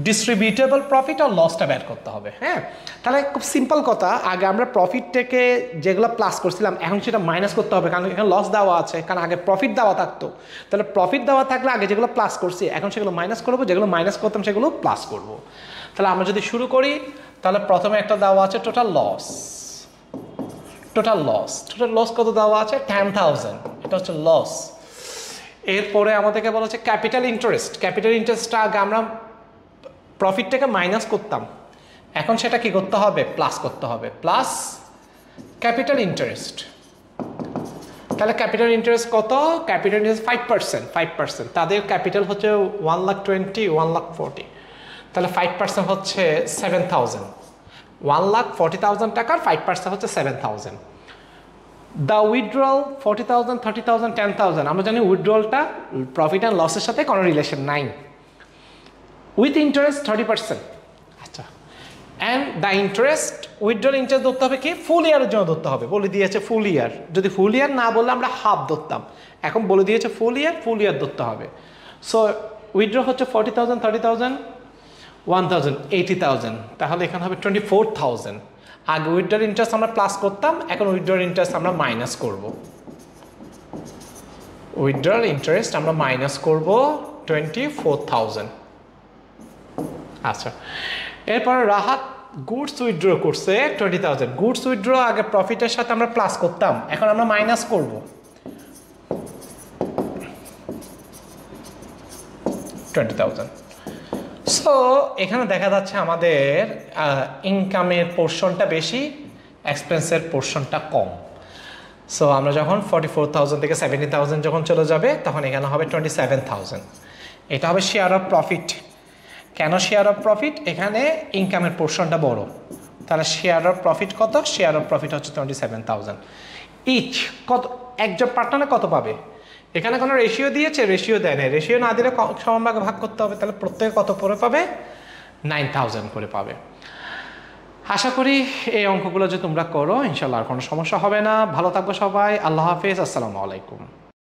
ডিস্ট্রিবিউটেবল প্রফিট আর লসটা বের করতে হবে। হ্যাঁ, তাহলে খুব সিম্পল কথা, আগে আমরা প্রফিট থেকে যেগুলো প্লাস করছিলাম এখন সেটা মাইনাস করতে হবে, কারণ এখানে লস দেওয়া আছে, কারণ আগে প্রফিট দেওয়া থাকতো। তাহলে প্রফিট দেওয়া থাকলে আগে যেগুলো প্লাস করছি এখন সেগুলো মাইনাস করবো, যেগুলো মাইনাস করতাম সেগুলো প্লাস করব। তাহলে আমরা যদি শুরু করি, তাহলে প্রথমে একটা দেওয়া আছে টোটাল লস। টোটাল লস কত দেওয়া আছে? 10,000, এটা হচ্ছে লস। এরপরে আমাদেরকে বলা হচ্ছে ক্যাপিটাল ইন্টারেস্ট। ক্যাপিটাল ইন্টারেস্টটা আগে আমরা প্রফিট থেকে মাইনাস করতাম, এখন সেটা কি করতে হবে? প্লাস করতে হবে, প্লাস ক্যাপিটাল ইন্টারেস্ট। তাহলে ক্যাপিটাল ইন্টারেস্ট কত? Capital interest 5%। তাদের ক্যাপিটাল হচ্ছে 1,20,000, 1,40,000, তাহলে 5% হচ্ছে 7,000। 1,40,000 টাকার 5% হচ্ছে 7,000। The withdrawal 40,000, 30,000, 10,000। আমরা জানি উইথড্রলটা প্রফিট অ্যান্ড লসের সাথে কোনো রিলেশন নাই। With interest 30%। আচ্ছা, and the interest, withdrawal interest ধরতে হবে কি? ফুল ইয়ারের জন্য ধরতে হবে, বলে দিয়েছে ফুল ইয়ার। যদি ফুল ইয়ার না বললে আমরা হাফ ধরতাম, এখন বলে দিয়েছে ফুল ইয়ার ধরতে হবে। সো উইথড্র হচ্ছে 40,000, 30,000, 1,000, 80,000, তাহলে এখানে হবে 24,000। আগে উইথড্রল ইন্টারেস্ট আমরা প্লাস করতাম, এখন উইথড্রল ইন্টারেস্ট আমরা মাইনাস করব। উইথড্রল ইন্টারেস্ট আমরা মাইনাস করব 24,000। আচ্ছা, এরপরে রাহাত গুডস উইথড্র করছে 20,000। গুডস উইথড্র আগে প্রফিটের সাথে আমরা প্লাস করতাম, এখন আমরা মাইনাস করব 20,000। সো এখানে দেখা যাচ্ছে আমাদের ইনকামের পোর্শনটা বেশি, এক্সপেন্সের পোর্শনটা কম। সো আমরা যখন 44,000 থেকে 70,000 যখন চলে যাবে তখন এখানে হবে 27,000। এটা হবে শেয়ার অফ প্রফিট। কেন শেয়ার অফ প্রফিট? এখানে ইনকামের পোর্শনটা বড়, তাহলে শেয়ার অফ প্রফিট কত? শেয়ার অফ প্রফিট হচ্ছে 27,000। ইচ কত? একজন পার্টনারে কত পাবে? এখানে কোনো রেশিও দিয়েছে? রেশিও দেয় না। রেশিও না দিলে সমান ভাগে ভাগ করতে হবে, তাহলে প্রত্যেকে কত করে পাবে? 9,000 করে পাবে। আশা করি এই অঙ্কগুলো যে তোমরা করো ইনশাল্লাহ আর কোনো সমস্যা হবে না। ভালো থাকবো সবাই, আল্লাহ হাফেজ, আসসালামু আলাইকুম।